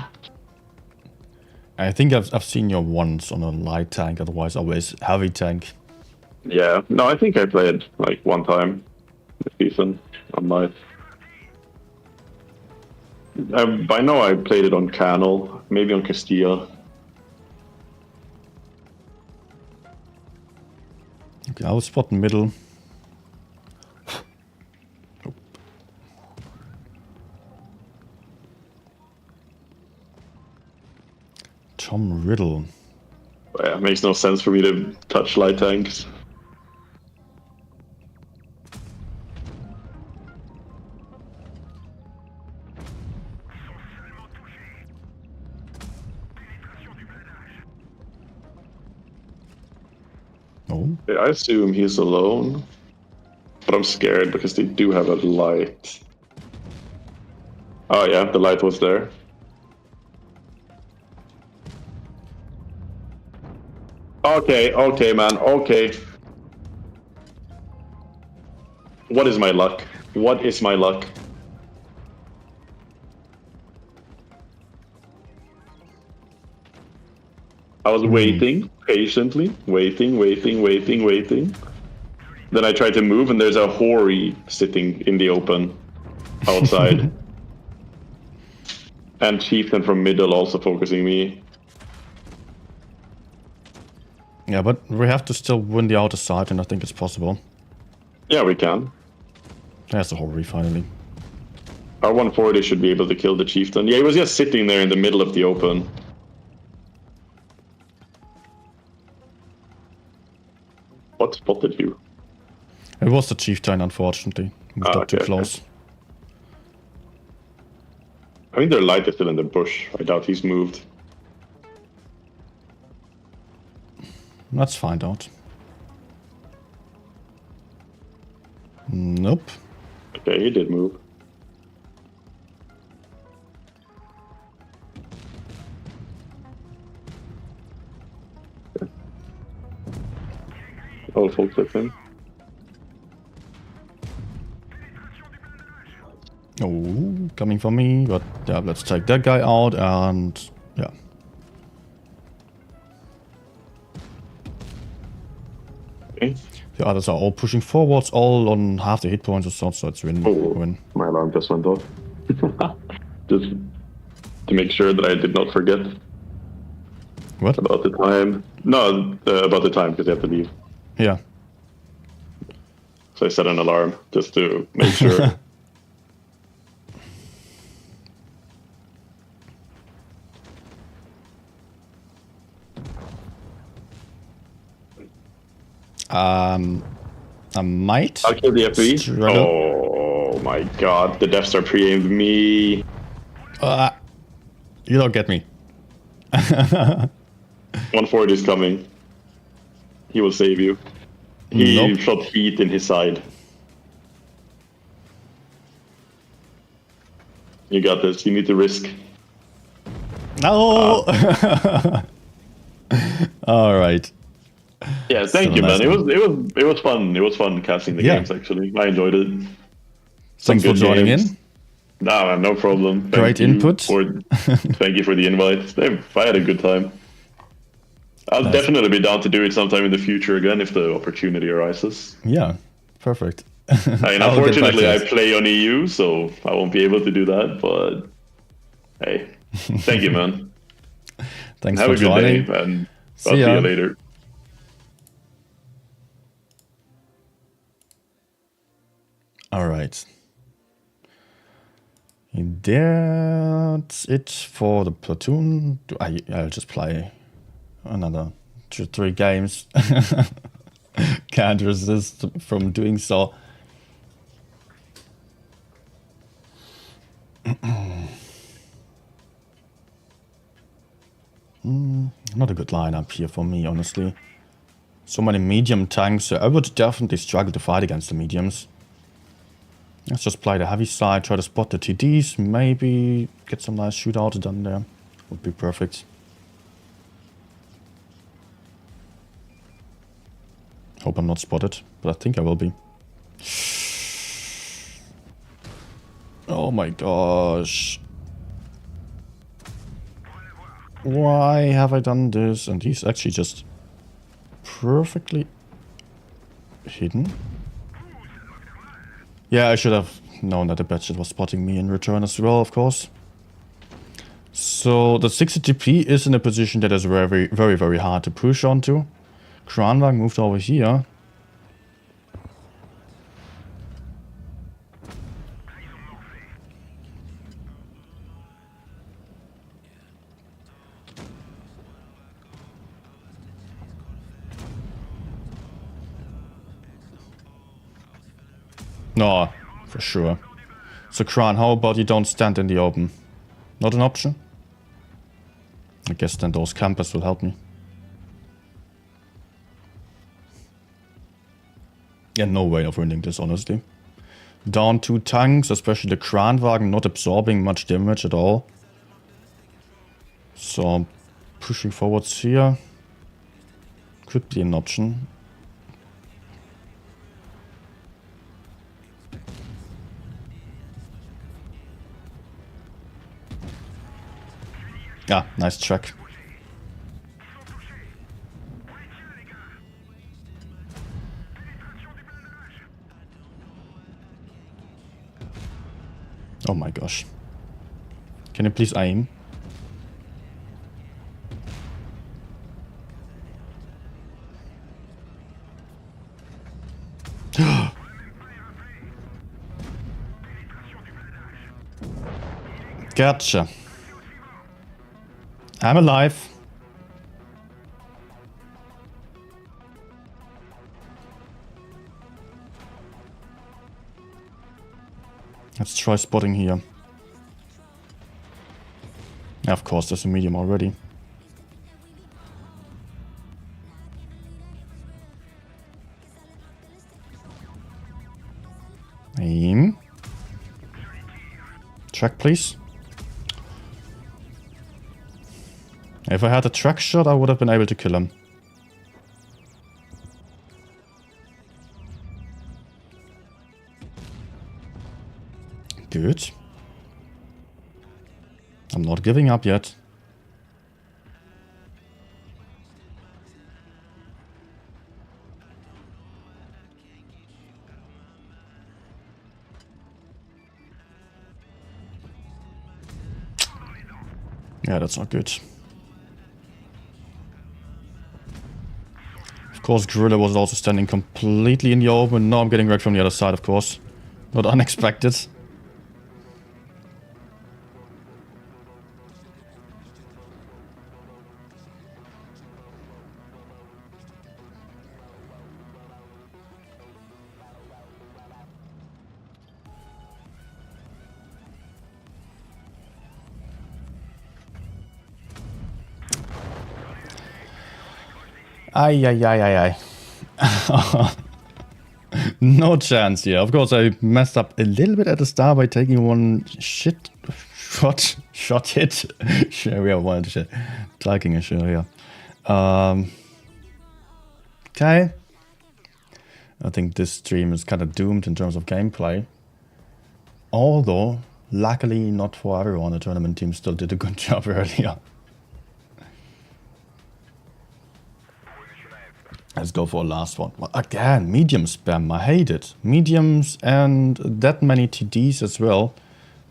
I think I've seen you once on a light tank, otherwise always heavy tank. Yeah, no, I think I played like one time this season on light. By now I played it on Canal, maybe on Castilla. Okay, I will spot middle. Tom Riddle. Yeah, it makes no sense for me to touch light tanks. Oh, I assume he's alone, but I'm scared because they do have a light. Oh yeah, the light was there. Okay, man, okay. What is my luck? What is my luck? I was waiting, patiently, waiting. Then I tried to move and there's a Hori sitting in the open outside. And Chieftain from middle also focusing me. yeah, but we have to still win the outer side, and I think it's possible. Yeah, we can. There's the Hori finally. Our 140 should be able to kill the Chieftain. Yeah, he was just sitting there in the middle of the open. What spotted you? It was the Chieftain, unfortunately. Moved up too okay. close. I think their light is still in the bush. I doubt he's moved. Let's find out. Nope. Okay, he did move. Oh, full clip him. Oh, coming for me, but yeah, let's take that guy out and yeah. Okay. The others are all pushing forwards, all on half the hit points or so it's win. Oh, my alarm just went off. Just to make sure that I did not forget What? about the time. No, about the time, because I have to leave. Yeah. So I set an alarm just to make sure. I might I'll kill the FB. struggle. Oh my god, the Death Star pre-aimed me. You don't get me. 140 is coming. He will save you. He Nope. shot heat in his side. You got this. You need to risk. No. All right. Yeah, thank you, nice man. It was fun. It was fun casting the games. Actually, I enjoyed it. Thanks for joining games. in. No problem. Great input. Thank you for the invite. I had a good time. I'll definitely be down to do it sometime in the future again if the opportunity arises. Yeah, perfect. I mean, unfortunately, I play on EU, so I won't be able to do that. But hey, thank you, man. Thanks Have for a good joining. day, and I'll see you later. All right. That's it for the platoon. I'll just play another 2-3 games. Can't resist from doing so. Not a good lineup here for me, honestly. So many medium tanks, so I would definitely struggle to fight against the mediums. Let's just play the heavy side, try to spot the TDs, maybe get some nice shootout done there. Would be perfect. Hope I'm not spotted, but I think I will be. Oh my gosh. Why have I done this? And he's actually just perfectly hidden. Yeah, I should have known that the Badget was spotting me in return as well, of course. So the 60 TP is in a position that is very, very, very hard to push onto. Kranwag moved over here. No, for sure. So Kran, how about you don't stand in the open? Not an option? I guess then those campers will help me. Yeah, no way of winning this, honestly. Down 2 tanks, especially the Kranwagen, not absorbing much damage at all. So I'm pushing forwards here. Could be an option. Yeah, nice track. Oh my gosh. Can you please aim? Gotcha. I'm alive. Let's try spotting here. Yeah, of course, there's a medium already. Aim. Track, please. If I had a track shot, I would have been able to kill him. Good. I'm not giving up yet. Yeah, that's not good. Of course, Gorilla was also standing completely in the open. Now I'm getting wrecked from the other side, of course. Not unexpected. Ay. No chance here. Of course, I messed up a little bit at the start by taking one shot hit. Sure, we have one shit. Taking a shot here. Okay. I think this stream is kind of doomed in terms of gameplay. Although, luckily not for everyone, the tournament team still did a good job earlier. Let's go for a last one. Well, again, medium spam. I hate it. Mediums and that many TDs as well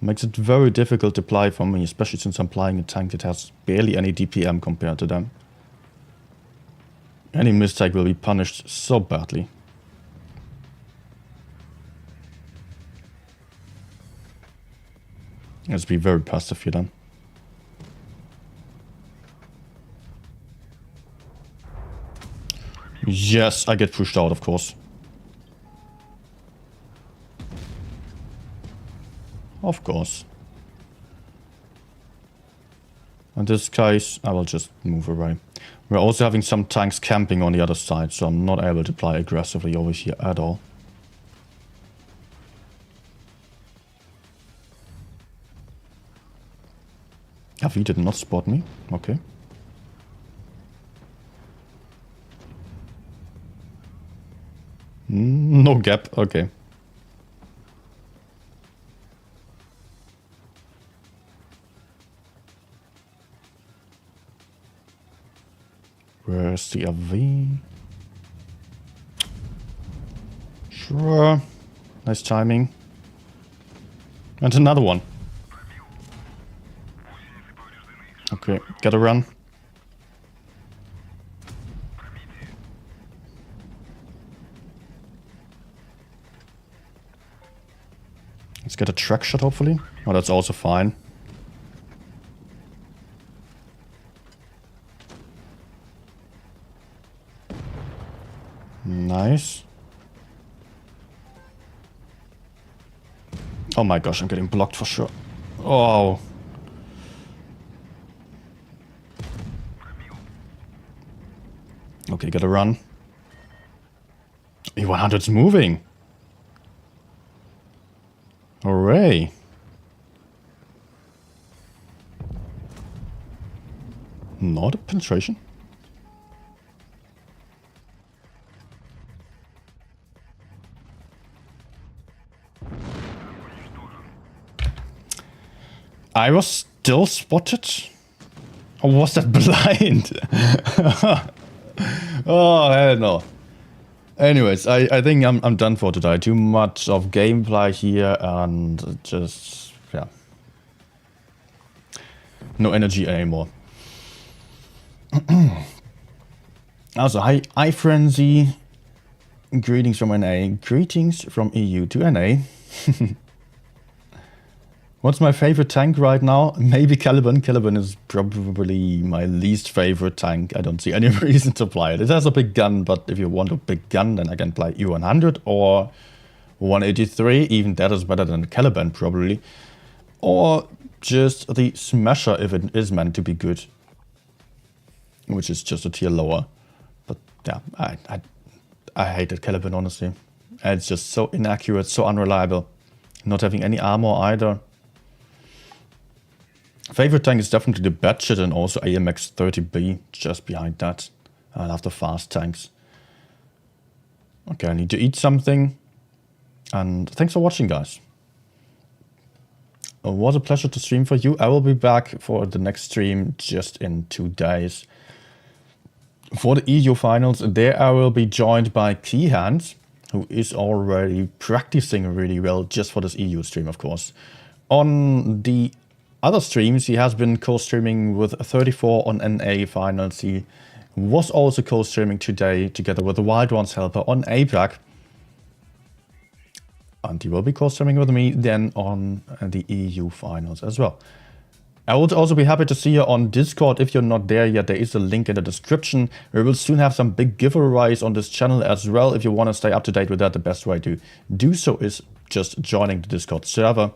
makes it very difficult to play for me, especially since I'm playing a tank that has barely any DPM compared to them. Any mistake will be punished so badly. Let's be very passive here then. Yes, I get pushed out, of course. Of course. In this case, I will just move away. We're also having some tanks camping on the other side, so I'm not able to play aggressively over here at all. He did not spot me. Okay. No gap. Okay. Where's the AV? Sure. Nice timing. And another one. Okay, gotta run. Let's get a track shot, hopefully. Oh, that's also fine. Nice. Oh my gosh, I'm getting blocked for sure. Oh. Okay, gotta run. E100's moving. Hooray. Not a penetration. I was still spotted? Or was that blind? Oh, hell no. Anyways, I think I'm done for today. Too much of gameplay here and just, yeah. No energy anymore. Also, hi, iFrenzy. Greetings from NA. Greetings from EU to NA. What's my favorite tank right now? Maybe Caliban. Caliban is probably my least favorite tank. I don't see any reason to play it. It has a big gun, but if you want a big gun, then I can play E100 or 183. Even that is better than Caliban, probably. Or just the Smasher, if it is meant to be good. Which is just a tier lower. But yeah, I hated Caliban, honestly. It's just so inaccurate, so unreliable. Not having any armor either. Favorite tank is definitely the Batchet and also AMX 30B just behind that. I love the fast tanks. Okay, I need to eat something. And thanks for watching, guys. It was a pleasure to stream for you. I will be back for the next stream just in 2 days. For the EU finals, there I will be joined by Keyhand, who is already practicing really well just for this EU stream, of course. On the other streams, he has been co-streaming with 34 on NA finals. He was also co-streaming today together with the Wild Ones helper on APAC. And he will be co-streaming with me then on the EU finals as well. I would also be happy to see you on Discord if you're not there yet. There is a link in the description. We will soon have some big giveaways on this channel as well. If you want to stay up to date with that, the best way to do so is just joining the Discord server.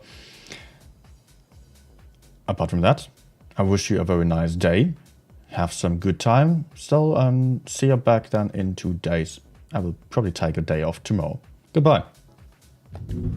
Apart from that, I wish you a very nice day. Have some good time. So see you back then in 2 days. I will probably take a day off tomorrow. Goodbye.